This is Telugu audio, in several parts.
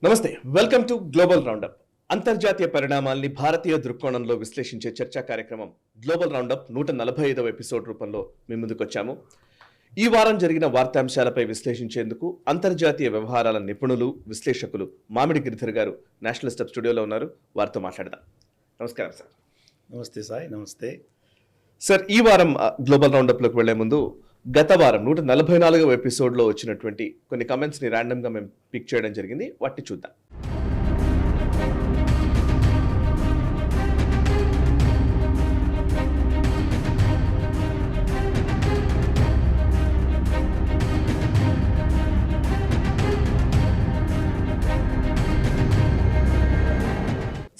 నమస్తే, వెల్కమ్ టు గ్లోబల్ రౌండప్. అంతర్జాతీయ పరిణామాల్ని భారతీయ దృక్కోణంలో విశ్లేషించే చర్చా కార్యక్రమం గ్లోబల్ రౌండప్ 145వ ఎపిసోడ్ రూపంలో మీ ముందుకు వచ్చాము. ఈ వారం జరిగిన వార్తాంశాలపై విశ్లేషించేందుకు అంతర్జాతీయ వ్యవహారాల నిపుణులు, విశ్లేషకులు మామిడి గిరిధర్ గారు నేషనల్ స్టెప్ స్టూడియోలో ఉన్నారు. వారితో మాట్లాడదాం. నమస్కారం సార్. నమస్తే సాయి. నమస్తే సార్. ఈ వారం గ్లోబల్ రౌండప్లోకి వెళ్లే ముందు గత వారం 144వ ఎపిసోడ్లో వచ్చినటువంటి కొన్ని కమెంట్స్ని ర్యాండమ్గా మేము పిక్ చేయడం జరిగింది. వాటిని చూద్దాం.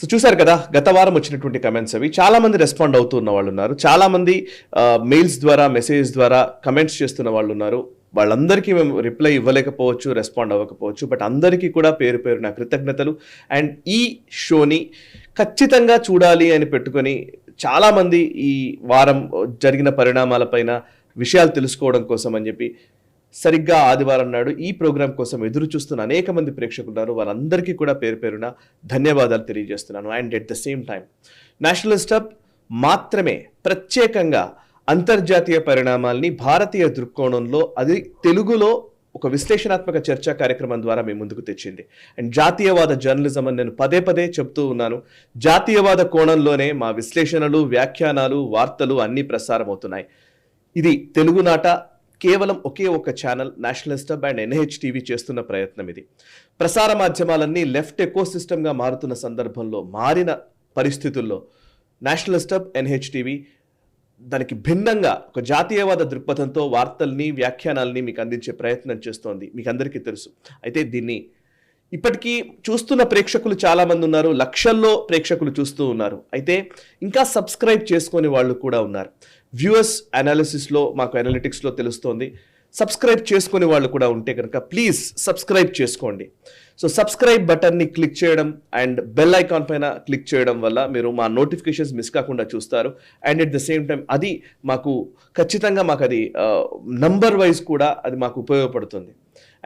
సో చూసారు కదా, గత వారం వచ్చినటువంటి కమెంట్స్ అవి. చాలా మంది రెస్పాండ్ అవుతున్న వాళ్ళు ఉన్నారు, చాలా మంది మెయిల్స్ ద్వారా, మెసేజ్ ద్వారా కమెంట్స్ చేస్తున్న వాళ్ళు ఉన్నారు. వాళ్ళందరికీ మేము రిప్లై ఇవ్వలేకపోవచ్చు, రెస్పాండ్ అవ్వకపోవచ్చు. బట్ అందరికీ కూడా పేరు పేరున కృతజ్ఞతలు. అండ్ ఈ షోని ఖచ్చితంగా చూడాలి అని పెట్టుకొని చాలామంది ఈ వారం జరిగిన పరిణామాలపైన విషయాలు తెలుసుకోవడం కోసం అని చెప్పి సరిగ్గా ఆదివారం నాడు ఈ ప్రోగ్రాం కోసం ఎదురు చూస్తున్న అనేక మంది ప్రేక్షకులు ఉన్నారు. వాళ్ళందరికీ కూడా పేరు పేరున ధన్యవాదాలు తెలియజేస్తున్నాను. And at the same time national step మాత్రమే ప్రత్యేకంగా అంతర్జాతీయ పరిణామాల్ని భారతీయ దృక్కోణంలో, అది తెలుగులో ఒక విశ్లేషణాత్మక చర్చా కార్యక్రమం ద్వారా మేము ముందుకు తెచ్చింది. అండ్ జాతీయవాద జర్నలిజం అని నేను పదే పదే చెప్తూ ఉన్నాను. జాతీయవాద కోణంలోనే మా విశ్లేషణలు, వ్యాఖ్యానాలు, వార్తలు అన్నీ ప్రసారం అవుతున్నాయి. ఇది తెలుగునాట కేవలం ఒకే ఒక channel national step and NH TV చేస్తున్న ప్రయత్నం ఇది. ప్రసార మాధ్యమాలన్నీ లెఫ్ట్ ఎకో సిస్టమ్గా మారుతున్న సందర్భంలో, మారిన పరిస్థితుల్లో నేషనల్ స్టెప్, ఎన్హెచ్ టీవీ దానికి భిన్నంగా ఒక జాతీయవాద దృక్పథంతో వార్తల్ని, వ్యాఖ్యానాల్ని మీకు అందించే ప్రయత్నం చేస్తోంది. మీకు అందరికీ తెలుసు. అయితే దీన్ని ఇప్పటికీ చూస్తున్న ప్రేక్షకులు చాలామంది ఉన్నారు, లక్షల్లో ప్రేక్షకులు చూస్తూ ఉన్నారు. అయితే ఇంకా సబ్స్క్రైబ్ చేసుకొని వాళ్ళు కూడా ఉన్నారు. వ్యూవర్స్ అనాలిసిస్లో, మాకు అనలిటిక్స్లో తెలుస్తోంది, సబ్స్క్రైబ్ చేసుకునే వాళ్ళు కూడా ఉంటే కనుక ప్లీజ్ సబ్స్క్రైబ్ చేసుకోండి. సో సబ్స్క్రైబ్ బటన్ని క్లిక్ చేయడం అండ్ బెల్ ఐకాన్ పైన క్లిక్ చేయడం వల్ల మీరు మా నోటిఫికేషన్స్ మిస్ కాకుండా చూస్తారు. And at the same time అది మాకు ఖచ్చితంగా అది నంబర్ వైజ్ కూడా అది మాకు ఉపయోగపడుతుంది.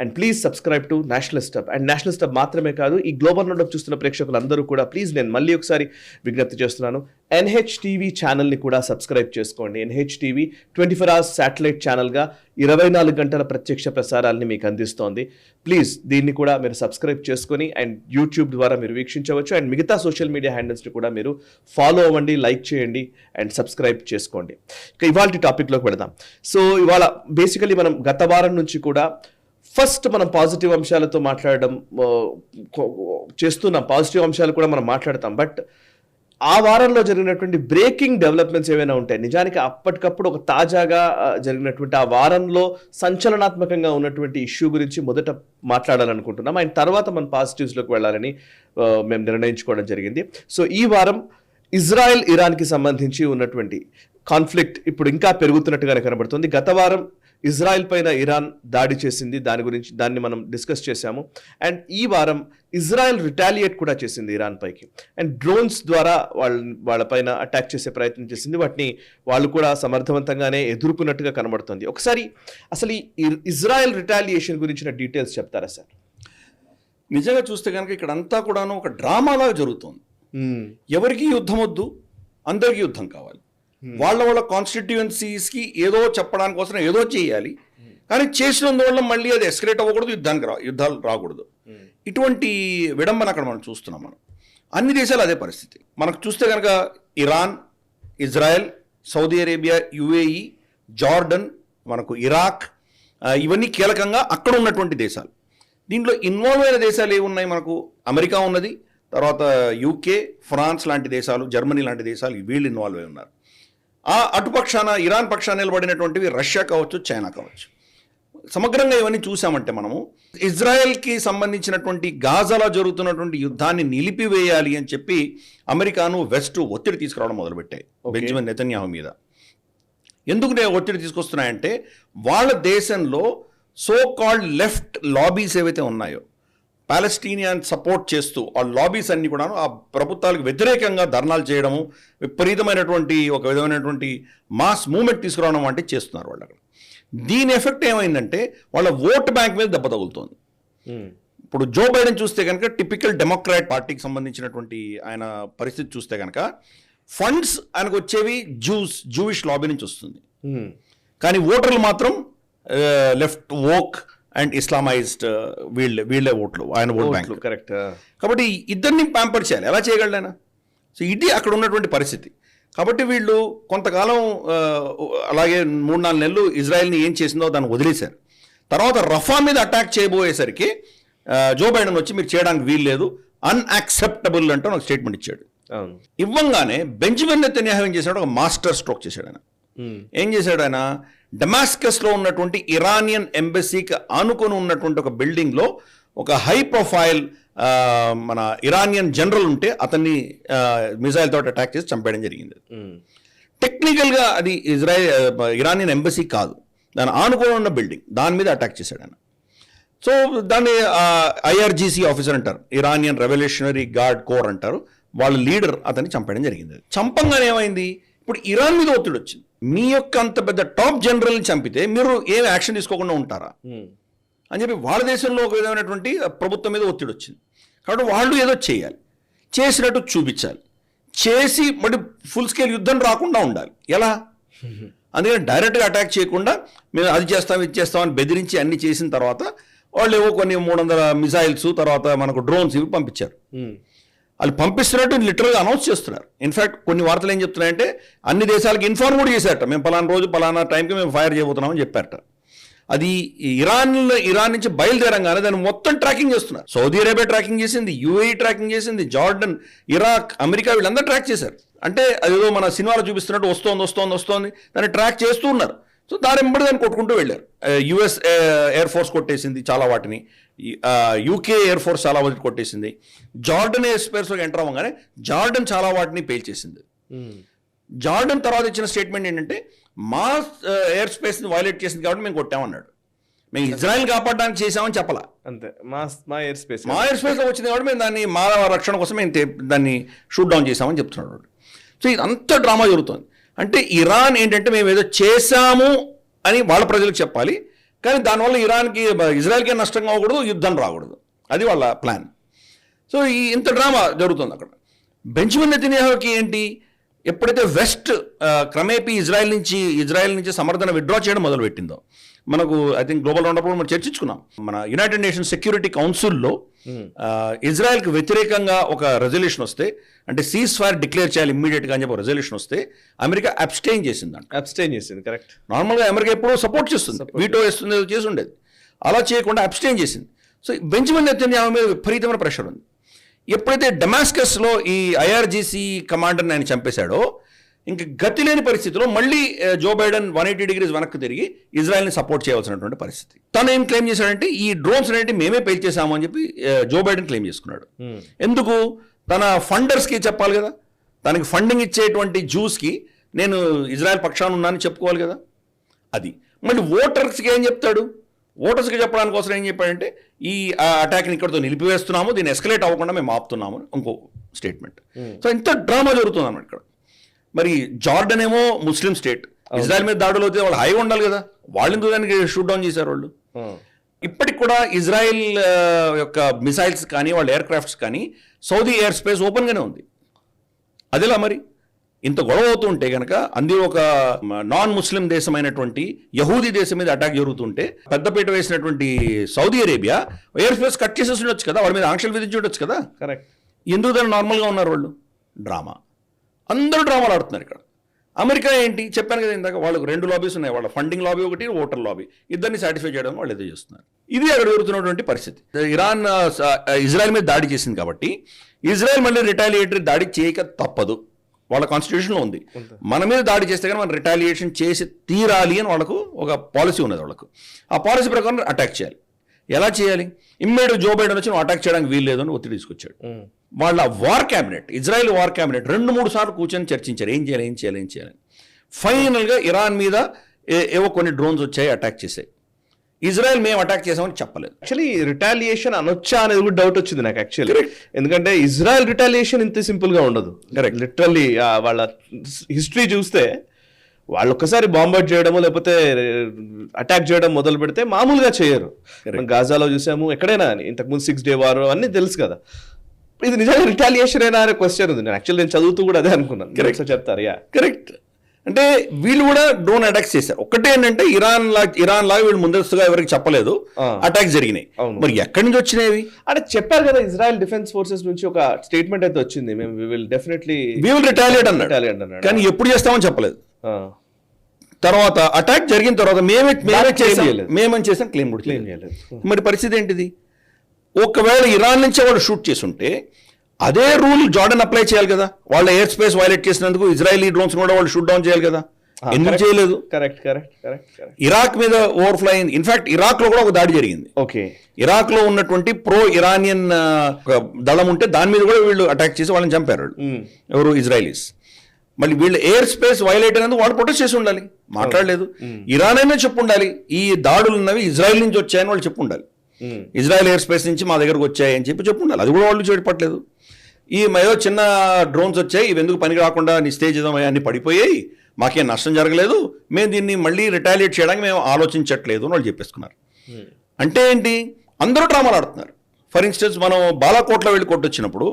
And please subscribe to national step. And national step మాత్రమే కాదు, ఈ గ్లోబల్ రౌండప్ చూస్తున్న ప్రేక్షకులందరూ కూడా ప్లీజ్ నేను మళ్ళీ ఒకసారి విజ్ఞప్తి చేస్తున్నాను, ఎన్హెచ్ టీవీ ఛానల్ని కూడా సబ్స్క్రైబ్ చేసుకోండి. ఎన్హెచ్ టీవీ 24 hours శాటిలైట్ ఛానల్గా 24 గంటల ప్రత్యక్ష ప్రసారాలని మీకు అందిస్తోంది. ప్లీజ్ దీన్ని కూడా మీరు సబ్స్క్రైబ్ చేసుకొని అండ్ యూట్యూబ్ ద్వారా మీరు వీక్షించవచ్చు. అండ్ మిగతా సోషల్ మీడియా హ్యాండిల్స్ని కూడా మీరు ఫాలో అవ్వండి, లైక్ చేయండి అండ్ సబ్స్క్రైబ్ చేసుకోండి. ఇక ఇవాళ టాపిక్లోకి వెళదాం. సో ఇవాళ బేసికలీ మనం గత వారం నుంచి కూడా ఫస్ట్ మనం పాజిటివ్ అంశాలతో మాట్లాడడం చేస్తున్నాం. పాజిటివ్ అంశాలు కూడా మనం మాట్లాడతాం. బట్ ఆ వారంలో జరిగినటువంటి బ్రేకింగ్ డెవలప్మెంట్స్ ఏవైనా ఉంటాయి, నిజానికి అప్పటికప్పుడు ఒక తాజాగా జరిగినటువంటి ఆ వారంలో సంచలనాత్మకంగా ఉన్నటువంటి ఇష్యూ గురించి మొదట మాట్లాడాలనుకుంటున్నాం. అండ్ తర్వాత మనం పాజిటివ్స్లోకి వెళ్ళాలని మేము నిర్ణయించుకోవడం జరిగింది. సో ఈ వారం ఇజ్రాయెల్, ఇరాన్కి సంబంధించి ఉన్నటువంటి కాన్ఫ్లిక్ట్ ఇప్పుడు ఇంకా పెరుగుతున్నట్టుగానే కనబడుతుంది. గత వారం ఇజ్రాయెల్ పైన ఇరాన్ దాడి చేసింది, దాన్ని మనం డిస్కస్ చేశాము. అండ్ ఈ వారం ఇజ్రాయెల్ రిటాలియేట్ కూడా చేసింది ఇరాన్ పైకి. అండ్ డ్రోన్స్ ద్వారా వాళ్ళపైన అటాక్ చేసే ప్రయత్నం చేసింది. వాటిని వాళ్ళు కూడా సమర్థవంతంగానే ఎదుర్కొన్నట్టుగా కనబడుతుంది. ఒకసారి అసలు ఈ ఇజ్రాయెల్ రిటాలియేషన్ గురించిన డీటెయిల్స్ చెప్తారా సార్? నిజంగా చూస్తే కనుక ఇక్కడ అంతా కూడాను ఒక డ్రామాలాగా జరుగుతుంది. ఎవరికి యుద్ధం వద్దు, అందరికీ యుద్ధం కావాలి. వాళ్ళ కాన్స్టిట్యుయెన్సీస్కి ఏదో చెప్పడానికి కోసం ఏదో చేయాలి, కానీ చేసినందువల్ల మళ్ళీ అది ఎస్కలేట్ అవ్వకూడదు, యుద్ధాలు రాకూడదు. ఇటువంటి విడంబన అక్కడ మనం చూస్తున్నాం. అన్ని దేశాలు అదే పరిస్థితి. మనకు చూస్తే కనుక Iran, Israel, Saudi Arabia, UAE, Jordan, మనకు ఇరాక్, ఇవన్నీ కీలకంగా అక్కడ ఉన్నటువంటి దేశాలు. దీంట్లో ఇన్వాల్వ్ అయిన దేశాలు ఏమి ఉన్నాయి? మనకు అమెరికా ఉన్నది, తర్వాత యూకే, ఫ్రాన్స్ లాంటి దేశాలు, జర్మనీ లాంటి దేశాలు, వీళ్ళు ఇన్వాల్వ్ అయి ఉన్నారు. ఆ అటుపక్షాన ఇరాన్ పక్షాన నిలబడినటువంటివి రష్యా కావచ్చు, చైనా కావచ్చు. సమగ్రంగా ఇవన్నీ చూసామంటే మనము ఇజ్రాయెల్కి సంబంధించినటువంటి గాజాలో జరుగుతున్నటువంటి యుద్ధాన్ని నిలిపివేయాలి అని చెప్పి అమెరికాను, వెస్ట్ ఒత్తిడి తీసుకురావడం మొదలుపెట్టాయి బెంజమిన్ నెతన్యాహు మీద. ఎందుకు ఒత్తిడి తీసుకొస్తున్నాయంటే వాళ్ళ దేశంలో సో కాల్డ్ లెఫ్ట్ లాబీస్ ఏవైతే ఉన్నాయో, పాలెస్టీనియన్ సపోర్ట్ చేస్తూ ఆ లాబీస్ అన్ని కూడా ఆ ప్రభుత్వాలకు వ్యతిరేకంగా ధర్నాలు చేయడము, విపరీతమైనటువంటి ఒక విధమైనటువంటి మాస్ మూవ్మెంట్ తీసుకురావడం వంటివి చేస్తున్నారు వాళ్ళు అక్కడ. దీని ఎఫెక్ట్ ఏమైందంటే వాళ్ళ ఓట్ బ్యాంక్ మీద దెబ్బ తగులుతోంది. ఇప్పుడు జో బైడెన్ చూస్తే కనుక టిపికల్ డెమోక్రాట్ పార్టీకి సంబంధించినటువంటి ఆయన పరిస్థితి చూస్తే కనుక ఫండ్స్ ఆయనకు వచ్చేవి జూయిష్ లాబీ నుంచి వస్తుంది. కానీ ఓటర్లు మాత్రం లెఫ్ట్ వోక్ అండ్ ఇస్లామైజ్డ్ వీళ్ళే ఓట్లు ఆయన ఓట్ బ్యాంక్. కరెక్ట్. కాబట్టి ఇద్దరిని ప్యాంపర్ చేయాలి. ఎలా చేయగలడు ఆయన? సో ఇది అక్కడ ఉన్నటువంటి పరిస్థితి. కాబట్టి వీళ్ళు కొంతకాలం అలాగే 3-4 నెలలు ఇజ్రాయెల్ని ఏం చేసిందో దాన్ని వదిలేశారు. తర్వాత రఫా మీద అటాక్ చేయబోయేసరికి జో బైడెన్ వచ్చి మీరు చేయడానికి వీలు లేదు, అన్యాక్సెప్టబుల్ అంటూ నాకు స్టేట్మెంట్ ఇచ్చాడు. ఇవ్వంగానే బెంజమిన్ నెతన్యాహు ఏం చేశాడు? ఒక మాస్టర్ స్ట్రోక్ చేశాడు ఆయన. ఏం చేశాడు ఆయన? డమాస్కస్లో ఉన్నటువంటి ఇరానియన్ ఎంబసీకి ఆనుకొని ఉన్నటువంటి ఒక బిల్డింగ్లో ఒక హై ప్రొఫైల్ మన ఇరానియన్ జనరల్ ఉంటే అతన్ని మిజైల్ తోటి అటాక్ చేసి చంపేయడం జరిగింది. టెక్నికల్గా అది ఇరానియన్ ఎంబసీ కాదు, దాని ఆనుకొని ఉన్న బిల్డింగ్, దాని మీద అటాక్ చేశాడు ఆయన. సో దాన్ని IRGC ఆఫీసర్ అంటారు, ఇరానియన్ రెవల్యూషనరీ గార్డ్ కోర్ అంటారు, వాళ్ళ లీడర్ అతన్ని చంపేయడం జరిగింది. చంపంగానే ఏమైంది? ఇప్పుడు ఇరాన్ మీద ఒత్తిడి వచ్చింది. మీ యొక్క అంత పెద్ద టాప్ జనరల్ని చంపితే మీరు ఏం యాక్షన్ తీసుకోకుండా ఉంటారా అని చెప్పి వాళ్ళ దేశంలో ఒక విధమైనటువంటి ప్రభుత్వం మీద ఒత్తిడి వచ్చింది. కాబట్టి వాళ్ళు ఏదో చేయాలి, చేసినట్టు చూపించాలి, చేసి మరి ఫుల్ స్కేల్ యుద్ధం రాకుండా ఉండాలి. ఎలా? అందుకని డైరెక్ట్గా అటాక్ చేయకుండా మేము అది చేస్తాం ఇది చేస్తామని బెదిరించి అన్ని చేసిన తర్వాత వాళ్ళు ఏవో కొన్ని 300 మిసైల్స్ తర్వాత మనకు డ్రోన్స్ ఇవి పంపించారు. వాళ్ళు పంపిస్తున్నట్టు లిటరల్గా అనౌన్స్ చేస్తున్నారు. ఇన్ఫాక్ట్ కొన్ని వార్తలు ఏం చెప్తున్నాయంటే అన్ని దేశాలకు ఇన్ఫార్మ్ కూడా చేశారట, మేము పలానా రోజు పలానా టైంకి మేము ఫైర్ చేయబోతున్నామని చెప్పారట. అది ఇరాన్ నుంచి బయలుదేరంగానే దాన్ని మొత్తం ట్రాకింగ్ చేస్తున్నారు. సౌదీ అరేబియా ట్రాకింగ్ చేసింది, UAE ట్రాకింగ్ చేసింది, జార్డన్, ఇరాక్, అమెరికా వీళ్ళందరూ ట్రాక్ చేశారు. అంటే అదేదో మన సినిమాలో చూపిస్తున్నట్టు వస్తోంది దాన్ని ట్రాక్ చేస్తూ ఉన్నారు. సో దాని వెంబడి దాన్ని కొట్టుకుంటూ వెళ్ళారు. US ఎయిర్ ఫోర్స్ కొట్టేసింది చాలా వాటిని, UK ఎయిర్ ఫోర్స్ చాలా వాటిని కొట్టేసింది. జార్డన్ ఎయిర్ స్పేస్లోకి ఎంటర్ అవ్వగానే జార్డన్ చాలా వాటిని పేల్చేసింది. జార్డన్ తర్వాత ఇచ్చిన స్టేట్మెంట్ ఏంటంటే మా ఎయిర్ స్పేస్ని వైలేట్ చేసింది కాబట్టి మేము కొట్టామన్నాడు. మేము ఇజ్రాయెల్ కాపాడడానికి చేసామని చెప్పాలా, అంతే. మా ఎయిర్ స్పేస్లో వచ్చింది కాబట్టి మేము దాన్ని మా రక్షణ కోసం మేము దాన్ని షూట్ డౌన్ చేసామని చెప్తున్నాడు. సో ఇదంతా డ్రామా జరుగుతుంది. అంటే ఇరాన్ ఏంటంటే మేము ఏదో చేశాము అని వాళ్ళ ప్రజలకు చెప్పాలి, కానీ దానివల్ల ఇజ్రాయెల్కి నష్టం కాకూడదు, యుద్ధం రాకూడదు, అది వాళ్ళ ప్లాన్. సో ఇంత డ్రామా జరుగుతుంది అక్కడ. బెంజమిన్ నెతన్యాహుకి ఏంటి, ఎప్పుడైతే వెస్ట్ క్రమేపీ ఇజ్రాయెల్ నుంచి సమర్థన విత్డ్రా చేయడం మొదలుపెట్టిందో, మనకు ఐ థింక్ గ్లోబల్ రౌండప్ మనం చర్చించుకున్నాం. మన యునైటెడ్ నేషన్స్ సెక్యూరిటీ కౌన్సిల్లో ఇజ్రాయెల్కి వ్యతిరేకంగా ఒక రెజల్యూషన్ వస్తే, అంటే సీజ్ ఫైర్ డిక్లేర్ చేయాలి ఇమ్మీడియట్గా అని చెప్పి రెజల్యూషన్ వస్తే అమెరికా అబ్స్టైన్ చేసింది. కరెక్ట్. నార్మల్గా అమెరికా ఎప్పుడూ సపోర్ట్ చేస్తుంది, వీటో వేస్తుంది, చేసి ఉండేది. అలా చేయకుండా అబ్స్టైన్ చేసింది. సో బెంజమిన్ నెతన్యాహు మీద విపరీతమైన ప్రెషర్ ఉంది. ఎప్పుడైతే డమాస్కస్లో ఈ IRGC కమాండర్ని ఆయన చంపేశాడో ఇంక గతి లేని పరిస్థితిలో మళ్ళీ జో బైడెన్ 180 degrees వెనక్కి తిరిగి ఇజ్రాయెల్ని సపోర్ట్ చేయవలసినటువంటి పరిస్థితి. తను ఏం క్లెయిమ్ చేశాడంటే ఈ డ్రోన్స్ అనేవి మేమే పేల్చేసాము అని చెప్పి జో బైడెన్ క్లెయిమ్ చేసుకున్నాడు. ఎందుకు? తన ఫండర్స్కి చెప్పాలి కదా, తనకి ఫండింగ్ ఇచ్చేటువంటి జూస్కి నేను ఇజ్రాయెల్ పక్షాన ఉన్నానని చెప్పుకోవాలి కదా. అది మళ్ళీ ఓటర్స్కి ఏం చెప్తాడు? ఓటర్స్కి చెప్పడానికి కోసం ఏం చెప్పాడంటే ఈ అటాక్ని ఇక్కడితో నిలిపివేస్తున్నాము, దీన్ని ఎస్కలేట్ అవ్వకుండా మేము ఆపుతున్నాము అని ఇంకో స్టేట్మెంట్. సో ఇంత డ్రామా జరుగుతుంది అన్నమాట ఇక్కడ. మరి జార్డన్ ఏమో ముస్లిం స్టేట్, ఇజ్రాయెల్ మీద దాడులు అవుతే వాళ్ళు హై ఉండాలి కదా, వాళ్ళు ఎందుకు దానికి షూట్ డౌన్ చేశారు వాళ్ళు. ఇప్పటికి కూడా ఇజ్రాయెల్ యొక్క మిసైల్స్ కానీ వాళ్ళ ఎయిర్ క్రాఫ్ట్స్ కానీ సౌదీ ఎయిర్ స్పేస్ ఓపెన్గానే ఉంది. అదిలా మరి ఇంత గొడవ అవుతుంటే కనుక అందులో ఒక నాన్ ముస్లిం దేశమైనటువంటి యహూదీ దేశం మీద అటాక్ జరుగుతుంటే పెద్దపీట వేసినటువంటి Saudi Arabia air space cut చేసేసి ఉండొచ్చు కదా, వాళ్ళ మీద ఆంక్షలు విధించి ఉండొచ్చు కదా. కరెక్ట్. ఎందుకు దాన్ని నార్మల్గా ఉన్నారు వాళ్ళు? డ్రామా, అందరూ డ్రామాలు ఆడుతున్నారు ఇక్కడ. అమెరికా ఏంటి చెప్పాను కదా ఇందాక, వాళ్ళకు 2 లాబీస్ ఉన్నాయి, వాళ్ళ ఫండింగ్ లాబీ ఒకటి, ఓటర్ లాబీ, ఇద్దరిని సాటిస్ఫై చేయడం వాళ్ళు ఏదో చేస్తున్నారు. ఇది అక్కడ జరుగుతున్నటువంటి పరిస్థితి. ఇరాన్ ఇజ్రాయెల్ మీద దాడి చేసింది కాబట్టి ఇజ్రాయెల్ మళ్ళీ రిటాలియేటరీ దాడి చేయక తప్పదు, వాళ్ళ కాన్స్టిట్యూషన్లో ఉంది. మన మీద దాడి చేస్తే కానీ మనం రిటాలియేషన్ చేసి తీరాలి అని వాళ్ళకు ఒక పాలసీ ఉన్నది. వాళ్ళకు ఆ పాలసీ ప్రకారం అటాక్ చేయాలి. ఎలా చేయాలి? ఇమ్మీడియట్ జో బైడెన్ వచ్చి అటాక్ చేయడానికి వీలు లేదు అని ఒత్తిడి తీసుకొచ్చాడు. వాళ్ళ war cabinet, Israel war cabinet 2-3 సార్లు కూర్చొని చర్చించారు ఏం చేయాలి. ఫైనల్గా ఇరాన్ మీద ఏవో కొన్ని డ్రోన్స్ వచ్చాయి, అటాక్ చేసాయి. ఇజ్రాయెల్ మేము అటాక్ చేసామని చెప్పలేదు. యాక్చువల్లీ రిటాలియేషన్ అనొచ్చా అనేది కూడా డౌట్ వచ్చింది నాకు యాక్చువల్లీ. ఎందుకంటే ఇజ్రాయెల్ రిటాలియేషన్ ఇంత సింపుల్ గా ఉండదు. లిటరల్లీ వాళ్ళ హిస్టరీ చూస్తే వాళ్ళు ఒక్కసారి బాంబార్డ్ చేయడము లేకపోతే అటాక్ చేయడం మొదలు పెడితే మామూలుగా చేయరు. మనం గాజాలో చూసాము, ఎక్కడైనా ఇంతకుముందు 6 Day War అన్ని తెలుసు కదా. ఇది నిజంగా రిటాలియేషన్ అయినా అనే క్వశ్చన్ ఉంది. నేను చదువుతూ కూడా అదే అనుకున్నాను. కరెక్ట్ చెప్తారు. కరెక్ట్. అంటే వీళ్ళు కూడా డ్రోన్ అటాక్స్ చేశారు. ఒక్కటే ఏంటంటే ఇరాన్ లాగా వీళ్ళు ముందస్తుగా ఎవరికి చెప్పలేదు, అటాక్ జరిగినాయి. మరి ఎక్కడి నుంచి వచ్చినాయి అంటే చెప్పారు కదా, ఇజ్రాయెల్ డిఫెన్స్ ఫోర్సెస్ నుంచి ఒక స్టేట్మెంట్ అయితే వచ్చింది, మేము వి విల్ రిటాలియేట్ అన్నాడు. కానీ ఎప్పుడు చేస్తామని చెప్పలేదు. తర్వాత అటాక్ జరిగిన తర్వాత మేమని చేసాం క్లెయిమ్ కూడా చేయలేదు. మరి పరిస్థితి ఏంటిది? ఒకవేళ ఇరాన్ నుంచే వాళ్ళు షూట్ చేసుంటే అదే రూల్ జార్డన్ అప్లై చేయాలి కదా. వాళ్ళ ఎయిర్ స్పేస్ వైలేట్ చేసినందుకు ఇజ్రాయలీ డ్రోన్స్ కూడా వాళ్ళు షూట్ డౌన్ చేయాలి కదా. ఎందుకు చేయలేదు? ఇరాక్ మీద ఓవర్ఫ్లో అయింది. ఇన్ఫాక్ట్ ఇరాక్ లో కూడా ఒక దాడి జరిగింది. ఓకే, ఇరాక్ లో ఉన్నటువంటి ప్రో ఇరానియన్ దళం ఉంటే దాని మీద కూడా వీళ్ళు అటాక్ చేసి వాళ్ళని చంపారు. ఎవరు? ఇజ్రాయలీస్. మళ్ళీ వీళ్ళు ఎయిర్ స్పేస్ వైలేట్ అయినందుకు వాళ్ళు ప్రొటెస్ట్ చేసి ఉండాలి, మాట్లాడలేదు. ఇరాన్ అయినా చెప్పు ఉండాలి ఈ దాడులు ఉన్నవి ఇజ్రాయెల్ నుంచి వచ్చాయని వాళ్ళు చెప్పు ఉండాలి. ఇజ్రాయెల్ ఎయిర్ స్పేస్ నుంచి మా దగ్గరకు వచ్చాయని చెప్పు ఉండాలి. అది కూడా వాళ్ళు చెప్పట్లేదు. ఈ ఏదో చిన్న డ్రోన్స్ వచ్చాయి, ఇవి ఎందుకు పనికి రాకుండా నిస్తేజ్ అన్ని పడిపోయాయి, మాకేం నష్టం జరగలేదు, మేము దీన్ని మళ్ళీ రిటాలియేట్ చేయడానికి మేము ఆలోచించట్లేదు అని వాళ్ళు చెప్పేసుకున్నారు. అంటే ఏంటి? అందరూ డ్రామాలు ఆడుతున్నారు. ఫర్ ఇన్స్టెన్స్, మనం బాలాకోట్లో వెళ్ళి కొట్టొచ్చినప్పుడు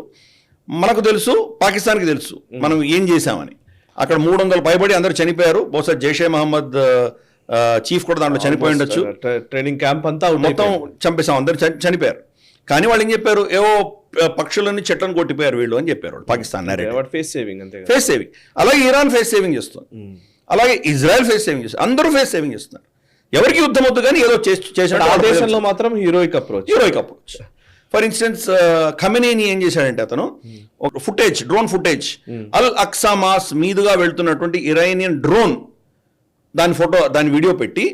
మనకు తెలుసు, పాకిస్తాన్కి తెలుసు మనం ఏం చేశామని. అక్కడ 300 పైబడి అందరూ చనిపోయారు. బహుశా జైషే మహమ్మద్ చీఫ్ కూడా దాంట్లో చనిపోయి ఉండొచ్చు. ట్రైనింగ్ క్యాంప్ అంతా మొత్తం చంపేశాం, అందరు చనిపోయారు. కానీ వాళ్ళు ఏం చెప్పారు? ఏవో పక్షులన్నీ చెట్లను కొట్టిపోయారు వీళ్ళు అని చెప్పారు వాళ్ళు. Pakistan face saving. అలాగే ఇరాన్ ఫేస్ సేవింగ్ చేస్తుంది, అలాగే ఇజ్రాయెల్ ఫేస్ సేవింగ్ చేస్తుంది. అందరూ ఫేస్ సేవింగ్ చేస్తున్నారు. ఎవరికి యుద్ధం వద్దు కానీ ఏదో చేసిన ఆ దేశంలో మాత్రం హీరోయిక్ అప్రోచ్. ఫర్ ఇన్స్టెన్స్ ఖమెనీని ఏం చేశాడంటే అతను ఒక డ్రోన్ ఫుటేజ్ అల్ అక్సా మాస్ మీదుగా వెళ్తున్నటువంటి ఇరానియన్ డ్రోన్ దాని వీడియో పెట్టి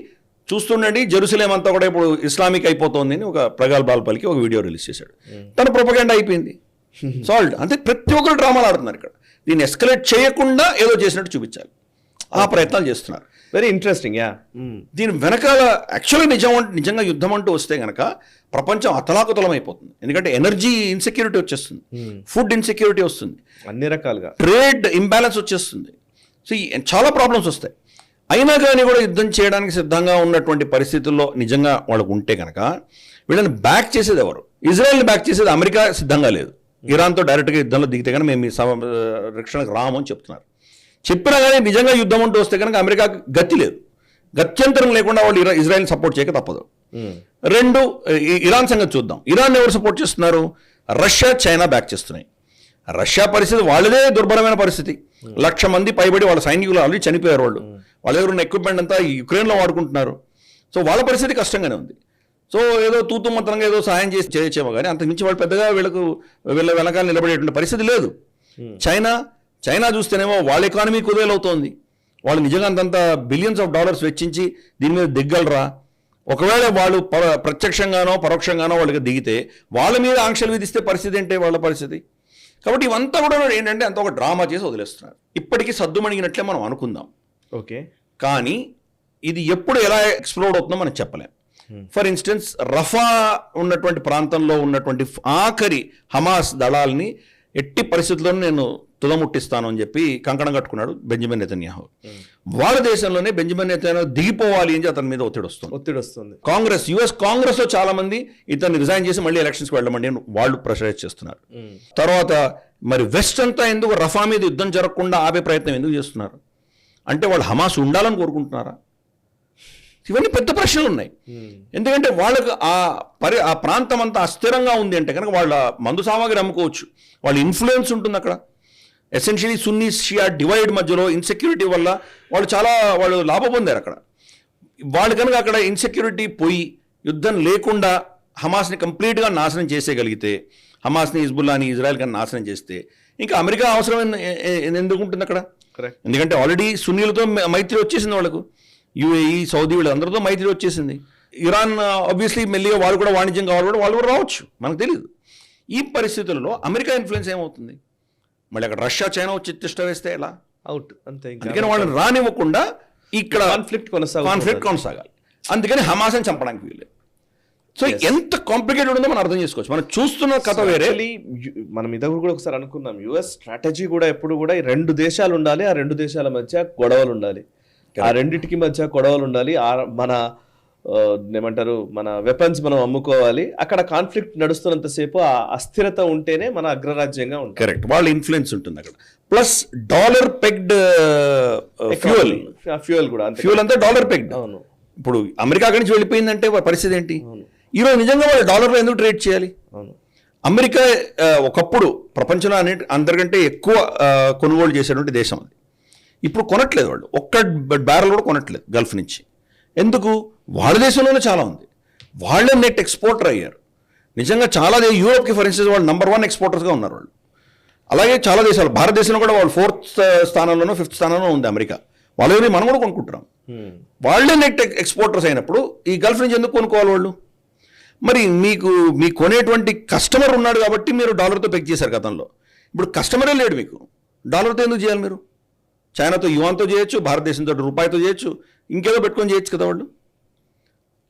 చూస్తుండండి, జెరూసలేం అంతా కూడా ఇప్పుడు ఇస్లామిక్ అయిపోతుంది అని ఒక ప్రగల్భాలు పలికి ఒక వీడియో రిలీజ్ చేశాడు. తన ప్రొపగండా అయిపోయింది, సాల్వ్. అంటే ప్రతి ఒక్కరు డ్రామాలు ఆడుతున్నారు ఇక్కడ. దీన్ని ఎస్కలేట్ చేయకుండా ఏదో చేసినట్టు చూపించాలి, ఆ ప్రయత్నాలు చేస్తున్నారు. Very interesting. దీని వెనకాల యాక్చువల్గా నిజంగా యుద్ధం అంటూ వస్తే కనుక ప్రపంచం అతలాకుతలం అయిపోతుంది. ఎందుకంటే ఎనర్జీ ఇన్సెక్యూరిటీ వచ్చేస్తుంది, ఫుడ్ ఇన్సెక్యూరిటీ వస్తుంది, అన్ని రకాలుగా ట్రేడ్ ఇంబ్యాలెన్స్ వచ్చేస్తుంది. సో చాలా ప్రాబ్లమ్స్ వస్తాయి. అయినా కానీ కూడా యుద్ధం చేయడానికి సిద్ధంగా ఉన్నటువంటి పరిస్థితుల్లో నిజంగా వాళ్ళకు ఉంటే కనుక వీళ్ళని బ్యాక్ చేసేది ఎవరు? ఇజ్రాయెల్ని బ్యాక్ చేసేది అమెరికా సిద్ధంగా లేదు. ఇరాన్తో డైరెక్ట్గా యుద్ధంలో దిగితే కనుక మేము మీ రక్షణకు రామని చెప్తున్నారు. చెప్పినా కానీ నిజంగా యుద్ధం అంటూ వస్తే కనుక అమెరికాకు గతి లేదు. గత్యంతరం లేకుండా వాళ్ళు ఇజ్రాయెల్ని సపోర్ట్ చేయక తప్పదు. రెండు, ఇరాన్ సంగతి చూద్దాం. ఇరాన్ ఎవరు సపోర్ట్ చేస్తున్నారు? రష్యా, చైనా బ్యాక్ చేస్తున్నాయి. రష్యా పరిస్థితి వాళ్ళదే దుర్భరమైన పరిస్థితి. 1,00,000 మంది పైబడి వాళ్ళ సైనికులు ఆల్రెడీ చనిపోయారు. వాళ్ళ దగ్గర ఉన్న ఎక్విప్మెంట్ అంతా యుక్రెయిన్లో వాడుకుంటున్నారు. సో వాళ్ళ పరిస్థితి కష్టంగానే ఉంది. సో ఏదో తూతు మంత్రంగా ఏదో సహాయం చేసి చేయొచ్చేమో కానీ అంతకుమించి వాళ్ళు పెద్దగా వీళ్ళ వెనకాల నిలబడేటువంటి పరిస్థితి లేదు. చైనా చూస్తేనేమో వాళ్ళ ఎకానమీ కుదేలవుతోంది. వాళ్ళు నిజంగా అంతంత బిలియన్స్ ఆఫ్ డాలర్స్ వెచ్చించి దీని మీద దిగ్గలరా? ఒకవేళ వాళ్ళు ప్రత్యక్షంగానో పరోక్షంగానో వాళ్ళకి దిగితే వాళ్ళ మీద ఆంక్షలు విధిస్తే పరిస్థితి ఏంటి వాళ్ళ పరిస్థితి? కాబట్టి ఇవంతా కూడా ఏంటంటే అంత ఒక డ్రామా చేసి వదిలేస్తున్నారు. ఇప్పటికీ సద్దుమణిగినట్లే మనం అనుకుందాం. ఓకే, కానీ ఇది ఎప్పుడు ఎలా ఎక్స్ప్లోడ్ అవుతుందో మనం చెప్పలేం. ఫర్ ఇన్స్టెన్స్, రఫా ఉన్నటువంటి ప్రాంతంలో ఉన్నటువంటి ఆఖరి హమాస్ దళాలని ఎట్టి పరిస్థితుల్లోనూ నేను తుదముట్టిస్తాను అని చెప్పి కంకణం కట్టుకున్నాడు బెంజమిన్ నెతన్యాహు. వాళ్ళ దేశంలోనే బెంజమిన్ నెతన్యాహు దిగిపోవాలి అని అతని మీద ఒత్తిడి వస్తుంది. యుఎస్ కాంగ్రెస్ లో చాలా మంది ఇతన్ని రిజైన్ చేసి మళ్ళీ ఎలక్షన్స్కి వెళ్ళమండి అని వాళ్ళు ప్రెషరైజ్ చేస్తున్నారు. తర్వాత మరి వెస్ట్ అంతా ఎందుకు రఫా మీద యుద్ధం జరగకుండా ఆపే ప్రయత్నం ఎందుకు చేస్తున్నారు? అంటే వాళ్ళు హమాస్ ఉండాలని కోరుకుంటున్నారా? ఇవన్నీ పెద్ద ప్రశ్నలు ఉన్నాయి. ఎందుకంటే వాళ్ళకు ఆ ప్రాంతం అంతా అస్థిరంగా ఉంది అంటే కనుక వాళ్ళ మందు సామాగ్రి అమ్ముకోవచ్చు, వాళ్ళ ఇన్ఫ్లుయెన్స్ ఉంటుంది అక్కడ. ఎసెన్షియలీ సున్నీ షియా డివైడ్ మధ్యలో ఇన్సెక్యూరిటీ వల్ల వాళ్ళు లాభం పొందారు అక్కడ. వాళ్ళు కనుక అక్కడ ఇన్సెక్యూరిటీ పోయి యుద్ధం లేకుండా హమాస్ని కంప్లీట్గా నాశనం చేసేయగలిగితే, హమాస్ని, హిజ్బుల్లాని, ఇజ్రాయెల్ కానీ నాశనం చేస్తే ఇంకా అమెరికా అవసరం ఎందుకు ఉంటుంది అక్కడ? ఎందుకంటే ఆల్రెడీ సున్నీలతో మైత్రి వచ్చేసింది వాళ్ళకు. యుఏఈ, సౌదీ వీళ్ళందరితో మైత్రి వచ్చేసింది. ఇరాన్ ఆబ్వియస్లీ మెల్లిగా వాళ్ళు కూడా వాణిజ్యం కావాలి కూడా వాళ్ళు కూడా రావచ్చు, మనకు తెలియదు. ఈ పరిస్థితుల్లో అమెరికా ఇన్ఫ్లుయెన్స్ ఏమవుతుంది? మళ్ళీ అక్కడ రష్యా, చైనా వచ్చి తిష్ట వేస్తే ఎలా? అవుట్ అంతే. అందుకని వాళ్ళని రానివ్వకుండా ఇక్కడ కాన్ఫ్లిక్ట్ కొనసాగాలి. అందుకని హమాస్ని చంపడానికి వీలు. సో ఎంత కాంప్లికేటెడ్ ఉందో మనం అర్థం చేసుకోవచ్చు. మనం చూస్తున్న కథ వేరే. మనం ఇది కూడా ఒకసారి అనుకున్నాం, యుఎస్ స్ట్రాటజీ కూడా ఎప్పుడు కూడా 2 దేశాలు ఉండాలి, ఆ 2 దేశాల మధ్య గొడవలు ఉండాలి. ఆ రెండిటికి మధ్య గొడవలు ఉండాలి. మన ఏమంటారు, మన వెపన్స్ మనం అమ్ముకోవాలి. అక్కడ కాన్ఫ్లిక్ట్ నడుస్తున్నంతసేపు ఆ అస్థిరత ఉంటేనే మన అగ్రరాజ్యంగా ఉంటుంది. కరెక్ట్, వాళ్ళ ఇన్ఫ్లుయెన్స్ ఉంటుంది అక్కడ. ప్లస్ డాలర్ పెగ్డ్ ఫ్యూయల్ కూడా అంతే. ఫ్యూయల్ అంతా డాలర్ పెగ్డ్. అవును. ఇప్పుడు అమెరికా అక్కడి నుంచి వెళ్ళిపోయిందంటే పరిస్థితి ఏంటి? ఈరోజు నిజంగా వాళ్ళు డాలర్లో ఎందుకు ట్రేడ్ చేయాలి? అవును. అమెరికా ఒకప్పుడు ప్రపంచంలో అందరికంటే ఎక్కువ కొనుగోలు చేసేటువంటి దేశం అది. ఇప్పుడు కొనట్లేదు వాళ్ళు, ఒక్క బ్యారెల్ కూడా కొనట్లేదు గల్ఫ్ నుంచి. ఎందుకు? వాళ్ళ దేశంలోనే చాలా ఉంది. వాళ్ళే నెట్ ఎక్స్పోర్టర్ అయ్యారు. నిజంగా చాలా యూరోప్కి ఫర్ ఇన్స్టెన్స్ వాళ్ళు నెంబర్ 1 ఎక్స్పోర్టర్స్గా ఉన్నారు వాళ్ళు. అలాగే చాలా దేశాలు, భారతదేశంలో కూడా వాళ్ళు 4th స్థానంలోనో 5th స్థానంలో ఉంది అమెరికా. వాళ్ళని మనం కూడా కొనుక్కుంటున్నాం. వాళ్ళే నెట్ ఎక్స్పోర్టర్స్ అయినప్పుడు ఈ గల్ఫ్ నుంచి ఎందుకు కొనుక్కోవాలి వాళ్ళు? మరి మీకు కొనేటువంటి కస్టమర్ ఉన్నాడు కాబట్టి మీరు డాలర్తో పెక్ చేశారు గతంలో. ఇప్పుడు కస్టమరే లేడు, మీకు డాలర్తో ఎందుకు చేయాలి? మీరు చైనాతో యువాన్తో చేయొచ్చు, భారతదేశంతో రూపాయితో చేయొచ్చు, ఇంకేదో పెట్టుకొని చేయొచ్చు కదా వాళ్ళు.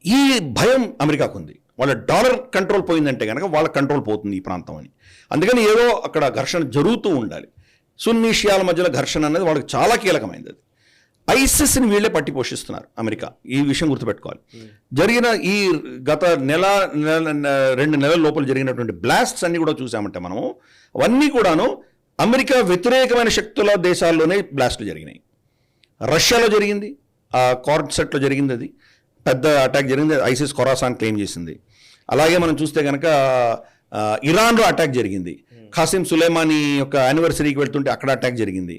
ఈ భయం అమెరికాకు ఉంది. వాళ్ళ డాలర్ కంట్రోల్ పోయిందంటే కనుక వాళ్ళ కంట్రోల్ పోతుంది ఈ ప్రాంతం అని. అందుకని ఏదో అక్కడ ఘర్షణ జరుగుతూ ఉండాలి. సున్నీ షియాల మధ్యలో ఘర్షణ అనేది వాళ్ళకి చాలా కీలకమైనది. అది ఐసిస్ని వీళ్ళే పట్టి పోషిస్తున్నారు అమెరికా. ఈ విషయం గుర్తుపెట్టుకోవాలి. జరిగిన ఈ గత 2 నెలల లోపల జరిగినటువంటి బ్లాస్ట్స్ అన్ని కూడా చూసామంటే మనము, అవన్నీ కూడాను అమెరికా వ్యతిరేకమైన శక్తుల దేశాల్లోనే బ్లాస్ట్లు జరిగినాయి. రష్యాలో జరిగింది, ఆ కార్డ్సెట్లో జరిగింది, అది పెద్ద అటాక్ జరిగింది. ఐసిస్ ఖొరాసాన్ క్లెయిమ్ చేసింది. అలాగే మనం చూస్తే కనుక ఇరాన్లో అటాక్ జరిగింది. ఖాసిం సులేమానీ యొక్క యానివర్సరీకి వెళ్తుంటే అక్కడ అటాక్ జరిగింది.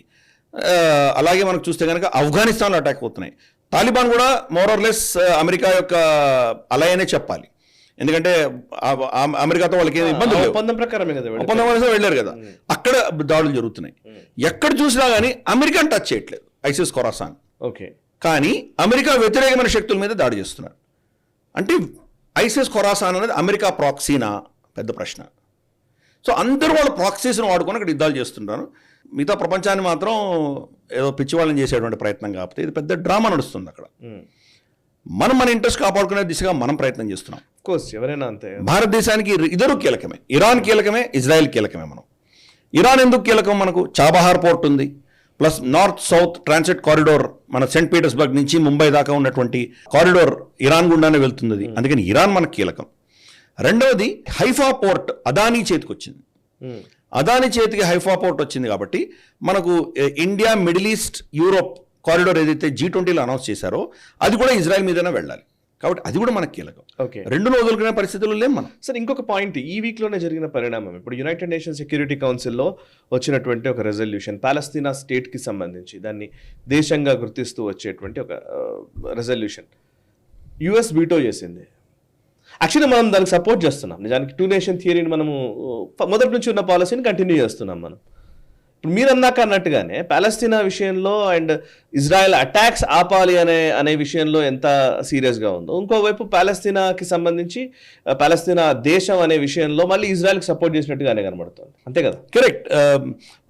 అలాగే మనకు చూస్తే కనుక ఆఫ్ఘనిస్తాన్లో అటాక్ అవుతున్నాయి. తాలిబాన్ కూడా మోరర్లెస్ అమెరికా యొక్క అలయనే చెప్పాలి. ఎందుకంటే అమెరికాతో వాళ్ళకి ఏమి ఇబ్బంది లేదు, ఒప్పందం ప్రకారమే కదా వెళ్ళారు కదా. అక్కడ దాడులు జరుగుతున్నాయి. ఎక్కడ చూసినా కానీ అమెరికాని టచ్ చేయట్లేదు ఐసిస్ ఖొరాసాన్. ఓకే, కానీ అమెరికా వ్యతిరేకమైన శక్తుల మీద దాడి చేస్తున్నారు. అంటే ఐసిస్ ఖొరాసాన్ అనేది అమెరికా ప్రాక్సీనా? పెద్ద ప్రశ్న. సో అందరూ వాళ్ళ ప్రాక్సీస్ను వాడుకొని అక్కడ యుద్ధాలు చేస్తుంటారు. మిగతా ప్రపంచాన్ని మాత్రం ఏదో పిచ్చివాళ్ళని చేసేటువంటి ప్రయత్నం కాకపోతే ఇది పెద్ద డ్రామా నడుస్తుంది అక్కడ. మన ఇంట్రెస్ట్ కాపాడుకునే దిశగా మనం ప్రయత్నం చేస్తున్నాం. కోర్స్ ఎవరైనా అంతే. భారతదేశానికి ఇద్దరు కీలకమే, ఇరాన్ కీలకమే, ఇజ్రాయెల్ కీలకమే. మనం ఇరాన్ ఎందుకు కీలకం? మనకు చాబహార్ పోర్ట్ ఉంది, plus north south transit corridor, మన సెయింట్ పీటర్స్బర్గ్ నుంచి ముంబై దాకా ఉన్నటువంటి కారిడోర్ ఇరాన్ గుండానే వెళ్తుంది. అందుకని ఇరాన్ మనకు కీలకం. రెండవది హైఫా పోర్ట్ అదానీ చేతికి వచ్చింది. అదానీ చేతికి హైఫా పోర్ట్ వచ్చింది కాబట్టి మనకు India, middle east, Europe corridor ఏదైతే G20లో అనౌన్స్ చేశారో అది కూడా ఇజ్రాయెల్ మీదనే వెళ్ళాలి. కాబట్టి అది కూడా మనకు కీలకం. ఓకే, రెండు వదులుకునే పరిస్థితుల్లో లేం మనం. సార్ ఇంకొక పాయింట్, ఈ వీక్లోనే జరిగిన పరిణామం, ఇప్పుడు యునైటెడ్ నేషన్స్ సెక్యూరిటీ కౌన్సిల్లో వచ్చినటువంటి ఒక రెజల్యూషన్, పాలస్తీనా స్టేట్కి సంబంధించి దాన్ని దేశంగా గుర్తిస్తూ వచ్చేటువంటి ఒక రెజల్యూషన్ యుఎస్ వీటో చేసింది. యాక్చువల్లీ మనం దానికి సపోర్ట్ చేస్తున్నాం. నిజానికి 2 నేషన్ థియరీని మనము మొదటి నుంచి ఉన్న పాలసీని కంటిన్యూ చేస్తున్నాం మనం. ఇప్పుడు మీరు అన్నట్టుగానే పాలస్తీనా విషయంలో అండ్ ఇజ్రాయెల్ అటాక్స్ ఆపాలి అనే విషయంలో ఎంత సీరియస్గా ఉందో, ఇంకోవైపు పాలస్తీనాకి సంబంధించి పాలస్తీనా దేశం అనే విషయంలో మళ్ళీ ఇజ్రాయెల్కి సపోర్ట్ చేసినట్టుగానే కనబడుతుంది. అంతే కదా? కరెక్ట్.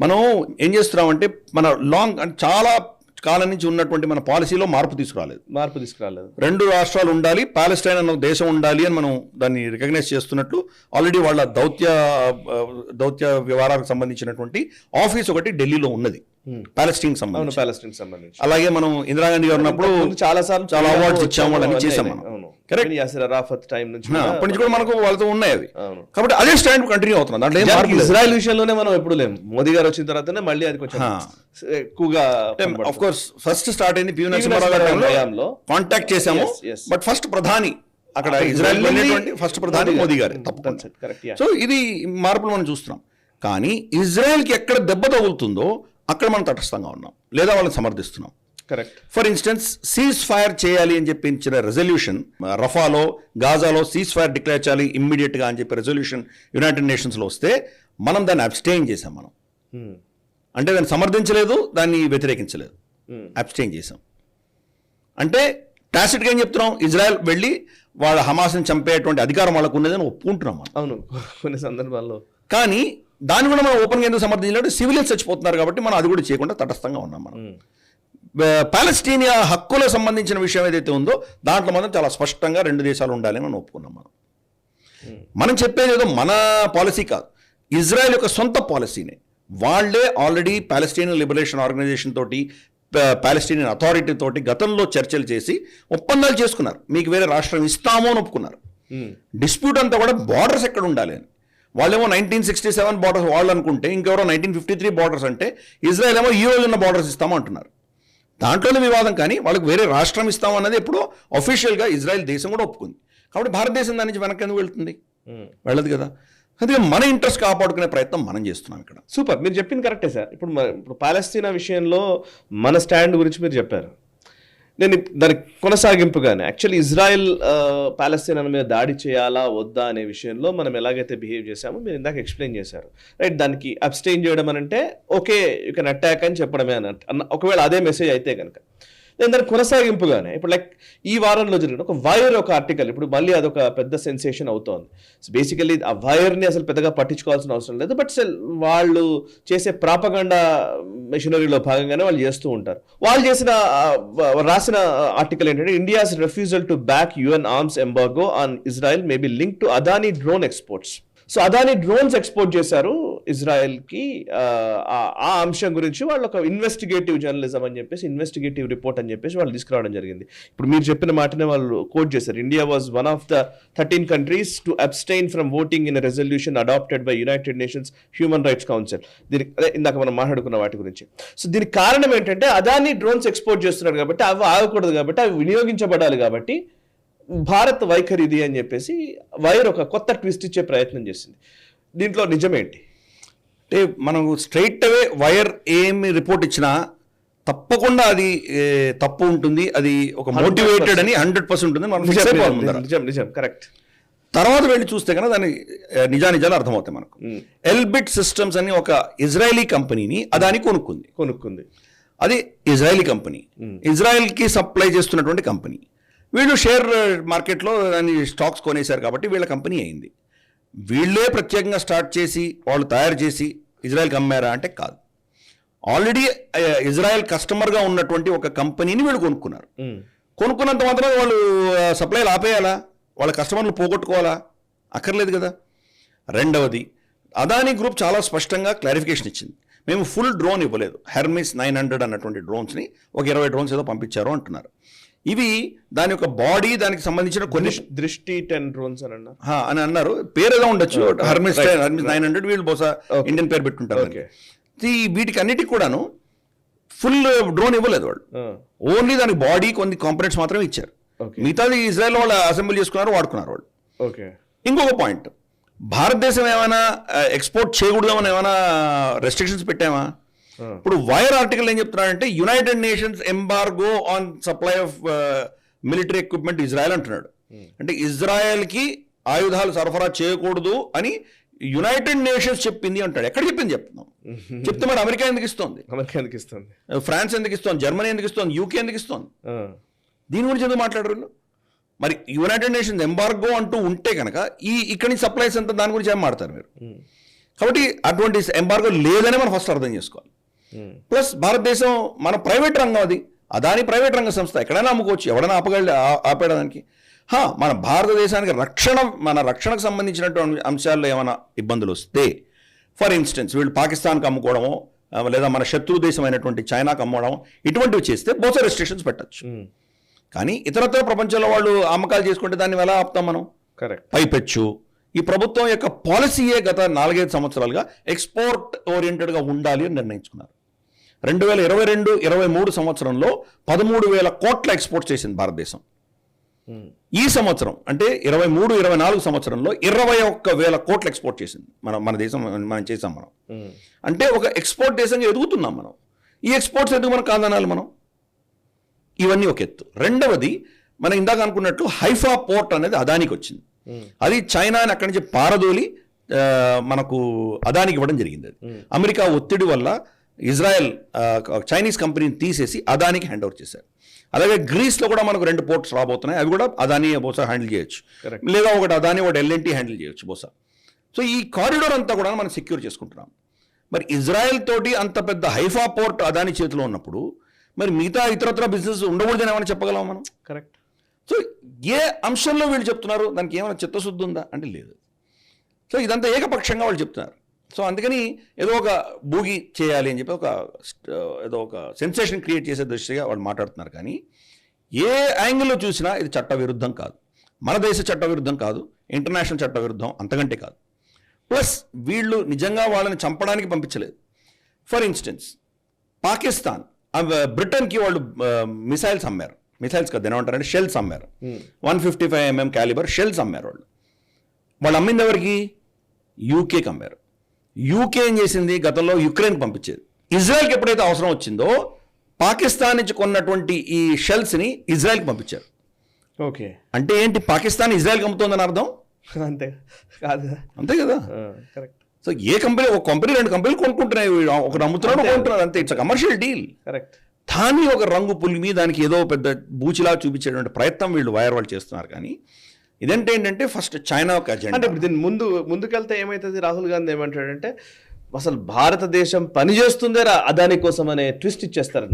మనం ఏం చేస్తున్నామంటే మన చాలా కాలం నుంచి ఉన్నటువంటి మన పాలసీలో మార్పు తీసుకురాలేదు. 2 రాష్ట్రాలు ఉండాలి, పాలెస్టైన్ అన్న దేశం ఉండాలి అని మనం దాన్ని రికగ్నైజ్ చేస్తున్నట్లు ఆల్రెడీ వాళ్ళ దౌత్య వ్యవహారాలకు సంబంధించినటువంటి ఆఫీస్ ఒకటి ఢిల్లీలో ఉన్నది, పాలెస్టైన్ సంబంధించి. అలాగే మనం ఇందిరాగాంధీ గారు ఉన్నప్పుడు చాలా అవార్డ్స్ ఇచ్చాము, వాళ్ళని చేసాం మనం. కరెక్ట్. యాసిర్ అరాఫత్ టైం నుంచి అప్పటి నుంచి కూడా మనకు వాళ్ళతో ఉన్నాయి అవి. కాబట్టి అదే స్టాండ్ కంటిన్యూ అవుతుంది. దాంట్లో ఇజ్రాయెల్ విషయంలోనే మనం ఎప్పుడు లేము. మోదీ గారు వచ్చిన తర్వాతనే మళ్ళీ అది కొంచెం ఎక్కువగా ఆఫ్ కోర్స్ ఫస్ట్ స్టార్ట్ అయింది పివి నరసింహారావు కాంటాక్ట్ చేసాము. బట్ ఫస్ట్ ప్రధాని అక్కడ ఇజ్రాయెల్ వెళ్ళేటువంటి ఫస్ట్ ప్రధాని మోదీ గారు. సో ఇది మార్పులు మనం చూస్తున్నాం. కానీ ఇజ్రాయెల్కి ఎక్కడ దెబ్బ తగులుతుందో అక్కడ మనం తటస్థంగా ఉన్నాం, లేదా వాళ్ళని సమర్థిస్తున్నాం. Correct. For instance cease fire చేయాలి అని చెప్పి ఇచ్చిన రెజల్యూషన్, రఫాలో గాజాలో సీజ్ ఫైర్ డిక్లేర్ చేయాలి ఇమ్మీడియట్గా అని చెప్పి రెజల్యూషన్ యునైటెడ్ నేషన్స్లో వస్తే మనం దాన్ని అబ్స్టెయిన్ చేసాం. మనం అంటే దాన్ని సమర్థించలేదు, దాన్ని వ్యతిరేకించలేదు, అబ్స్టెయిన్ చేసాం. అంటే టాసిట్గా ఏం చెప్తున్నాం, ఇజ్రాయెల్ వెళ్ళి వాళ్ళ హమాస్ని చంపేటువంటి అధికారం వాళ్ళకు ఉన్నదని ఒప్పుకుంటున్నాం మనం. అవును, కొన్ని సందర్భాల్లో. కానీ దాన్ని కూడా మనం ఓపెన్గా ఎందుకు సమర్థించాలంటే సివిలియన్స్ చచ్చిపోతున్నారు కాబట్టి మనం అది కూడా చేయకుండా తటస్థంగా ఉన్నాం మనం. పాలస్తీనియా హక్కులకు సంబంధించిన విషయం ఏదైతే ఉందో దాంట్లో మనం చాలా స్పష్టంగా 2 దేశాలు ఉండాలని మనం ఒప్పుకున్నాం. మనం చెప్పేది ఏదో మన పాలసీ కాదు, ఇజ్రాయెల్ యొక్క సొంత పాలసీనే. వాళ్ళే ఆల్రెడీ పాలస్తీనియన్ లిబరేషన్ ఆర్గనైజేషన్ తోటి పాలెస్టీనియన్ అథారిటీ తోటి గతంలో చర్చలు చేసి ఒప్పందాలు చేసుకున్నారు. మీకు వేరే రాష్ట్రం ఇస్తాము అని ఒప్పుకున్నారు. డిస్ప్యూట్ అంతా కూడా బార్డర్స్ ఎక్కడ ఉండాలి అని. వాళ్ళేమో 1967 బార్డర్స్ వాళ్ళు అనుకుంటే, ఇంకెవరో 1953 బార్డర్స్ అంటే, ఇజ్రాయెల్ ఏమో ఈ రోజు ఉన్న బార్డర్స్ ఇస్తాము అంటున్నారు. దాంట్లోనే వివాదం. కానీ వాళ్ళకి వేరే రాష్ట్రం ఇస్తాం అన్నది ఎప్పుడో అఫీషియల్గా ఇజ్రాయెల్ దేశం కూడా ఒప్పుకుంది. కాబట్టి భారతదేశం దాని నుంచి వెనక్కి ఎందుకు వెళ్తుంది? వెళ్ళదు కదా. అందుకే మన ఇంట్రెస్ట్ కాపాడుకునే ప్రయత్నం మనం చేస్తున్నాం ఇక్కడ. సూపర్, మీరు చెప్పింది కరెక్టే సార్. ఇప్పుడు పాలస్తీనా విషయంలో మన స్టాండ్ గురించి మీరు చెప్పారు. నేను దానికి కొనసాగింపుగానే యాక్చువల్లీ ఇజ్రాయెల్ పాలస్తీనా మీద దాడి చేయాలా వద్దా అనే విషయంలో మనం ఎలాగైతే బిహేవ్ చేశామో మీరు ఇందాక ఎక్స్ప్లెయిన్ చేశారు, రైట్. దానికి అబ్స్టెయిన్ చేయడం అని అంటే ఓకే యూ కెన్ అటాక్ అని చెప్పడమే అన్న ఒకవేళ అదే మెసేజ్ అయితే కనుక. నేను దానికి కొనసాగింపుగానే ఇప్పుడు లైక్ ఈ వారంలో జరిగిన ఒక వైర్ ఒక ఆర్టికల్ ఇప్పుడు మళ్ళీ అదొక పెద్ద సెన్సేషన్ అవుతోంది. సో బేసికల్లీ ఆ వైర్ని అసలు పెద్దగా పట్టించుకోవాల్సిన అవసరం లేదు, బట్ వాళ్ళు చేసే ప్రాపగండా మెషినరీలో భాగంగానే వాళ్ళు చేస్తూ ఉంటారు. వాళ్ళు రాసిన ఆర్టికల్ ఏంటంటే India's refusal to back UN arms embargo on Israel may be link to Adani drone exports. So Adani drones export చేశారు ఇజ్రాయెల్కి. ఆ అంశం గురించి వాళ్ళు ఒక ఇన్వెస్టిగేటివ్ జర్నలిజం అని చెప్పేసి ఇన్వెస్టిగేటివ్ రిపోర్ట్ అని చెప్పేసి వాళ్ళు తీసుకురావడం జరిగింది. ఇప్పుడు మీరు చెప్పిన మాటనే వాళ్ళు కోట్ చేశారు. India was one of the 13 countries to abstain from voting in resolution adopted by United Nations Human Rights Council. దీనికి ఇందాక మనం మాట్లాడుకున్న వాటి గురించి. సో దీనికి కారణం ఏంటంటే అదానీ డ్రోన్స్ ఎక్స్పోర్ట్ చేస్తున్నారు కాబట్టి అవి ఆగకూడదు కాబట్టి అవి వినియోగించబడాలి కాబట్టి భారత్ వైఖరి ఇది అని చెప్పేసి వైర్ ఒక కొత్త ట్విస్ట్ ఇచ్చే ప్రయత్నం చేసింది. దీంట్లో నిజమేంటి అంటే మనం స్ట్రైట్ అవే వైర్ ఏమి రిపోర్ట్ ఇచ్చినా తప్పకుండా అది తప్పు ఉంటుంది, అది ఒక మోటివేటెడ్ అని 100% ఉంటుంది. మనం ఫిక్స్ అయిపోవాలి ముందర. నిజం కరెక్ట్. తర్వాత వెళ్ళి చూస్తే కనుక దాని నిజాలు అర్థమవుతాయి మనకు. ఎల్బిట్ సిస్టమ్స్ అని ఒక ఇజ్రాయలీ కంపెనీని అదాని కొనుక్కుంది. అది ఇజ్రాయలీ కంపెనీ, ఇజ్రాయెల్కి సప్లై చేస్తున్నటువంటి కంపెనీ. వీళ్ళు షేర్ మార్కెట్లో దాని స్టాక్స్ కొనేశారు కాబట్టి వీళ్ళ కంపెనీ అయింది. వీళ్ళే ప్రత్యేకంగా స్టార్ట్ చేసి వాళ్ళు తయారు చేసి ఇజ్రాయెల్కి అమ్మారా అంటే కాదు. ఆల్రెడీ ఇజ్రాయెల్ కస్టమర్గా ఉన్నటువంటి ఒక కంపెనీని వీళ్ళు కొనుక్కున్నారు. కొనుక్కున్నంత మాత్రం వాళ్ళు సప్లైలు ఆపేయాలా? వాళ్ళ కస్టమర్లు పోగొట్టుకోవాలా? అక్కర్లేదు కదా. రెండవది, అదానీ గ్రూప్ చాలా స్పష్టంగా క్లారిఫికేషన్ ఇచ్చింది. మేము ఫుల్ డ్రోన్ ఇవ్వలేదు, హెర్మిస్ 900 అన్నటువంటి డ్రోన్స్ని ఒక 20 డ్రోన్స్ ఏదో పంపించారు అంటున్నారు. ఇవి దాని యొక్క బాడీ, దానికి సంబంధించిన కొన్ని దృష్టి 10 డ్రోన్స్ అని అన్నారు. పేరు ఏదో ఉండొచ్చు, హెర్మిస్ 900. వీళ్ళు బహుశా ఇండియన్ పేరు పెట్టుంటారు. వీటికి అన్నిటికి కూడాను ఫుల్ డ్రోన్ ఇవ్వలేదు వాళ్ళు. ఓన్లీ దానికి బాడీ కొన్ని కాంపనెంట్స్ మాత్రమే ఇచ్చారు. మిగతాది ఇజ్రాయెల్ వాళ్ళు అసెంబ్లీ చేసుకున్నారు, వాడుకున్నారు వాళ్ళు. ఇంకొక పాయింట్, భారతదేశం ఏమైనా ఎక్స్పోర్ట్ చేయకూడదు అని ఏమైనా రెస్ట్రిక్షన్స్ పెట్టామా? ఇప్పుడు వైర్ ఆర్టికల్ ఏం చెప్తున్నాడంటే United nations embargo on supply of military equipment Israel అంటున్నాడు. అంటే ఇజ్రాయెల్కి ఆయుధాలు సరఫరా చేయకూడదు అని యునైటెడ్ నేషన్స్ చెప్పింది అంటాడు. ఎక్కడ చెప్పింది చెప్తున్నాం? చెప్తే మరి అమెరికా ఎందుకు ఇస్తుంది? ఫ్రాన్స్ ఎందుకు ఇస్తుంది? జర్మనీ ఎందుకు ఇస్తుంది? యూకే ఎందుకు ఇస్తుంది? దీని గురించి ఎందుకు మాట్లాడరు? మరి యునైటెడ్ నేషన్స్ ఎంబార్గో అంటూ ఉంటే కనుక ఇక్కడి నుంచి సప్లైస్ అంతా దాని గురించి ఏం మాట్లాడతారు మీరు? కాబట్టి అటువంటి ఎంబార్గో లేదని మనం ఫస్ట్ అర్థం చేసుకోవాలి. ప్లస్ భారతదేశం మన ప్రైవేట్ రంగం, అది అదాని ప్రైవేట్ రంగ సంస్థ, ఎక్కడైనా అమ్ముకోవచ్చు, ఎవడైనా ఆపేయడానికి. మన భారతదేశానికి మన రక్షణకు సంబంధించినటువంటి అంశాల్లో ఏమైనా ఇబ్బందులు వస్తే, ఫర్ ఇన్స్టెన్స్ వీళ్ళు పాకిస్తాన్కి అమ్ముకోవడమో లేదా మన శత్రు దేశమైనటువంటి చైనాకి అమ్మడం, ఇటువంటివి చేస్తే బహుశా రెస్ట్రిక్షన్స్ పెట్టచ్చు. కానీ ఇతరత్ర ప్రపంచంలో వాళ్ళు అమ్మకాలు చేసుకుంటే దాన్ని ఎలా ఆపుతాం మనం? కరెక్ట్. పైపెచ్చు ఈ ప్రభుత్వం యొక్క పాలసీయే గత 4-5 సంవత్సరాలుగా ఎక్స్పోర్ట్ ఓరియంటెడ్గా ఉండాలి అని నిర్ణయించుకున్నారు. 2022-23 సంవత్సరంలో 13,000 కోట్ల ఎక్స్పోర్ట్ చేసింది భారతదేశం. ఈ సంవత్సరం అంటే 23-24 సంవత్సరంలో 21,000 కోట్ల ఎక్స్పోర్ట్ చేసింది మన దేశం. మనం చేసాం. మనం అంటే ఒక ఎక్స్పోర్ట్ దేశంగా ఎదుగుతున్నాం మనం. ఈ ఎక్స్పోర్ట్స్ ఎందుకు మనం కాదనాలి మనం? ఇవన్నీ ఒక ఎత్తు. రెండవది, మనం ఇందాక అనుకున్నట్లు హైఫా పోర్ట్ అనేది అదానికి వచ్చింది. అది చైనాని అక్కడి నుంచి పారదోలి మనకు అదానికి ఇవ్వడం జరిగింది. అది అమెరికా ఒత్తిడి వల్ల ఇజ్రాయెల్ చైనీస్ కంపెనీని తీసేసి అదానికి హ్యాండ్ ఓవర్ చేశారు. అలాగే గ్రీస్లో కూడా మనకు 2 పోర్ట్స్ రాబోతున్నాయి. అవి కూడా అదానీ బహుశా హ్యాండిల్ చేయొచ్చు, లేదా ఒకటి అదానీ ఒకటి ఎల్ఎన్టీ హ్యాండిల్ చేయొచ్చు బహుశా. సో ఈ కారిడోర్ అంతా కూడా మనం సెక్యూర్ చేసుకుంటున్నాం. మరి ఇజ్రాయెల్ తోటి అంత పెద్ద హైఫా పోర్ట్ అదానీ చేతిలో ఉన్నప్పుడు మరి మిగతా ఇతరత్ర బిజినెస్ ఉండకూడదని ఏమైనా చెప్పగలం మనం? కరెక్ట్. సో ఏ అంశంలో వీళ్ళు చెప్తున్నారు? దానికి ఏమైనా చిత్తశుద్ధి ఉందా అంటే లేదు. సో ఇదంతా ఏకపక్షంగా వాళ్ళు చెప్తున్నారు. సో అందుకని ఏదో ఒక బూగి చేయాలి అని చెప్పి ఏదో ఒక సెన్సేషన్ క్రియేట్ చేసే దృష్టిగా వాళ్ళు మాట్లాడుతున్నారు. కానీ ఏ యాంగిల్లో చూసినా ఇది చట్టవిరుద్ధం కాదు, మన దేశ చట్టవిరుద్ధం కాదు, ఇంటర్నేషనల్ చట్టవిరుద్ధం అంతకంటే కాదు. ప్లస్ వీళ్ళు నిజంగా వాళ్ళని చంపడానికి పంపించలేదు. ఫర్ ఇన్స్టెన్స్ పాకిస్తాన్ బ్రిటన్కి వాళ్ళు మిసైల్స్ అమ్మారు, మిసైల్స్ కదా ఏమంటారంటే షెల్స్ అమ్మారు, 155mm క్యాలిబర్ షెల్స్ అమ్మారు. వాళ్ళు అమ్మింది ఎవరికి? యూకేకి అమ్మారు. యూకే ఏం చేసింది? గతంలో యుక్రెయిన్కి పంపించేది. ఇజ్రాయెల్కి ఎప్పుడైతే అవసరం వచ్చిందో పాకిస్తాన్ నుంచి కొన్నటువంటి ఈ షెల్స్ని ఇజ్రాయెల్కి పంపించారు. ఓకే, అంటే ఏంటి? పాకిస్తాన్ ఇజ్రాయెల్కి అమ్ముతోందని అర్థం? అంతే కాదు, అంతే కదా. కరెక్ట్. సో ఏ కంపెనీ, ఒక కంపెనీ 2 కంపెనీలు కొనుక్కుంటున్నాయి, ఒకరు అమ్ముతున్నాడు కొంటున్నారు, అంతే. It's commercial deal. కరెక్ట్. దాన్ని ఒక రంగు పులిమి దానికి ఏదో పెద్ద బూచిలా చూపించేటువంటి ప్రయత్నం వీళ్ళు వాళ్ళు చేస్తున్నారు. కానీ ఇదంటే ఏంటంటే ఫస్ట్ చైనా ఒక అంటే అజెండా. ఇప్పుడు దీన్ని ముందుకెళ్తే ఏమవుతుంది? రాహుల్ గాంధీ ఏమంటాడంటే అసలు భారతదేశం పనిచేస్తుందే అదాని కోసం అనే ట్విస్ట్ ఇచ్చేస్తారు.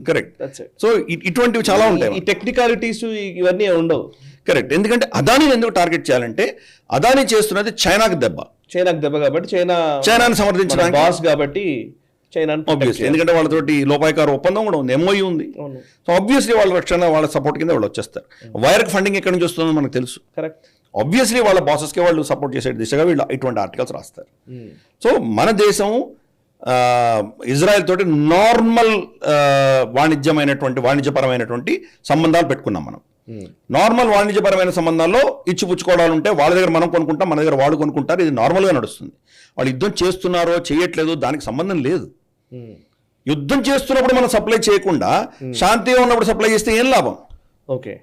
కరెక్ట్. సో ఇటువంటివి చాలా ఉంటాయి. ఈ టెక్నికాలిటీస్ ఇవన్నీ ఉండవు. కరెక్ట్. ఎందుకంటే అదానిని ఎందుకు టార్గెట్ చేయాలంటే అదాని చేస్తున్నది చైనాకి దెబ్బ కాబట్టి చైనాని సమర్థించడానికి బాస్ కాబట్టి చైనాని ఆబ్వియస్లీ, ఎందుకంటే వాళ్ళతోటి లోపాయకార ఒప్పందం కూడా ఉంది, ఎంఓయూ ఉంది. సో ఆబ్వియస్లీ వాళ్ళ రక్షణ, వాళ్ళ సపోర్ట్ కింద వాళ్ళు వచ్చేస్తారు. వైర్కి ఫండింగ్ ఎక్కడి నుంచి వస్తుందో మనకు తెలుసు. కరెక్ట్. ఆబ్వియస్లీ వాళ్ళ బాసెస్కి వాళ్ళు సపోర్ట్ చేసే దిశగా వీళ్ళు ఇటువంటి ఆర్టికల్స్ రాస్తారు. సో మన దేశం ఇజ్రాయెల్ తోటి నార్మల్ వాణిజ్యపరమైనటువంటి సంబంధాలు పెట్టుకున్నాం మనం. నార్మల్ వాణిజ్యపరమైన సంబంధాల్లో ఇచ్చిపుచ్చుకోవడాలు ఉంటే వాళ్ళ దగ్గర మనం కొనుక్కుంటాం, మన దగ్గర వాళ్ళు కొనుక్కుంటారు. ఇది నార్మల్గా నడుస్తుంది. వాళ్ళు యుద్ధం చేస్తున్నారో చేయట్లేదో దానికి సంబంధం లేదు. యుద్ధం చేస్తున్నప్పుడు మనం సప్లై చేయకుండా శాంతిగా ఉన్నప్పుడు సప్లై చేస్తే ఏం లాభం? ఓకే.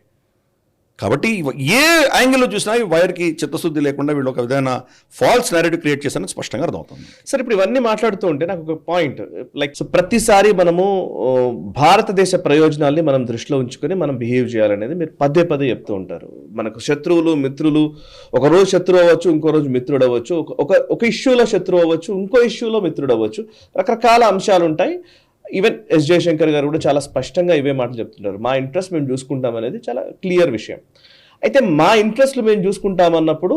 కాబట్టి ఏ యాంగిల్లో చూసినా ఈ వైర్కి చిత్తశుద్ధి లేకుండా వీళ్ళు ఒక విధమైన ఫాల్స్ నేరేటివ్ క్రియేట్ చేశారని స్పష్టంగా అర్థమవుతుంది. సరే, ఇప్పుడు ఇవన్నీ మాట్లాడుతూ ఉంటే నాకు ఒక పాయింట్, లైక్ ప్రతిసారి మనము భారతదేశ ప్రయోజనాల్ని మనం దృష్టిలో ఉంచుకొని మనం బిహేవ్ చేయాలనేది మీరు పదే చెప్తూ ఉంటారు. మనకు శత్రువులు, మిత్రులు, ఒక రోజు శత్రువు అవ్వచ్చు, ఇంకో రోజు మిత్రుడు అవ్వచ్చు, ఒక ఇష్యూలో శత్రువు అవ్వచ్చు, ఇంకో ఇష్యూలో మిత్రుడు అవ్వచ్చు, రకరకాల అంశాలు ఉంటాయి. ఈవెన్ ఎస్ జయశంకర్ గారు కూడా చాలా స్పష్టంగా ఇవే మాటలు చెప్తుంటారు. మా ఇంట్రెస్ట్ మేము చూసుకుంటాం అనేది చాలా క్లియర్ విషయం. అయితే మా ఇంట్రెస్ట్లు మేము చూసుకుంటామన్నప్పుడు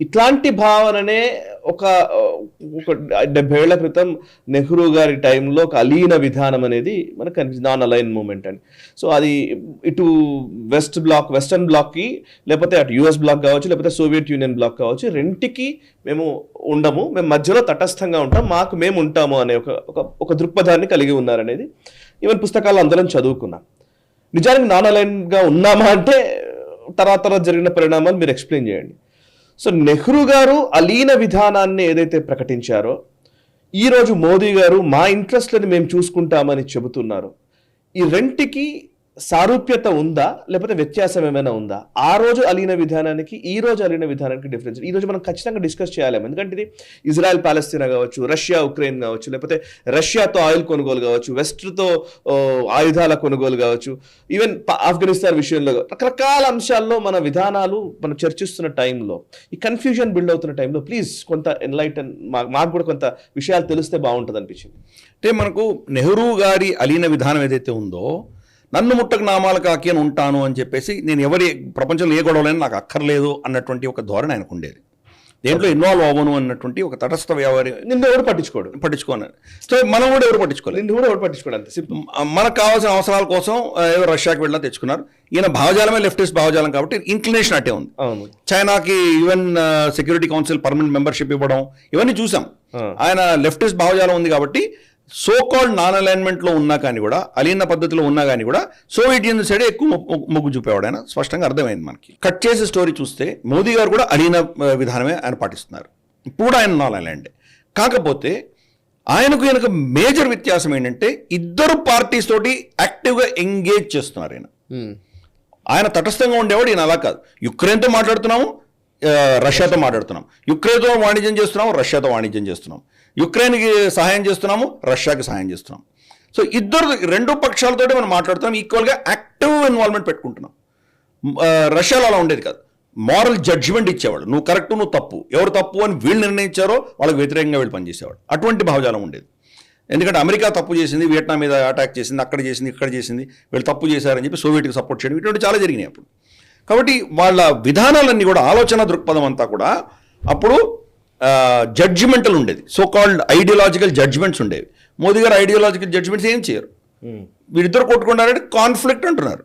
ఇట్లాంటి భావననే ఒక 70 ఏళ్ల క్రితం నెహ్రూ గారి టైంలో ఒక అలీన విధానం అనేది మనకు కనిపిస్తుంది, నాన్ అలైన్ మూమెంట్ అని. సో అది ఇటు వెస్టర్న్ బ్లాక్కి, లేకపోతే అటు యుఎస్ బ్లాక్ కావచ్చు, లేకపోతే సోవియట్ యూనియన్ బ్లాక్ కావచ్చు, రెంటికి మేము ఉండము, మేము మధ్యలో తటస్థంగా ఉంటాం, మాకు మేము ఉంటాము అనే ఒక దృక్పథాన్ని కలిగి ఉన్నారనేది ఈవెన్ పుస్తకాలు అందరం చదువుకున్నాం. నిజానికి నాన్ అలైన్గా ఉన్నామా అంటే తర్వాత జరిగిన పరిణామాలు మీరు ఎక్స్ప్లెయిన్ చేయండి. సో నెహ్రూ గారు అలీన విధానాన్ని ఏదైతే ప్రకటించారో, ఈరోజు మోదీ గారు మా ఇంట్రెస్ట్లని మేము చూసుకుంటామని చెబుతున్నారు. ఈ రెంటికి సారూప్యత ఉందా, లేకపోతే వ్యత్యాసం ఏమైనా ఉందా? ఆ రోజు అలీన విధానానికి ఈ రోజు అలీన విధానానికి డిఫరెన్స్ ఈ రోజు మనం ఖచ్చితంగా డిస్కస్ చేయాలి. ఎందుకంటే ఇది ఇజ్రాయెల్ పాలస్తీనా కావచ్చు, రష్యా ఉక్రెయిన్ కావచ్చు, లేకపోతే రష్యాతో ఆయిల్ కొనుగోలు కావచ్చు, వెస్ట్తో ఆయుధాల కొనుగోలు కావచ్చు, ఈవెన్ ఆఫ్ఘనిస్తాన్ విషయంలో రకరకాల అంశాల్లో మన విధానాలు మనం చర్చిస్తున్న టైంలో, ఈ కన్ఫ్యూజన్ బిల్డ్ అవుతున్న టైంలో ప్లీజ్ కొంత ఎన్లైటన్, మాకు కూడా కొంత విషయాలు తెలిస్తే బాగుంటుంది అనిపించింది. అంటే మనకు నెహ్రూ గారి అలీన విధానం ఏదైతే ఉందో, నన్ను ముట్టకు నామాలు కాకి అని ఉంటాను అని చెప్పేసి, నేను ప్రపంచంలో ఏ గొడవలైనా నాకు అక్కర్లేదు అన్నటువంటి ఒక ధోరణి ఆయనకు ఉండేది. దేంట్లో ఇన్వాల్వ్ అవ్వను అన్నటువంటి ఒక తటస్థ వ్యవహారం. నిన్ను ఎవరు పట్టించుకోను. సో మనం కూడా ఎవరు పట్టించుకోలేదు, నిన్ను కూడా ఎవరు పట్టించుకోడు. అంతే సింపుల్. మనకు కావాల్సిన అవసరాల కోసం ఎవరు రష్యాకి వెళ్ళినా తెచ్చుకున్నారు. ఈయన భావజాలమే లెఫ్టిస్ట్ భావజాలం కాబట్టి ఇంక్లినేషన్ అటే ఉంది. చైనాకి even security council permanent membership ఇవ్వడం ఇవన్నీ చూసాం. ఆయన లెఫ్టిస్ట్ భావజాలం ఉంది కాబట్టి సో కాల్డ్ నాన్ అలైన్మెంట్లో ఉన్నా కానీ కూడా, అలీన పద్ధతిలో ఉన్నా కానీ కూడా సోవియట్ యూనియన్ సైడే ఎక్కువ మొగ్గు చూపేవాడు ఆయన. స్పష్టంగా అర్థమైంది మనకి. కట్ చేసే స్టోరీ చూస్తే మోదీ గారు కూడా అలీన విధానమే ఆయన పాటిస్తున్నారు. ఇప్పుడు ఆయన నాన్ అలైన్డ్. కాకపోతే ఆయనకు మేజర్ వ్యత్యాసం ఏంటంటే ఇద్దరు పార్టీస్ తోటి యాక్టివ్గా ఎంగేజ్ చేస్తున్నారు. ఆయన తటస్థంగా ఉండేవాడు, ఈయన అలా కాదు. యుక్రెయిన్తో మాట్లాడుతున్నాము, రష్యాతో మాట్లాడుతున్నాం, యుక్రెయిన్తో వాణిజ్యం చేస్తున్నాము, రష్యాతో వాణిజ్యం చేస్తున్నాం, యుక్రెయిన్కి సహాయం చేస్తున్నాము, రష్యాకి సహాయం చేస్తున్నాం. సో రెండు పక్షాలతోటి మనం మాట్లాడుతున్నాం, ఈక్వల్గా యాక్టివ్ ఇన్వాల్వ్మెంట్ పెట్టుకుంటున్నాం. రష్యాలో అలా ఉండేది కాదు. మారల్ జడ్జిమెంట్ ఇచ్చేవాడు, నువ్వు కరెక్ట్, నువ్వు తప్పు, ఎవరు తప్పు అని వీళ్ళు నిర్ణయించారో వాళ్ళకి వ్యతిరేకంగా వీళ్ళు పనిచేసేవాడు. అటువంటి భావజాలం ఉండేది. ఎందుకంటే అమెరికా తప్పు చేసింది, వియట్నాం మీద అటాక్ చేసింది, అక్కడ చేసింది, ఇక్కడ చేసింది, వీళ్ళు తప్పు చేశారని చెప్పి సోవియట్కి సపోర్ట్ చేయడం, ఇటువంటి చాలా జరిగినాయి అప్పుడు. కాబట్టి వాళ్ళ విధానాలన్నీ కూడా, ఆలోచన దృక్పథం అంతా కూడా అప్పుడు జడ్జిమెంటల్ ఉండేది, సో కాల్డ్ ఐడియాలజికల్ జడ్జిమెంట్స్ ఉండేవి. మోదీ గారు ఐడియాలజికల్ జడ్జిమెంట్స్ ఏం చేయరు. వీరిద్దరు కొట్టుకుంటారంటే కాన్ఫ్లిక్ట్ అంటున్నారు,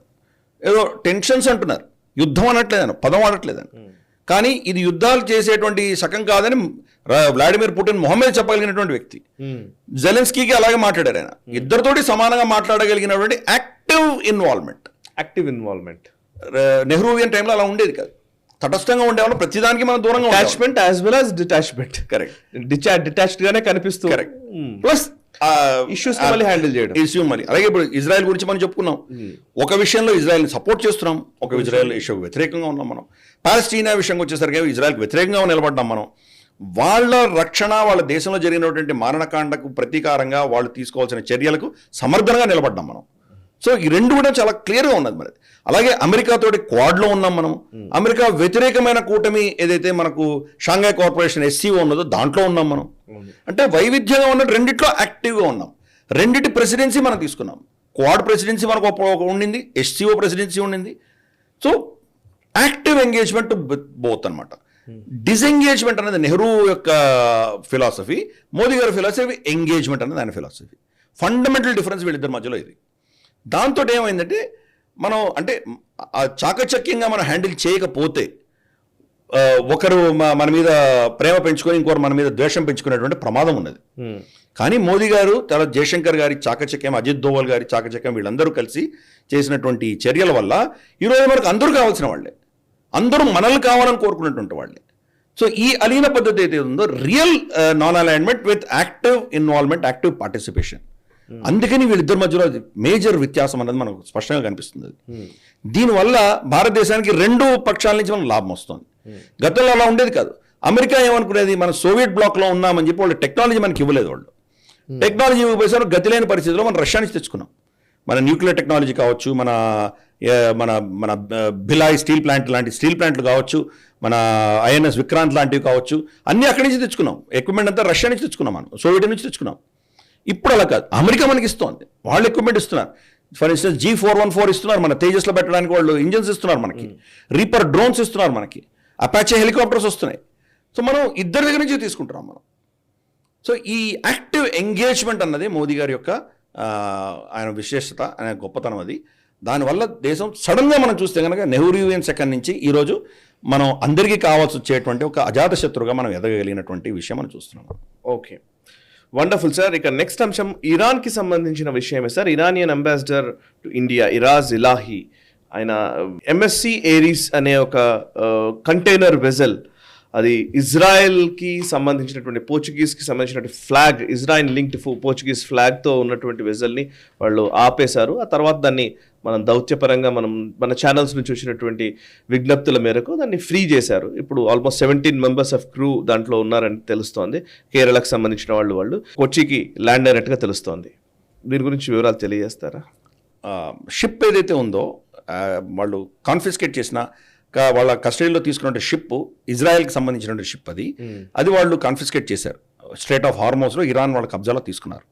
ఏదో టెన్షన్స్ అంటున్నారు, యుద్ధం అనట్లేదని, పదం ఆడట్లేదని. కానీ ఇది యుద్ధాలు చేసేటువంటి శకం కాదని వ్లాడిమిర్ పుటిన్ మొహమ్మద్ చెప్పగలిగినటువంటి వ్యక్తి. జెలెన్స్కీకి అలాగే మాట్లాడారు ఆయన. ఇద్దరితోటి సమానంగా మాట్లాడగలిగినటువంటి యాక్టివ్ ఇన్వాల్వ్మెంట్. నెహ్రూవియన్ టైంలో అలా ఉండేది కాదు. తటస్థంగా ఉండేవాళ్ళు, ప్రతిదానికి మనం దూరంగా attachment as well as detachment. Correct. Detached గానే కనిపిస్తూ. కరెక్ట్. ప్లస్ ఇష్యూస్ మళ్ళీ హ్యాండిల్ చేయడం. ఇష్యూ మళ్ళీ అలాగే ఇప్పుడు ఇజ్రాయెల్ గురించి మనం చెప్పుకున్నాం. ఒక విషయంలో ఇజ్రాయెల్ని సపోర్ట్ చేస్తున్నాం, ఒక ఇజ్రాయెల్ ఇష్యూకి వ్యతిరేకంగా ఉన్నాం మనం. పాలస్తీనా విషయంకి వచ్చేసరికి ఇజ్రాయెల్కి వ్యతిరేకంగా నిలబడ్డాం మనం. వాళ్ళ రక్షణ, వాళ్ళ దేశంలో జరిగినటువంటి మారణకాండకు ప్రతీకారంగా వాళ్ళు తీసుకోవాల్సిన చర్యలకు సమర్థనగా నిలబడ్డాం మనం. సో ఈ రెండు కూడా చాలా క్లియర్గా ఉన్నది మరి. అలాగే అమెరికాతోటి క్వాడ్లో ఉన్నాం మనం. అమెరికా వ్యతిరేకమైన కూటమి ఏదైతే మనకు షాంఘై కార్పొరేషన్ SCO ఉన్నదో దాంట్లో ఉన్నాం మనం. అంటే వైవిధ్యంగా ఉన్న రెండిట్లో యాక్టివ్గా ఉన్నాం. రెండిటి ప్రెసిడెన్సీ మనం తీసుకున్నాం. క్వాడ్ ప్రెసిడెన్సీ మనకు ఉండింది, SCO ప్రెసిడెన్సీ ఉండింది. సో యాక్టివ్ ఎంగేజ్మెంట్ బోత్ అనమాట. డిసెంగేజ్మెంట్ అనేది నెహ్రూ యొక్క ఫిలాసఫీ, మోదీ గారి ఫిలాసఫీ ఎంగేజ్మెంట్ అనేది ఆయన ఫిలాసఫీ. ఫండమెంటల్ డిఫరెన్స్ వీళ్ళిద్దరి మధ్యలో ఇది. దాంతో ఏమైందంటే మనం అంటే చాకచక్యంగా మనం హ్యాండిల్ చేయకపోతే ఒకరు మన మీద ప్రేమ పెంచుకొని ఇంకొకరు మన మీద ద్వేషం పెంచుకునేటువంటి ప్రమాదం ఉన్నది. కానీ మోదీ గారు, తర్వాత జయశంకర్ గారి చాకచక్యం, అజిత్ దోవల్ గారి చాకచక్యం, వీళ్ళందరూ కలిసి చేసినటువంటి చర్యల వల్ల ఈరోజు మనకు అందరూ కావాల్సిన వాళ్ళే, అందరూ మనల్ని కావాలని కోరుకున్నటువంటి వాళ్ళే. సో ఈ అలీన పద్ధతి అయితే ఉందో real non alignment with active involvement, active participation. అందుకని వీళ్ళిద్దరి మధ్యలో మేజర్ వ్యత్యాసం అనేది మనకు స్పష్టంగా కనిపిస్తుంది. దీనివల్ల భారతదేశానికి రెండు పక్షాల నుంచి మనకు లాభం వస్తుంది. గతంలో అలా ఉండేది కాదు. అమెరికా ఏమనుకునేది, మన సోవియట్ బ్లాక్లో ఉన్నామని చెప్పి వాళ్ళు టెక్నాలజీ మనకి ఇవ్వలేదు. వాళ్ళు టెక్నాలజీ ఇవ్వబోయేసరికి గతి లేని పరిస్థితిలో మనం రష్యా నుంచి తెచ్చుకున్నాం. మన న్యూక్లియర్ టెక్నాలజీ కావచ్చు, మన మన మన భిలాయ్ స్టీల్ ప్లాంట్ లాంటి స్టీల్ ప్లాంట్లు కావచ్చు, మన INS విక్రాంత్ లాంటివి కావచ్చు, అన్నీ అక్కడి నుంచి తెచ్చుకున్నాం. ఎక్విప్మెంట్ అంతా రష్యా నుంచి తెచ్చుకున్నాం, మనం సోవియట్ నుంచి తెచ్చుకున్నాం. ఇప్పుడు అలా కాదు, అమెరికా మనకి ఇస్తోంది, వాళ్ళు ఎక్విప్మెంట్ ఇస్తున్నారు. ఫర్ ఇన్స్టెన్స్ G414 ఇస్తున్నారు, మన తేజస్లో పెట్టడానికి వాళ్ళు ఇంజన్స్ ఇస్తున్నారు మనకి, రీపర్ డ్రోన్స్ ఇస్తున్నారు మనకి, అపాచే హెలికాప్టర్స్ వస్తున్నాయి. సో మనం ఇద్దరి దగ్గర నుంచి తీసుకుంటున్నాం మనం. సో ఈ యాక్టివ్ ఎంగేజ్మెంట్ అన్నది మోదీ గారి యొక్క ఆయన విశేషత, ఆయన గొప్పతనం అది. దానివల్ల దేశం సడన్గా మనం చూస్తే కనుక నెహ్రూవియన్ సెకండ్ నుంచి ఈరోజు మనం అందరికీ కావాల్సి వచ్చేటువంటి ఒక అజాతశత్రుగా మనం ఎదగలిగినటువంటి విషయం మనం చూస్తున్నాం. Okay, wonderful sir. ఇక నెక్స్ట్ అంశం ఇరాన్కి సంబంధించిన విషయమే sir. Iranian ambassador to India Iraj Elahi, ఆయన MSC ఏరీస్ అనే ఒక కంటైనర్ వెజల్, అది ఇజ్రాయెల్కి సంబంధించినటువంటి పోర్చుగీస్కి సంబంధించినటువంటి ఫ్లాగ్, ఇజ్రాయిల్ లింక్డ్ పోర్చుగీస్ ఫ్లాగ్తో ఉన్నటువంటి వెజల్ని వాళ్ళు ఆపేశారు. ఆ తర్వాత దాన్ని మనం దౌత్యపరంగా మన ఛానల్స్ నుంచి వచ్చినటువంటి విజ్ఞప్తుల మేరకు దాన్ని ఫ్రీ చేశారు. ఇప్పుడు ఆల్మోస్ట్ 17 మెంబర్స్ ఆఫ్ క్రూ దాంట్లో ఉన్నారని తెలుస్తోంది. కేరళకు సంబంధించిన వాళ్ళు కొచ్చికి ల్యాండ్ అయినట్టుగా తెలుస్తోంది. దీని గురించి వివరాలు తెలియజేస్తారా? షిప్ ఏదైతే ఉందో వాళ్ళు కాన్ఫిస్కేట్ చేసిన వాళ్ళ కస్టడీలో తీసుకున్న షిప్ ఇజ్రాయెల్కి సంబంధించినటువంటి షిప్ అది వాళ్ళు కాన్ఫిస్కేట్ చేశారు. స్ట్రేట్ ఆఫ్ హార్మోస్లో ఇరాన్ వాళ్ళ కబ్జాలో తీసుకున్నారు.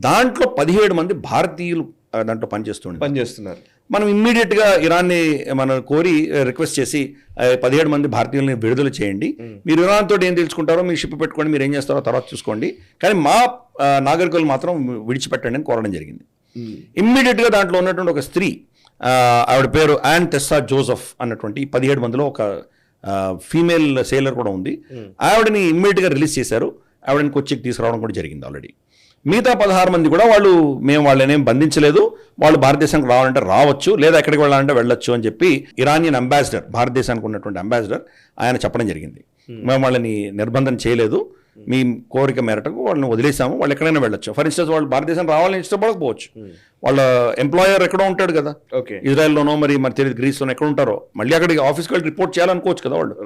దాంట్లో 17 మంది భారతీయులు దాంట్లో పనిచేస్తున్నారు. మనం ఇమ్మీడియట్గా ఇరాన్ని మనం కోరి రిక్వెస్ట్ చేసి 17 మంది భారతీయుల్ని విడుదల చేయండి, మీరు ఇరాన్ తోటి ఏం తెలుసుకుంటారో మీ షిప్ పెట్టుకోండి, మీరు ఏం చేస్తారో తర్వాత చూసుకోండి, కానీ మా నాగరికులు మాత్రం విడిచిపెట్టండి అని కోరడం జరిగింది. ఇమ్మీడియట్గా దాంట్లో ఉన్నటువంటి ఒక స్త్రీ, ఆవిడ పేరు యాన్ టెస్సా జోసెఫ్ అన్నటువంటి 17 మందిలో ఒక ఫీమేల్ సేలర్ కూడా ఉంది. ఆవిడని ఇమ్మీడియట్గా రిలీజ్ చేశారు. ఆవిడని కొచ్చికి తీసుకురావడం కూడా జరిగింది ఆల్రెడీ. మిగతా 16 మంది కూడా మేము వాళ్ళనేం బంధించలేదు, వాళ్ళు భారతదేశానికి రావాలంటే రావచ్చు, లేదా ఎక్కడికి వెళ్ళాలంటే వెళ్ళొచ్చు అని చెప్పి ఇరానియన్ అంబాసిడర్, భారతదేశానికి ఉన్నటువంటి అంబాసిడర్, ఆయన చెప్పడం జరిగింది. మేము వాళ్ళని నిర్బంధం చేయలేదు, మీ కోరిక మేరకు వాళ్ళని వదిలేసాము, వాళ్ళు ఎక్కడైనా వెళ్ళొచ్చు. ఫర్ ఇన్స్టెన్స్ వాళ్ళు భారతదేశం రావాలని ఇష్టపడకపోవచ్చు, వాళ్ళ ఎంప్లాయర్ ఎక్కడో ఉంటాడు కదా, ఇజ్రాయెల్లోనో మరి తెలియదు గ్రీస్లోనో ఎక్కడ ఉంటారో, మళ్ళీ అక్కడికి ఆఫీస్కి వెళ్ళి రిపోర్ట్ చేయాలనుకోవచ్చు కదా వాళ్ళు.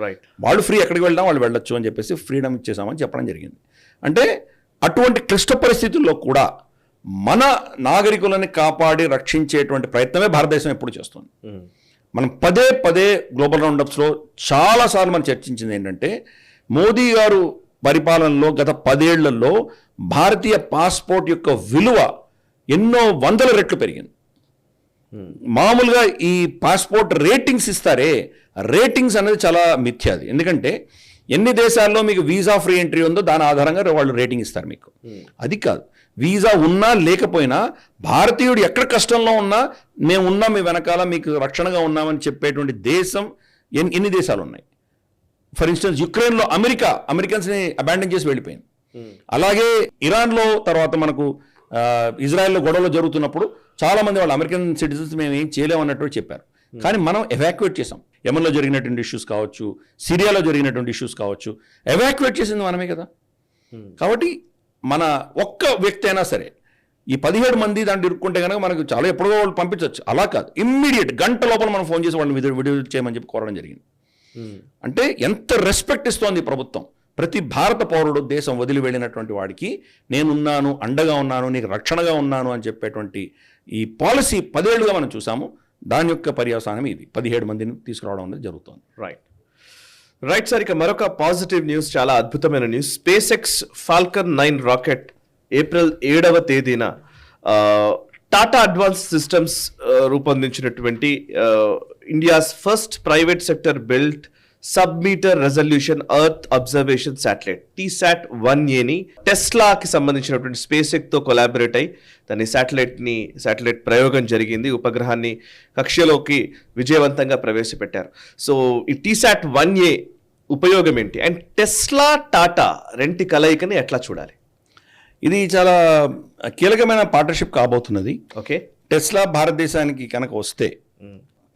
వాళ్ళు ఫ్రీ, ఎక్కడికి వెళ్దాం వాళ్ళు వెళ్ళొచ్చు అని చెప్పేసి ఫ్రీడమ్ ఇచ్చేసామని చెప్పడం జరిగింది. అంటే అటువంటి క్లిష్ట పరిస్థితుల్లో కూడా మన నాగరికులని కాపాడి రక్షించేటువంటి ప్రయత్నమే భారతదేశం ఎప్పుడు చేస్తుంది. మనం పదే గ్లోబల్ రౌండప్స్లో చాలాసార్లు మనం చర్చించింది ఏంటంటే, మోదీ గారు పరిపాలనలో గత 10 ఏళ్లలో భారతీయ పాస్పోర్ట్ యొక్క విలువ ఎన్నో వందల రెట్లు పెరిగింది. మామూలుగా ఈ పాస్పోర్ట్ రేటింగ్స్ ఇస్తారే, రేటింగ్స్ అనేది చాలా మిథ్యాది. ఎందుకంటే ఎన్ని దేశాల్లో మీకు వీసా ఫ్రీ ఎంట్రీ ఉందో దాని ఆధారంగా వాళ్ళు రేటింగ్ ఇస్తారు మీకు. అది కాదు, వీసా ఉన్నా లేకపోయినా భారతీయుడు ఎక్కడ కష్టంలో ఉన్నా మేము ఉన్నాం మీ వెనకాల, మీకు రక్షణగా ఉన్నామని చెప్పేటువంటి దేశం ఎన్ని దేశాలు ఉన్నాయి. ఫర్ ఇన్స్టెన్స్ యుక్రెయిన్లో అమెరికన్స్ని అబాండన్ చేసి వెళ్ళిపోయింది. అలాగే ఇరాన్లో తర్వాత మనకు ఇజ్రాయెల్లో గొడవలు జరుగుతున్నప్పుడు చాలా మంది వాళ్ళు అమెరికన్ సిటిజన్స్ మేము ఏం చేయలేము అన్నట్టు చెప్పారు. కానీ మనం ఎవాక్యుయేట్ చేసాం. యెమెన్లో జరిగినటువంటి ఇష్యూస్ కావచ్చు, సిరియాలో జరిగినటువంటి ఇష్యూస్ కావచ్చు, ఎవాక్యుయేట్ చేసింది మనమే కదా. కాబట్టి మన ఒక్క వ్యక్తి అయినా సరే ఈ 17 మంది దాంట్లో ఇరుక్కుంటే కనుక మనకు చాలా ఎప్పుడో వాళ్ళు పంపించవచ్చు. అలా కాదు, ఇమ్మీడియట్ గంట లోపల మనం ఫోన్ చేసి వాళ్ళని విడుదల చేయమని చెప్పి కోరడం జరిగింది. అంటే ఎంత రెస్పెక్ట్ ఇస్తోంది ప్రభుత్వం. ప్రతి భారత పౌరుడు దేశం వదిలి వెళ్ళినటువంటి వాడికి నేనున్నాను, అండగా ఉన్నాను, నీకు రక్షణగా ఉన్నాను అని చెప్పేటువంటి ఈ పాలసీ 10 ఏళ్లుగా మనం చూసాము. దాని యొక్క పర్యవసానం ఇది 17 మందిని తీసుకురావడం అనేది జరుగుతుంది. రైట్ సార్, ఇక మరొక పాజిటివ్ న్యూస్, చాలా అద్భుతమైన news. SpaceX Falcon 9 rocket April 7వ తేదీన టాటా అడ్వాన్స్ సిస్టమ్స్ రూపొందించినటువంటి India's first private sector built sub metre resolution earth observation satellite TSAT-1Aని టెస్లాకి సంబంధించినటువంటి స్పేస్ ఎక్స్తో కొలాబరేట్ అయి దాని శాటిలైట్ ప్రయోగం జరిగింది. ఉపగ్రహాన్ని కక్షలోకి విజయవంతంగా ప్రవేశపెట్టారు. సో ఈ TSAT-1A ఉపయోగం ఏంటి, అండ్ టెస్లా టాటా రెంటి కలయికని ఎట్లా చూడాలి? ఇది చాలా కీలకమైన పార్ట్నర్షిప్ కాబోతున్నది. ఓకే, టెస్లా భారతదేశానికి కనుక వస్తే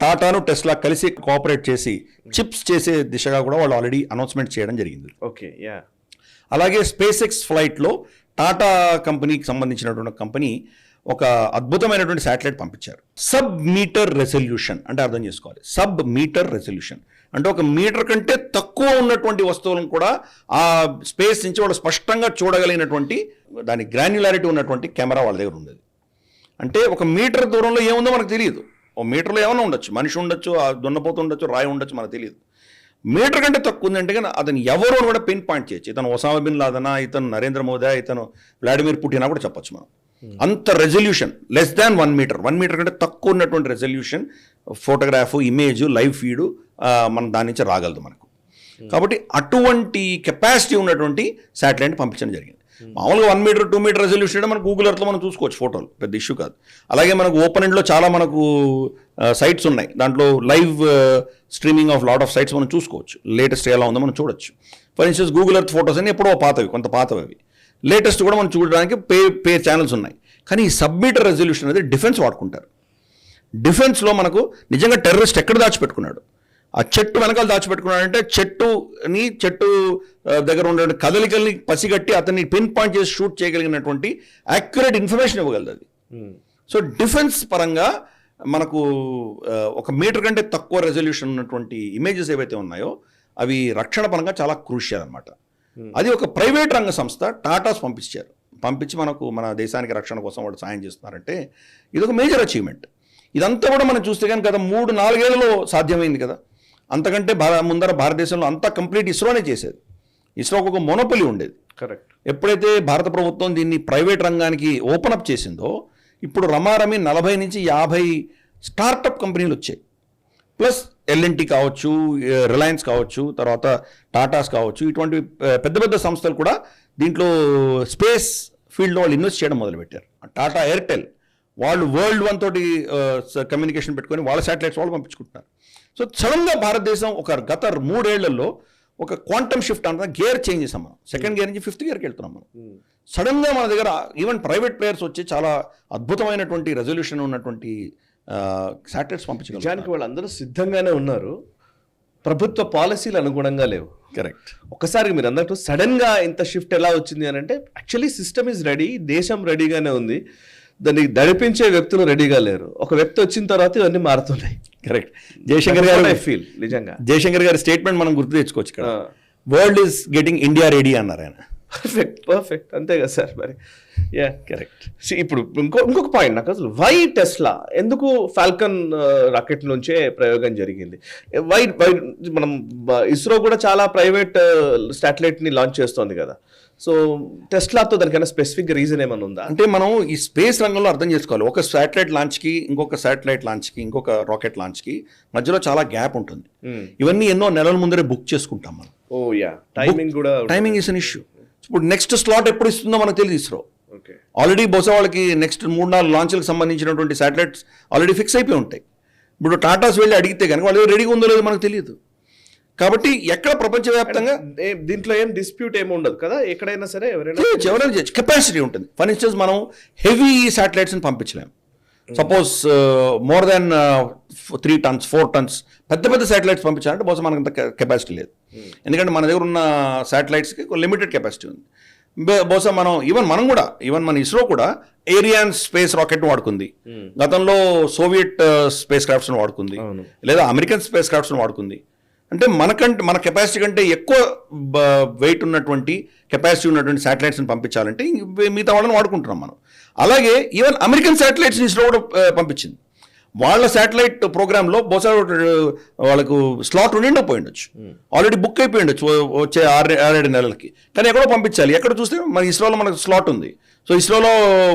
టాటాను టెస్లా కలిసి కోఆపరేట్ చేసి చిప్స్ చేసే దిశగా కూడా వాళ్ళు ఆల్రెడీ అనౌన్స్మెంట్ చేయడం జరిగింది. Okay, yeah. అలాగే స్పేస్ ఎక్స్ ఫ్లైట్లో టాటా కంపెనీకి సంబంధించినటువంటి కంపెనీ ఒక అద్భుతమైనటువంటి శాటిలైట్ పంపించారు. సబ్-మీటర్ రెజల్యూషన్ అంటే అర్థం చేసుకోవాలి. సబ్-మీటర్ రెజల్యూషన్ అంటే 1 మీటర్ కంటే తక్కువ ఉన్నటువంటి వస్తువులను కూడా ఆ స్పేస్ నుంచి వాళ్ళు స్పష్టంగా చూడగలిగినటువంటి దాని గ్రాన్యులారిటీ ఉన్నటువంటి కెమెరా వాళ్ళ దగ్గర ఉండేది. అంటే 1 మీటర్ దూరంలో ఏముందో మనకు తెలియదు. 1 మీటర్లో ఏమైనా ఉండొచ్చు, మనిషి ఉండొచ్చు, దున్నపోతు ఉండొచ్చు, రాయి ఉండొచ్చు, మనకు తెలియదు. మీటర్ కంటే తక్కువ ఉందంటే కానీ అతను ఎవరో కూడా పిన్ పాయింట్ చేయొచ్చు. ఇతను ఒసామా బిన్ లాదనా, ఇతను నరేంద్ర మోదీ, ఇతను వ్లాడిమిర్ పుటినా కూడా చెప్పొచ్చు మనం. అంత resolution less than 1 metre, 1 metre కంటే తక్కువ ఉన్నటువంటి resolution photograph, image, live feed మనం దాని నుంచి రాగలదు మనకు. కాబట్టి అటువంటి కెపాసిటీ ఉన్నటువంటి శాటిలైట్ పంపించడం జరిగింది. మామూలుగా 1 మీటర్ 2 మీటర్ రెజల్యూషన్ అంటే మనం గూగుల్ ఎర్త్లో మనం చూసుకోవచ్చు, ఫోటోలు పెద్ద ఇష్యూ కాదు. అలాగే మనకు ఓపెన్ ఎండ్లో చాలా మనకు సైట్స్ ఉన్నాయి, దాంట్లో live streaming of lot of sites మనం చూసుకోవచ్చు. లేటెస్ట్ ఎలా ఉందో మనం చూడొచ్చు. For instance Google Earth photos అని ఎప్పుడో కొంత పాతవి అవి. లేటెస్ట్ కూడా మనం చూడడానికి పే ఛానల్స్ ఉన్నాయి. కానీ ఈ సబ్-మీటర్ రెజల్యూషన్ అనేది డిఫెన్స్ వాడుకుంటారు. డిఫెన్స్లో మనకు నిజంగా టెర్రరిస్ట్ ఎక్కడ దాచిపెట్టుకున్నాడు, ఆ చెట్టు వెనకాల దాచిపెట్టుకున్నాడంటే చెట్టు దగ్గర ఉండే కదలికల్ని పసిగట్టి అతన్ని పిన్ పాయింట్ చేసి షూట్ చేయగలిగినటువంటి యాక్యురేట్ ఇన్ఫర్మేషన్ ఇవ్వగలదు అది. సో డిఫెన్స్ పరంగా మనకు 1 మీటర్ కంటే తక్కువ రెజల్యూషన్ ఉన్నటువంటి ఇమేజెస్ ఏవైతే ఉన్నాయో అవి రక్షణ పరంగా చాలా క్రూషియల్ అనమాట. అది ఒక ప్రైవేట్ రంగ సంస్థ టాటాస్ పంపించి మనకు మన దేశానికి రక్షణ కోసం వాళ్ళు సాయం చేస్తున్నారంటే ఇది ఒక మేజర్ అచీవ్మెంట్. ఇదంతా కూడా మనం చూస్తే కానీ గత 3-4 ఏళ్లలో సాధ్యమైంది కదా. అంతకంటే ముందర భారతదేశంలో అంతా కంప్లీట్ ఇస్రోనే చేసేది. ఇస్రోకి ఒక మొనోపలి ఉండేది. కరెక్ట్. ఎప్పుడైతే ఎప్పుడైతే భారత ప్రభుత్వం దీన్ని ప్రైవేట్ రంగానికి ఓపెన్ అప్ చేసిందో ఇప్పుడు రమారమి 40 నుంచి 50 స్టార్టప్ కంపెనీలు వచ్చాయి. ప్లస్ L&T కావచ్చు, రిలయన్స్ కావచ్చు, తర్వాత టాటాస్ కావచ్చు, ఇటువంటి పెద్ద పెద్ద సంస్థలు కూడా దీంట్లో స్పేస్ ఫీల్డ్లో వాళ్ళు ఇన్వెస్ట్ చేయడం మొదలుపెట్టారు. టాటా ఎయిర్టెల్ వాళ్ళు World 1 తోటి కమ్యూనికేషన్ పెట్టుకొని వాళ్ళ శాటిలైట్స్ వాళ్ళు పంపించుకుంటున్నారు. సో సడన్గా భారతదేశం గత 3 ఏళ్లలో ఒక క్వాంటమ్ షిఫ్ట్ అంతా గేర్ చేంజ్ చేసాం మనం. 2nd గేర్ నుంచి 5th గేర్కి వెళ్తున్నాం మనం. సడన్గా మన దగ్గర ఈవెన్ ప్రైవేట్ ప్లేయర్స్ వచ్చి చాలా అద్భుతమైనటువంటి రెజల్యూషన్ ఉన్నటువంటి శాటిలైట్స్ పంపించగలరు. నిజానికి వాళ్ళందరూ సిద్ధంగానే ఉన్నారు, ప్రభుత్వ పాలసీలు అనుగుణంగా లేవు. కరెక్ట్. ఒకసారి మీరు అన్నట్టు సడన్ గా ఇంత షిఫ్ట్ ఎలా వచ్చింది అని అంటే యాక్చువల్లీ సిస్టమ్ ఈజ్ రెడీ, దేశం రెడీగానే ఉంది, దాన్ని నడిపించే వ్యక్తులు రెడీగా లేరు. ఒక వ్యక్తి వచ్చిన తర్వాత ఇవన్నీ మారుతున్నాయి. కరెక్ట్. జయశంకర్ గారు నిజంగా జయశంకర్ గారి స్టేట్మెంట్ మనం గుర్తు తెచ్చుకోవచ్చు. ఇక్కడ world is getting India ready అన్నారు ఆయన. పర్ఫెక్ట్ అంతే కదా సార్ మరి. Yeah correct. ఇప్పుడు ఇంకొక పాయింట్ నాకు అసలు వై టెస్లా ఎందుకు ఫాల్కన్ రాకెట్ నుంచే ప్రయోగం జరిగింది? వై మనం ఇస్రో కూడా చాలా ప్రైవేట్ శాటిలైట్ ని లాంచ్ చేస్తోంది కదా, సో టెస్లాతో దానికైనా స్పెసిఫిక్ రీజన్ ఏమైనా ఉందా? అంటే మనం ఈ స్పేస్ రంగంలో అర్థం చేసుకోవాలి, ఒక శాటిలైట్ లాంచ్కి ఇంకొక శాటిలైట్ లాంచ్కి ఇంకొక రాకెట్ లాంచ్కి మధ్యలో చాలా గ్యాప్ ఉంటుంది. ఇవన్నీ ఎన్నో నెలల ముందరే బుక్ చేసుకుంటాం మనం. ఓ యా, టైమింగ్ కూడా, టైమింగ్ ఇస్ అన్ ఇష్యూ. ఇప్పుడు నెక్స్ట్ స్లాట్ ఎప్పుడు ఇస్తుందో మనకు తెలియదు ఇస్రో. ఓకే, ఆల్రెడీ బహుశా వాళ్ళకి నెక్స్ట్ 3-4 లాంచ్లకు సంబంధించినటువంటి శాటిలైట్స్ ఆల్రెడీ ఫిక్స్ అయిపోయి ఉంటాయి. ఇప్పుడు టాటాస్ వెళ్ళి అడిగితే కనుక వాళ్ళు రెడీగా ఉందో లేదో మనకు తెలియదు. కాబట్టి ఎక్కడ ప్రపంచవ్యాప్తంగా దీంట్లో ఏం డిస్ప్యూట్ ఏమి ఉండదు కదా, ఎక్కడైనా సరే ఎవరైనా చేయొచ్చు, కెపాసిటీ ఉంటుంది. ఫర్ ఇన్స్టెన్స్ మనం హెవీ శాటిలైట్స్ని పంపించలేము. Suppose more than 3 tons 4 tons పెద్ద పెద్ద శాటిలైట్స్ పంపించాలంటే బహుశా మనకు అంత కెపాసిటీ లేదు. ఎందుకంటే మన దగ్గర ఉన్న శాటిలైట్స్కి లిమిటెడ్ కెపాసిటీ ఉంది. బహుశా మనం మన ఇస్రో కూడా ఏరియాన్ స్పేస్ రాకెట్ వాడుకుంది, గతంలో సోవియట్ స్పేస్ క్రాఫ్ట్స్ని వాడుకుంది, లేదా అమెరికన్ స్పేస్ క్రాఫ్ట్స్ని వాడుకుంది. అంటే మన కెపాసిటీ కంటే ఎక్కువ వెయిట్ ఉన్నటువంటి కెపాసిటీ ఉన్నటువంటి శాటిలైట్స్ని పంపించాలంటే మిగతా వాళ్ళని వాడుకుంటున్నాం మనం. అలాగే ఈవెన్ అమెరికన్ శాటిలైట్స్ని ఇస్రో కూడా పంపించింది. వాళ్ళ శాటిలైట్ ప్రోగ్రాంలో బహుశా వాళ్ళకు స్లాట్ పోయి ఉండొచ్చు, ఆల్రెడీ బుక్ అయిపోయి ఉండొచ్చు వచ్చే 6-7 నెలలకి. కానీ ఎక్కడో పంపించాలి, ఎక్కడ చూస్తే మన ఇస్రోలో మనకు స్లాట్ ఉంది. సో ఇస్రోలో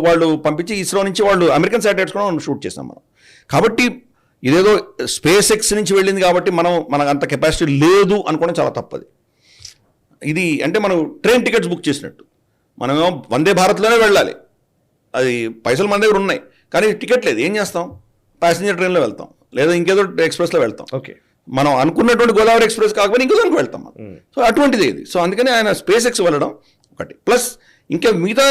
వాళ్ళు పంపించి ఇస్రో నుంచి వాళ్ళు అమెరికన్ శాటిలైట్స్ కూడా షూట్ చేస్తాం మనం. కాబట్టి ఇదేదో స్పేస్ ఎక్స్ నుంచి వెళ్ళింది కాబట్టి మనకు అంత కెపాసిటీ లేదు అనుకోవడం చాలా తప్పది. ఇది అంటే మనం ట్రైన్ టికెట్స్ బుక్ చేసినట్టు, మనమేమో వందే భారత్లోనే వెళ్ళాలి, అది పైసలు మన దగ్గర ఉన్నాయి కానీ టికెట్ లేదు, ఏం చేస్తాం? ప్యాసింజర్ ట్రైన్లో వెళ్తాం, లేదా ఇంకేదో ఎక్స్ప్రెస్లో వెళ్తాం. ఓకే, మనం అనుకున్నటువంటి గోదావరి ఎక్స్ప్రెస్ కాకపోతే ఇంకో దానికి వెళ్తాం మనం. సో అటువంటిది ఇది. సో అందుకని ఆయన స్పేస్ ఎక్స్ వెళ్ళడం ఒకటి, ప్లస్ ఇంకా మిగతా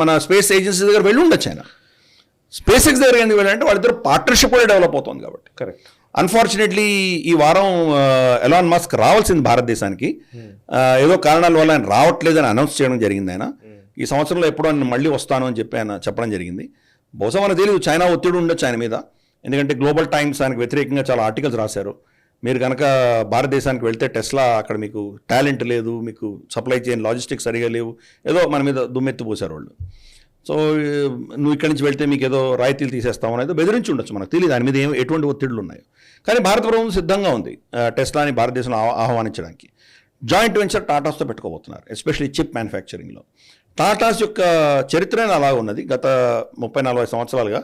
మన స్పేస్ ఏజెన్సీ దగ్గర వెళ్ళి ఉండొచ్చు. ఆయన స్పేస్ ఎక్స్ దగ్గర ఎందుకు వెళ్ళాలంటే వాళ్ళిద్దరు పార్ట్నర్షిప్ కూడా డెవలప్ అవుతుంది కాబట్టి. కరెక్ట్. అన్ఫార్చునేట్లీ ఈ వారం ఎలాన్ మస్క్ రావాల్సింది భారతదేశానికి, ఏదో కారణాల వల్ల ఆయన రావట్లేదని అనౌన్స్ చేయడం జరిగింది. ఆయన ఈ సంవత్సరంలో ఎప్పుడో నేను మళ్ళీ వస్తాను అని చెప్పి ఆయన చెప్పడం జరిగింది. బహుశా మనకు తెలియదు, చైనా ఒత్తిడి ఉండొచ్చు ఆయన మీద, ఎందుకంటే గ్లోబల్ టైమ్స్ ఆయనకు వ్యతిరేకంగా చాలా ఆర్టికల్స్ రాశారు. మీరు కనుక భారతదేశానికి వెళ్తే టెస్లా అక్కడ మీకు టాలెంట్ లేదు, మీకు సప్లై చైన్ లాజిస్టిక్స్ సరిగా లేవు, ఏదో మన మీద దుమ్మెత్తి పోసారు వాళ్ళు. సో నువ్వు ఇక్కడి నుంచి వెళ్తే మీకు ఏదో రాయితీలు తీసేస్తాం అనేది బెదిరించి ఉండొచ్చు, మనకు తెలియదు దాని మీద ఎటువంటి ఒత్తిడులు ఉన్నాయో. కానీ భారత ప్రభుత్వం సిద్ధంగా ఉంది టెస్లాని భారతదేశంలో ఆహ్వానించడానికి. జాయింట్ వెంచర్ టాటాస్తో పెట్టుకోబోతున్నారు, ఎస్పెషల్లీ చిప్ మ్యానుఫ్యాక్చరింగ్లో. టాటాస్ యొక్క చరిత్రనే అలా ఉన్నది గత 30-40 సంవత్సరాలుగా.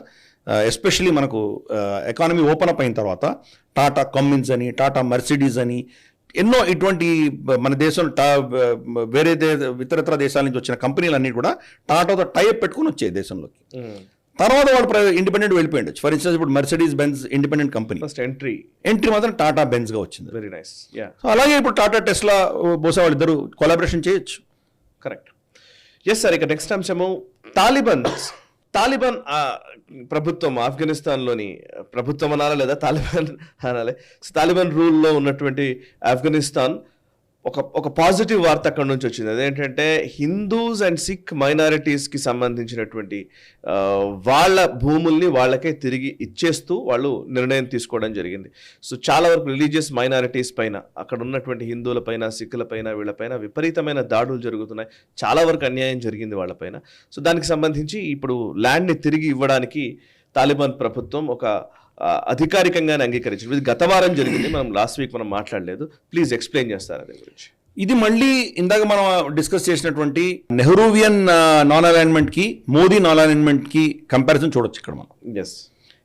ఎస్పెషల్లీ మనకు ఎకానమీ ఓపెన్ అప్ అయిన తర్వాత టాటా కమ్మిన్స్ అని, టాటా మర్సిడీస్ అని ఎన్నో ఇటువంటి మన దేశం వేరే ఇతరత్ర దేశాల నుంచి వచ్చిన కంపెనీలన్నీ కూడా టాటాతో టైప్ పెట్టుకుని వచ్చాయి దేశంలోకి. తర్వాత వాళ్ళు ఇండిపెండెంట్ వెళ్ళిపోయి ఉండొచ్చు. ఫర్ ఇన్స్టెన్స్ ఇప్పుడు Mercedes Benz independent company, first entry మాత్రం టాటా బెంజ్గా వచ్చింది. Very nice. సో అలాగే ఇప్పుడు టాటా టెస్లా బహుశా వాళ్ళిద్దరు కొలాబరేషన్ చేయొచ్చు. కరెక్ట్. ఎస్ సార్, ఇక నెక్స్ట్ అంశము తాలిబాన్ ప్రభుత్వం, ఆఫ్ఘనిస్తాన్లోని ప్రభుత్వం అనాలి లేదా తాలిబాన్ అనాలి, తాలిబాన్ రూల్లో ఉన్నటువంటి ఆఫ్ఘనిస్తాన్ ఒక పాజిటివ్ వార్త అక్కడ నుంచి వచ్చింది. అదేంటంటే హిందూస్ అండ్ సిక్ మైనారిటీస్కి సంబంధించినటువంటి వాళ్ళ భూముల్ని వాళ్ళకే తిరిగి ఇచ్చేస్తూ వాళ్ళు నిర్ణయం తీసుకోవడం జరిగింది. సో చాలా వరకు రిలీజియస్ మైనారిటీస్ పైన, అక్కడ ఉన్నటువంటి హిందువుల పైన, సిక్కుల పైన, వీళ్ళపైన విపరీతమైన దాడులు జరుగుతున్నాయి. చాలా వరకు అన్యాయం జరిగింది వాళ్ళపైన. సో దానికి సంబంధించి ఇప్పుడు ల్యాండ్ని తిరిగి ఇవ్వడానికి తాలిబాన్ ప్రభుత్వం ఒక అధికారికంగానే అంగీకరించింది. ఇది గత వారం జరిగింది, మనం లాస్ట్ వీక్ మనం మాట్లాడలేదు. ప్లీజ్ ఎక్స్ప్లెయిన్ చేస్తారు అదే గురించి. ఇది మళ్ళీ ఇందాక మనం డిస్కస్ చేసినటువంటి నెహ్రూవియన్ నాన్ అలైన్మెంట్కి, మోదీ నాన్ అలైన్మెంట్కి కంపారిజన్ చూడొచ్చు ఇక్కడ మనం. ఎస్,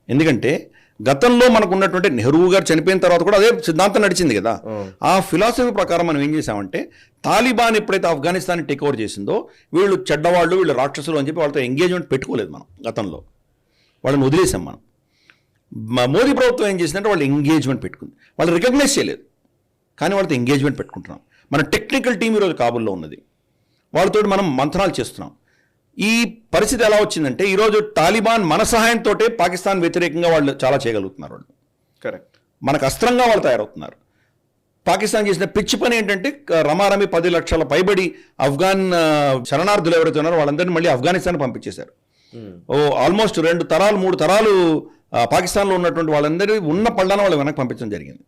ఎందుకంటే గతంలో మనకు ఉన్నటువంటి నెహ్రూ గారు చనిపోయిన తర్వాత కూడా అదే సిద్ధాంతం నడిచింది కదా. ఆ ఫిలాసఫీ ప్రకారం మనం ఏం చేసామంటే, తాలిబాన్ ఎప్పుడైతే ఆఫ్ఘనిస్తాన్ని టేక్ ఓవర్ చేసిందో వీళ్ళు చెడ్డవాళ్ళు, వీళ్ళు రాక్షసులు అని చెప్పి వాళ్ళతో ఎంగేజ్మెంట్ పెట్టుకోలేదు మనం గతంలో, వాళ్ళని వదిలేసాం మనం. మోదీ ప్రభుత్వం ఏం చేసిందంటే వాళ్ళు ఎంగేజ్మెంట్ పెట్టుకుంది, వాళ్ళు రికగ్నైజ్ చేయలేదు కానీ వాళ్ళతో ఎంగేజ్మెంట్ పెట్టుకుంటున్నాం. మన టెక్నికల్ టీం ఈరోజు కాబుల్లో ఉన్నది, వాళ్ళతో మనం మంత్రాలు చేస్తున్నాం. ఈ పరిస్థితి ఎలా వచ్చిందంటే ఈరోజు తాలిబాన్ మన సహాయంతో పాకిస్తాన్ వ్యతిరేకంగా వాళ్ళు చాలా చేయగలుగుతున్నారు. వాళ్ళు కరెక్ట్, మనకు అస్త్రంగా వాళ్ళు తయారవుతున్నారు. పాకిస్తాన్ చేసిన పిచ్చి పని ఏంటంటే రమారమి 10 లక్షల పైబడి ఆఫ్ఘాన్ శరణార్థులు ఎవరైతే ఉన్నారో వాళ్ళందరినీ మళ్ళీ ఆఫ్ఘనిస్తాన్ పంపించేశారు. ఆల్మోస్ట్ 2 తరాలు 3 తరాలు పాకిస్తాన్లో ఉన్నటువంటి వాళ్ళందరూ ఉన్న పళ్ళాన వాళ్ళు వెనక్కి పంపించడం జరిగింది.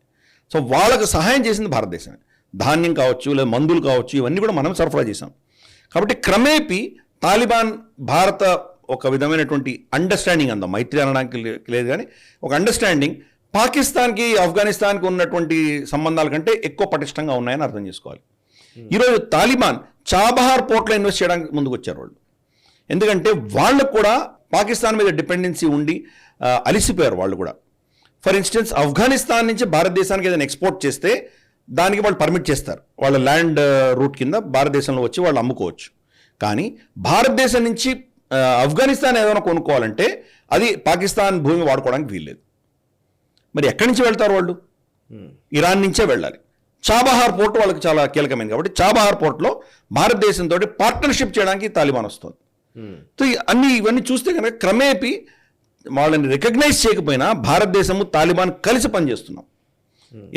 సో వాళ్ళకు సహాయం చేసింది భారతదేశమే. ధాన్యం కావచ్చు లేదా మందులు కావచ్చు, ఇవన్నీ కూడా మనం సరఫరా చేసాం. కాబట్టి క్రమేపీ తాలిబాన్ భారత ఒక విధమైనటువంటి అండర్స్టాండింగ్ అందాం, మైత్రి అనడానికి లేదు కానీ ఒక అండర్స్టాండింగ్ పాకిస్తాన్కి ఆఫ్ఘనిస్తాన్కి ఉన్నటువంటి సంబంధాల కంటే ఎక్కువ పటిష్టంగా ఉన్నాయని అర్థం చేసుకోవాలి. ఈరోజు తాలిబాన్ చాబహార్ పోర్ట్లో ఇన్వెస్ట్ చేయడానికి ముందుకు వచ్చారు వాళ్ళు. ఎందుకంటే వాళ్ళకు కూడా పాకిస్తాన్ మీద డిపెండెన్సీ ఉండి అలిసిపోయారు వాళ్ళు కూడా. ఫర్ ఇన్స్టెన్స్ ఆఫ్ఘనిస్తాన్ నుంచి భారతదేశానికి ఏదైనా ఎక్స్పోర్ట్ చేస్తే దానికి వాళ్ళు పర్మిట్ చేస్తారు, వాళ్ళ ల్యాండ్ రూట్ కింద భారతదేశంలో వచ్చి వాళ్ళు అమ్ముకోవచ్చు. కానీ భారతదేశం నుంచి ఆఫ్ఘనిస్తాన్ ఏదైనా కొనుక్కోవాలంటే అది పాకిస్తాన్ భూమి వాడుకోవడానికి వీల్లేదు. మరి ఎక్కడి నుంచి వెళ్తారు వాళ్ళు? ఇరాన్ నుంచే వెళ్ళాలి. చాబహార్ పోర్ట్ వాళ్ళకి చాలా కీలకమైనది కాబట్టి చాబహార్ పోర్ట్లో భారతదేశంతో పార్ట్నర్షిప్ చేయడానికి తాలిబాన్ వస్తుంది. సో ఇవన్నీ చూస్తే కనుక క్రమేపీ వాళ్ళని రికగ్నైజ్ చేయకపోయినా భారతదేశము తాలిబాన్ కలిసి పనిచేస్తున్నాం.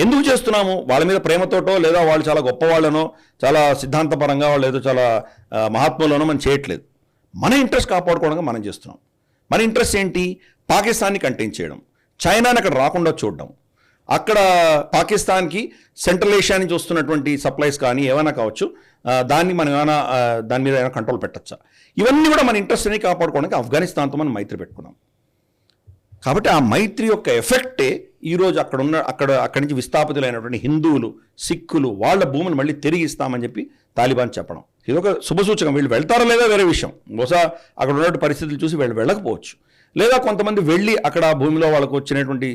ఎందుకు చేస్తున్నాము? వాళ్ళ మీద ప్రేమతోటో లేదా వాళ్ళు చాలా గొప్పవాళ్ళనో చాలా సిద్ధాంతపరంగా వాళ్ళు ఏదో చాలా మహాత్ములనో మనం చేయట్లేదు. మన ఇంట్రెస్ట్ కాపాడుకోవడానికి మనం చేస్తున్నాం. మన ఇంట్రెస్ట్ ఏంటి? పాకిస్తాన్ని కంటైన్ చేయడం, చైనాని అక్కడ రాకుండా చూడడం, అక్కడ పాకిస్తాన్కి సెంట్రల్ ఏషియా నుంచి వస్తున్నటువంటి సప్లైస్ కానీ ఏమైనా కావచ్చు, దాన్ని మనం ఏమైనా దాని మీద ఏమైనా కంట్రోల్ పెట్టచ్చా, ఇవన్నీ కూడా మన ఇంట్రెస్ట్ని కాపాడుకోవడానికి ఆఫ్ఘనిస్తాన్తో మనం మైత్రి పెట్టుకున్నాం. కాబట్టి ఆ మైత్రి యొక్క ఎఫెక్టే ఈరోజు అక్కడి నుంచి విస్థాపితులైనటువంటి హిందువులు, సిక్కులు వాళ్ళ భూమిని మళ్ళీ తిరిగి ఇస్తామని చెప్పి తాలిబాన్ చెప్పడం. ఇది ఒక శుభసూచకం. వీళ్ళు వెళ్తారో లేదో వేరే విషయం, బహుశా అక్కడ ఉన్నటువంటి పరిస్థితులు చూసి వీళ్ళు వెళ్ళకపోవచ్చు, లేదా కొంతమంది వెళ్ళి అక్కడ భూమిలో వాళ్ళకు వచ్చినటువంటి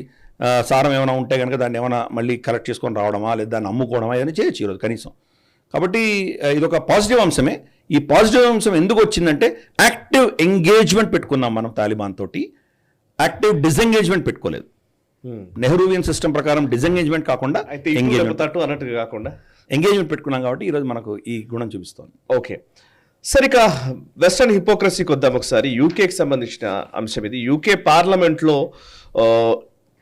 సారం ఏమైనా ఉంటే కనుక దాన్ని ఏమైనా మళ్ళీ కలెక్ట్ చేసుకొని రావడమా లేదా దాన్ని అమ్ముకోవడమా ఏదైనా చేయొచ్చు ఈరోజు కనీసం. కాబట్టి ఇది ఒక పాజిటివ్ అంశమే. ఈ పాజిటివ్ అంశం ఎందుకు వచ్చిందంటే యాక్టివ్ ఎంగేజ్మెంట్ పెట్టుకున్నాం మనం తాలిబాన్ తోటి, యాక్టివ్ డిసెంగేజ్మెంట్ పెట్టుకోలేదు. నెహ్రూవియన్ సిస్టమ్ ప్రకారం డిసెంగేజ్మెంట్ కాకుండా అన్నట్టుగా కాకుండా ఎంగేజ్మెంట్ పెట్టుకున్నాం కాబట్టి ఈరోజు మనకు ఈ గుణం చూపిస్తోంది. ఓకే, సరిక వెస్టర్న్ హిపోక్రసీకి వద్దాం ఒకసారి. యూకేకి సంబంధించిన అంశం ఇది. యూకే పార్లమెంట్లో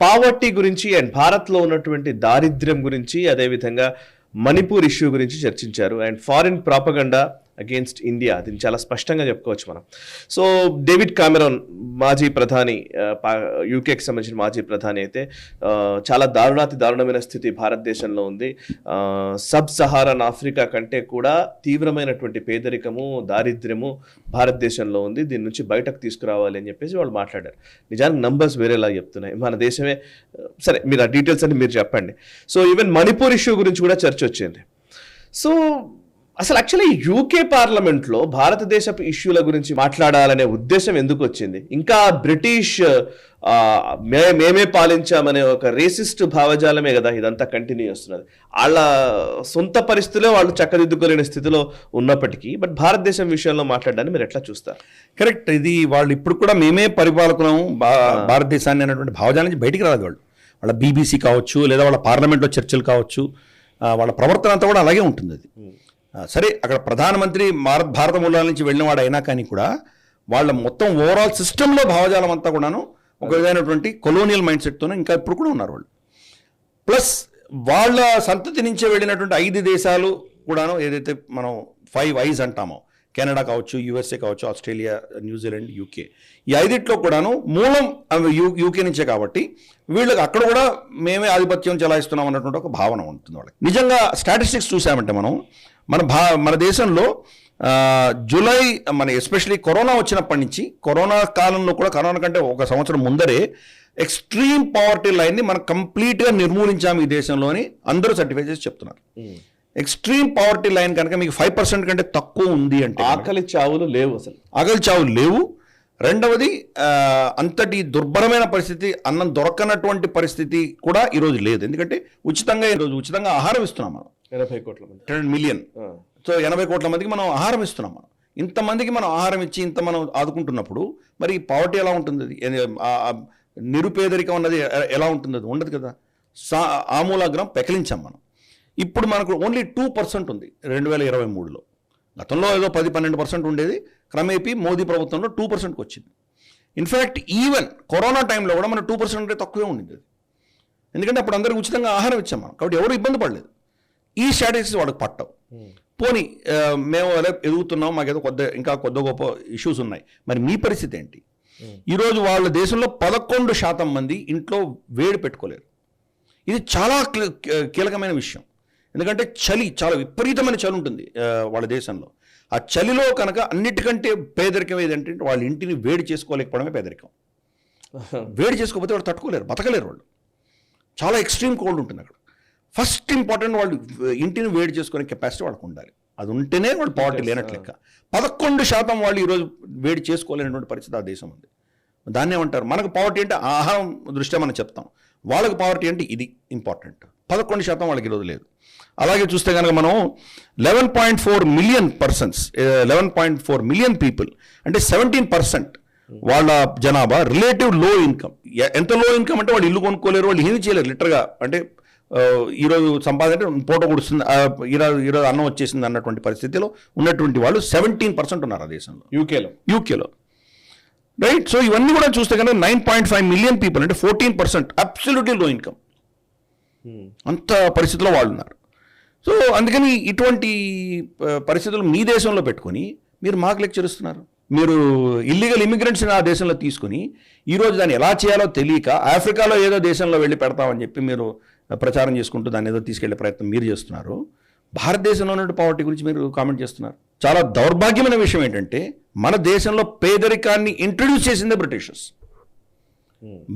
పావర్టీ గురించి అండ్ భారత్లో ఉన్నటువంటి దారిద్ర్యం గురించి, అదేవిధంగా మణిపూర్ ఇష్యూ గురించి చర్చించారు. And foreign propaganda against India, దీన్ని చాలా స్పష్టంగా చెప్పుకోవచ్చు మనం. సో డేవిడ్ కామెరాన్ మాజీ ప్రధాని, యూకేకి సంబంధించిన మాజీ ప్రధాని అయితే చాలా దారుణమైన స్థితి భారతదేశంలో ఉంది, సబ్ సహారన్ ఆఫ్రికా కంటే కూడా తీవ్రమైనటువంటి పేదరికము, దారిద్ర్యము భారతదేశంలో ఉంది, దీని నుంచి బయటకు తీసుకురావాలి అని చెప్పేసి వాళ్ళు మాట్లాడారు. నిజానికి నంబర్స్ వేరేలా చెప్తున్నాయి. మన దేశమే, సరే మీరు ఆ డీటెయిల్స్ అన్ని మీరు చెప్పండి. సో ఈవెన్ మణిపూర్ ఇష్యూ గురించి కూడా చర్చ వచ్చింది. సో అసలు యాక్చువల్లీ యూకే పార్లమెంట్లో భారతదేశపు ఇష్యూల గురించి మాట్లాడాలనే ఉద్దేశం ఎందుకు వచ్చింది? ఇంకా బ్రిటిష్ మేమే పాలించామనే ఒక రేసిస్ట్ భావజాలమే కదా ఇదంతా కంటిన్యూ చేస్తున్నది. వాళ్ళ సొంత పరిస్థితుల్లో వాళ్ళు చక్కదిద్దుకోలేని స్థితిలో ఉన్నప్పటికీ బట్ భారతదేశం విషయంలో మాట్లాడడాన్ని మీరు ఎట్లా చూస్తారు? కరెక్ట్. ఇది వాళ్ళు ఇప్పుడు కూడా మేమే పరిపాలకులం భారతదేశాన్ని అనేటువంటి భావజాలం నుంచి బయటికి రాదు వాళ్ళు. వాళ్ళ బీబీసీ కావచ్చు లేదా వాళ్ళ పార్లమెంట్లో చర్చలు కావచ్చు, వాళ్ళ ప్రవర్తన అంతా కూడా అలాగే ఉంటుంది. అది సరే, అక్కడ ప్రధానమంత్రి భారత మూలాల నుంచి వెళ్ళినవాడు అయినా కానీ కూడా వాళ్ళ మొత్తం ఓవరాల్ సిస్టంలో భావజాలం అంతా కూడాను ఒక విధమైనటువంటి కొలోనియల్ మైండ్ సెట్తోనే ఇంకా ఇప్పుడు కూడా ఉన్నారు వాళ్ళు. ప్లస్ వాళ్ళ సంతతి నుంచే వెళ్ళినటువంటి 5 దేశాలు కూడాను, ఏదైతే మనం 5 ఐస్ అంటామో, కెనడా కావచ్చు, యూఎస్ఏ కావచ్చు, ఆస్ట్రేలియా, న్యూజిలాండ్, యూకే, ఈ 5 కూడాను మూలం యూకే నుంచే. కాబట్టి వీళ్ళకి అక్కడ కూడా మేమే ఆధిపత్యం చెలాయిస్తున్నాం అన్నటువంటి ఒక భావన ఉంటుంది వాళ్ళకి. నిజంగా స్టాటిస్టిక్స్ చూసామంటే మన దేశంలో జూలై ఎస్పెషలీ కరోనా వచ్చినప్పటి నుంచి, కరోనా కాలంలో కూడా, కరోనా కంటే 1 సంవత్సరం ముందరే ఎక్స్ట్రీమ్ పావర్టీ లైన్ని మనం కంప్లీట్గా నిర్మూలించాము ఈ దేశంలోని అందరూ సర్టిఫై చేసి చెప్తున్నారు. ఎక్స్ట్రీమ్ పావర్టీ లైన్ కనుక మీకు 5% కంటే తక్కువ ఉంది అంటే ఆకలి చావులు లేవు, అసలు ఆకలి చావులు లేవు. రెండవది, అంతటి దుర్భరమైన పరిస్థితి, అన్నం దొరకనటువంటి పరిస్థితి కూడా ఈరోజు లేదు. ఎందుకంటే ఈరోజు ఉచితంగా ఆహారం ఇస్తున్నాం మనం. 80 కోట్ల మంది, 10 మిలియన్. సో 80 కోట్ల మందికి మనం ఆహారం ఇస్తున్నాం. మనం ఇంతమందికి మనం ఆహారం ఇచ్చి ఇంత మనం ఆదుకుంటున్నప్పుడు మరి పావర్టీ ఎలా ఉంటుంది? నిరుపేదరికం అన్నది ఎలా ఉంటుంది? అది ఉండదు కదా. ఆమూలాగ్రం పెకలించాం మనం. ఇప్పుడు మనకు ఓన్లీ 2% ఉంది 2023లో. గతంలో ఏదో 10-12% ఉండేది, క్రమేపీ మోదీ ప్రభుత్వంలో 2%కి వచ్చింది. ఇన్ఫ్యాక్ట్ ఈవెన్ కరోనా టైంలో కూడా మన 2% అంటే తక్కువే ఉండింది. ఎందుకంటే అప్పుడు అందరికీ ఉచితంగా ఆహారం ఇచ్చాం మనం, కాబట్టి ఎవరు ఇబ్బంది పడలేదు. ఈ స్ట్రాటజీస్ వాళ్ళకి పట్టవు. పోనీ మేము అలా ఎదుగుతున్నాం, మాకేదో ఇంకా కొద్ది గొప్ప ఇష్యూస్ ఉన్నాయి, మరి మీ పరిస్థితి ఏంటి? ఈరోజు వాళ్ళ దేశంలో 11% మంది ఇంట్లో వేడి పెట్టుకోలేరు. ఇది చాలా కీలకమైన విషయం. ఎందుకంటే చలి చాలా విపరీతమైన చలి ఉంటుంది వాళ్ళ దేశంలో. ఆ చలిలో కనుక అన్నిటికంటే పేదరికం ఏదంటే వాళ్ళ ఇంటిని వేడి చేసుకోలేకపోవడమే పేదరికం. వేడి చేసుకోకపోతే వాళ్ళు తట్టుకోలేరు, బతకలేరు వాళ్ళు. చాలా ఎక్స్ట్రీమ్ కోల్డ్ ఉంటుంది అక్కడ. ఫస్ట్ ఇంపార్టెంట్ వాళ్ళు ఇంటిని వేడి చేసుకునే కెపాసిటీ వాళ్ళకు ఉండాలి. అది ఉంటేనే వాళ్ళు పావర్టీ లేనట్లు లెక్క. 11% వాళ్ళు ఈరోజు వేడి చేసుకోలేనటువంటి పరిస్థితి ఆ దేశం ఉంది. దాన్ని ఏమంటారు, మనకు పావర్టీ అంటే ఆహారం దృష్ట్యా మనం చెప్తాం, వాళ్ళకి పావర్టీ అంటే ఇది ఇంపార్టెంట్. 11% వాళ్ళకి ఈరోజు లేదు. అలాగే చూస్తే కనుక మనం 11.4 మిలియన్ పర్సన్స్, 11.4 మిలియన్ పీపుల్ అంటే 17% వాళ్ళ జనాభా రిలేటివ్ లో ఇన్కమ్. ఎంత లో ఇన్కమ్ అంటే వాళ్ళు ఇల్లు కొనుక్కోలేరు, వాళ్ళు ఏమీ చేయలేరు లిటరల్గా. అంటే ఈరోజు సంపాదన పూట కుడుస్తుంది, ఈరోజు అన్నం వచ్చేసింది అన్నటువంటి పరిస్థితిలో ఉన్నటువంటి వాళ్ళు 17% ఉన్నారు ఆ దేశంలో, యూకేలో. రైట్. సో ఇవన్నీ కూడా చూస్తే కనుక 9.5 మిలియన్ పీపుల్ అంటే 14% అబ్సల్యూట్లీ లో ఇన్కమ్. అంత పరిస్థితిలో వాళ్ళు ఉన్నారు. సో అందుకని ఇటువంటి పరిస్థితులు మీ దేశంలో పెట్టుకొని మీరు మాకు లెక్చర్ ఇస్తున్నారు. మీరు ఇల్లీగల్ ఇమిగ్రెంట్స్ని ఆ దేశంలో తీసుకుని ఈరోజు దాన్ని ఎలా చేయాలో తెలియక ఆఫ్రికాలో ఏదో దేశంలో వెళ్ళి పెడతామని చెప్పి మీరు ప్రచారం చేసుకుంటూ దాన్ని ఏదో తీసుకెళ్లే ప్రయత్నం మీరు చేస్తున్నారు. భారతదేశంలో ఉన్న పావర్టీ గురించి మీరు కామెంట్ చేస్తున్నారు. చాలా దౌర్భాగ్యమైన విషయం ఏంటంటే మన దేశంలో పేదరికాన్ని ఇంట్రడ్యూస్ చేసిందే బ్రిటిషర్స్.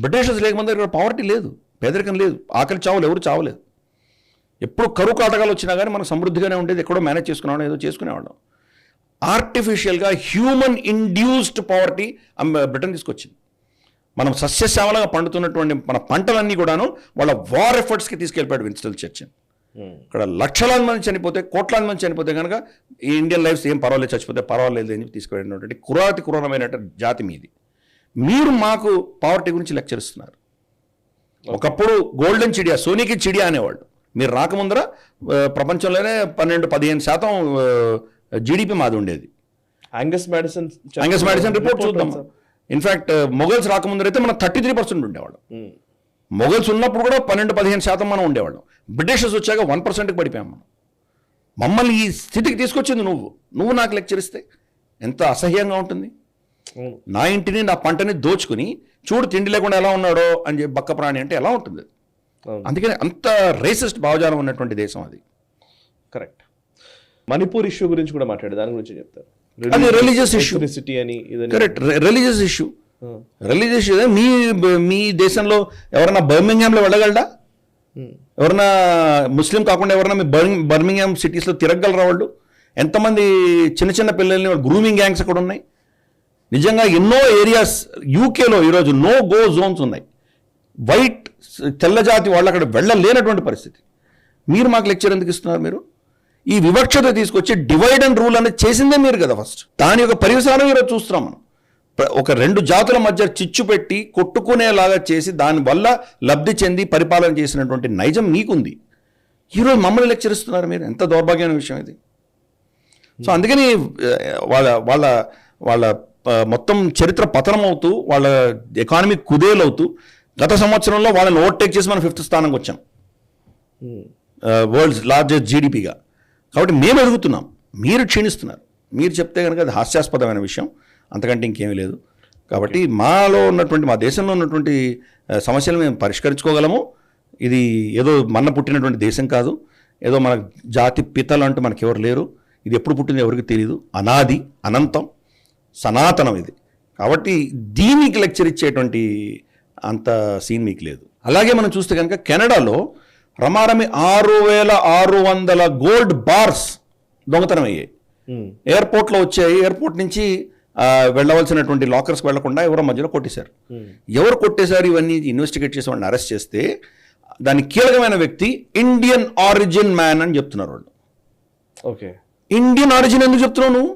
బ్రిటిషర్స్ లేకముందు ఇక్కడ పావర్టీ లేదు, పేదరికం లేదు, ఆకలి చావులు ఎవరు చావలేదు. ఎప్పుడు కరువు కాటకాలు వచ్చినా కానీ మనం సమృద్ధిగానే ఉండేది, ఎక్కడో మేనేజ్ చేసుకునేవాళ్ళం, ఏదో చేసుకునేవాళ్ళం. ఆర్టిఫిషియల్గా హ్యూమన్ ఇండ్యూస్డ్ పావర్టీ బ్రిటన్ తీసుకొచ్చింది. మనం సస్యశ్యామలంగా పండుతున్నటువంటి మన పంటలన్నీ కూడాను వాళ్ళ వార్ ఎఫర్ట్స్కి తీసుకెళ్ళిపోయాడు విన్స్టన్ చర్చిల్. ఇక్కడ లక్షలాది మంది చనిపోతే, కోట్లాది మంది చనిపోతే కనుక ఈ ఇండియన్ లైఫ్స్ ఏం పర్వాలేదు, చచ్చిపోతే పర్వాలేదు అని చెప్పి తీసుకెళ్ళినటువంటి క్రూరమైన జాతి మీది. మీరు మాకు పావర్టీ గురించి లెక్చర్ ఇస్తున్నారు. ఒకప్పుడు గోల్డెన్ చిడియా, సోనీకి చిడియా అనేవాళ్ళు. మీరు రాకముందర ప్రపంచంలోనే 12-15% జీడిపి మాది ఉండేది. యాంగస్ మ్యాడిసన్ రిపోర్ట్ చూద్దాం. ఇన్ఫ్యాక్ట్ మొఘల్స్ రాకముందర అయితే మనం 33% ఉండేవాళ్ళం. మొఘల్స్ ఉన్నప్పుడు కూడా 12-15% మనం ఉండేవాళ్ళం. బ్రిటిషర్స్ వచ్చాక 1%కి పడిపోయాం మనం. మమ్మల్ని ఈ స్థితికి తీసుకొచ్చింది నువ్వు నాకు లెక్చర్ ఇస్తే ఎంత అసహ్యంగా ఉంటుంది. నా ఇంటిని నా పంటని దోచుకుని చూడు తిండి లేకుండా ఎలా ఉన్నాడో అని చెప్పి బక్క ప్రాణి అంటే ఎలా ఉంటుంది. అందుకని అంత రేసిస్ట్ భావజాలం ఉన్నటువంటి దేశం అది. కరెక్ట్. మణిపూర్ ఇష్యూ గురించి కూడా మాట్లాడే దాని గురించి చెప్తారు. అది రిలీజియస్ ఇష్యూ అని. Correct, religious issue. మీ దేశంలో ఎవరైనా బర్మింగ్హామ్లో వెళ్ళగలడా? ఎవరన్నా ముస్లిం కాకుండా ఎవరన్నా మీ బర్మింగ్హామ్ సిటీస్లో తిరగలరా వాళ్ళు? ఎంతమంది చిన్న చిన్న పిల్లల్ని గ్రూమింగ్ గ్యాంగ్స్ అక్కడ ఉన్నాయి. నిజంగా ఎన్నో ఏరియాస్ యూకేలో ఈరోజు నో గో జోన్స్ ఉన్నాయి. వైట్ తెల్ల జాతి వాళ్ళు అక్కడ వెళ్ళలేనటువంటి పరిస్థితి. మీరు మాకు లెక్చర్ ఎందుకు ఇస్తున్నారు? మీరు ఈ వివక్షత తీసుకొచ్చి డివైడ్ అండ్ రూల్ అనేది చేసిందే మీరు కదా ఫస్ట్. దాని యొక్క పరిసరాలు ఈరోజు చూస్తున్నాం మనం. ఒక 2 జాతుల మధ్య చిచ్చు పెట్టి కొట్టుకునేలాగా చేసి దానివల్ల లబ్ధి చెంది పరిపాలన చేసినటువంటి నైజం మీకుంది. ఈరోజు మమ్మల్ని లెక్చర్ ఇస్తున్నారు మీరు. ఎంత దౌర్భాగ్యమైన విషయం ఇది. సో అందుకని వాళ్ళ మొత్తం చరిత్ర పతనం అవుతూ, వాళ్ళ ఎకానమీ కుదేలవుతూ, గత సంవత్సరంలో వాళ్ళని ఓవర్టేక్ చేసి మనం 5th స్థానంకి వచ్చాం వరల్డ్స్ లార్జెస్ట్ జీడిపిగా. కాబట్టి మేము ఎదుగుతున్నాం, మీరు క్షీణిస్తున్నారు. మీరు చెప్తే కనుక అది హాస్యాస్పదమైన విషయం, అంతకంటే ఇంకేమీ లేదు. కాబట్టి మా దేశంలో ఉన్నటువంటి సమస్యలు మేము పరిష్కరించుకోగలము. ఇది ఏదో మన పుట్టినటువంటి దేశం కాదు, ఏదో మన జాతి పితలు అంటూ మనకెవరు లేరు. ఇది ఎప్పుడు పుట్టింది ఎవరికి తెలియదు. అనాది, అనంతం, సనాతనం ఇది. కాబట్టి దీనికి లెక్చర్ ఇచ్చేటువంటి అంత సీన్ మీకు లేదు. అలాగే మనం చూస్తే కనుక కెనడాలో రమారమి 6,600 గోల్డ్ బార్స్ దొంగతనం అయ్యాయి. ఎయిర్పోర్ట్లో వచ్చాయి. ఎయిర్పోర్ట్ నుంచి వెళ్ళవలసినటువంటి లాకర్స్కి వెళ్లకుండా ఎవరో మధ్యలో కొట్టేశారు. ఎవరు కొట్టేశారు ఇవన్నీ ఇన్వెస్టిగేట్ చేసి వాళ్ళని అరెస్ట్ చేస్తే దానికి కీలకమైన వ్యక్తి ఇండియన్ ఆరిజిన్ మ్యాన్ అని చెప్తున్నారు వాళ్ళు. ఓకే, ఇండియన్ ఆరిజిన్ ఎందుకు చెప్తున్నావు నువ్వు?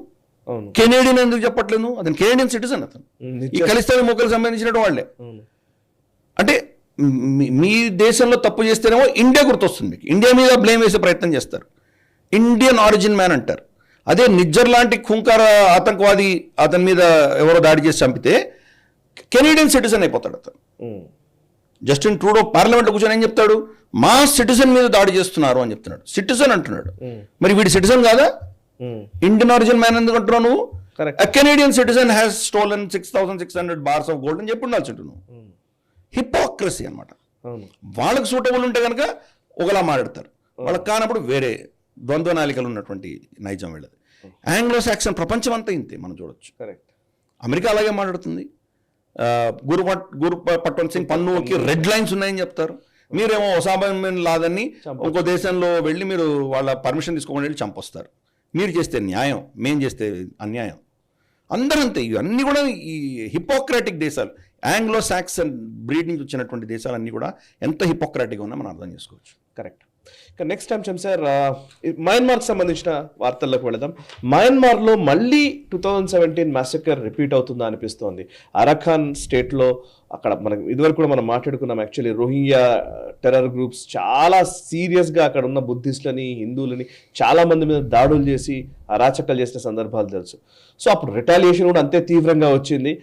కెనేడియన్ ఎందుకు చెప్పట్లేదు? అతను కెనేడియన్ సిటిజన్. అతను ఈ ఖలిస్తానీ మొక్కలకు సంబంధించినట్టు వాళ్ళే. అంటే మీ దేశంలో తప్పు చేస్తేనేమో ఇండియా గుర్తొస్తుంది. ఇండియా మీద బ్లేమ్ వేసే ప్రయత్నం చేస్తారు. ఇండియన్ ఆరిజిన్ మ్యాన్ అంటారు. అదే నిజ్జర్ లాంటి ఖుంకార ఆతంకవాది అతని మీద ఎవరో దాడి చేసి చంపితే కెనేడియన్ సిటిజన్ అయిపోతాడు అతను. జస్టిన్ ట్రూడో పార్లమెంట్లో కూర్చొని ఏం చెప్తాడు? మా సిటిజన్ మీద దాడి చేస్తున్నారు అని చెప్తున్నాడు. సిటిజన్ అంటున్నాడు. మరి వీడి సిటిజన్ కాదా? ఇండియన్ ఆరిజిన్ మ్యాన్ ఎందుకు అంటున్నావు నువ్వు? Canadian citizen has stolen 6,600 bars of gold అని చెప్పి ఉండాల్సి ఉంటుంది. హిపోక్రసీ అనమాట. వాళ్ళకు సూటబుల్ ఉంటే కనుక ఒకలా మాట్లాడతారు, వాళ్ళకి కానప్పుడు వేరే ద్వంద్వ నాలికలు ఉన్నటువంటి నైజం వీళ్ళది. ఆంగ్లో సాక్సన్ ప్రపంచం అంతా ఇంతే మనం చూడొచ్చు. కరెక్ట్. అమెరికా అలాగే మాట్లాడుతుంది. గురు పట్వన్ సింగ్ పన్నుకి రెడ్ లైన్స్ ఉన్నాయని చెప్తారు. మీరేమో ఒసామా బిన్ లాదెన్ని ఇంకో దేశంలో వెళ్ళి మీరు వాళ్ళ పర్మిషన్ తీసుకోకుండా వెళ్ళి చంపొస్తారు. మీరు చేస్తే న్యాయం, మేం చేస్తే అన్యాయం. అందరంతే. ఇవన్నీ కూడా ఈ హిపోక్రాటిక్ దేశాలు, ఆంగ్లో సాక్సన్ బ్రీడ్ నుంచి వచ్చినటువంటి దేశాలన్నీ కూడా ఎంత హిపోక్రాటిక్గా ఉన్నా మనం అర్థం చేసుకోవచ్చు. కరెక్ట్. ఇక నెక్స్ట్ అంశం సార్, మయన్మార్కి సంబంధించిన వార్తల్లోకి వెళదాం. మయన్మార్లో మళ్ళీ 2017 మ్యాసకర్ రిపీట్ అవుతుందా అనిపిస్తోంది. అరఖాన్ స్టేట్లో అక్కడ మనం ఇదివరకు కూడా మనం మాట్లాడుకున్నాం. యాక్చువల్లీ రోహింగ్యా టెర్రర్ గ్రూప్స్ చాలా సీరియస్గా అక్కడ ఉన్న బుద్ధిస్టులని, హిందువులని చాలా మంది మీద దాడులు చేసి అరాచకాలు చేసిన సందర్భాలు తెలుసు. సో అప్పుడు రిటాలియేషన్ కూడా అంతే తీవ్రంగా వచ్చింది.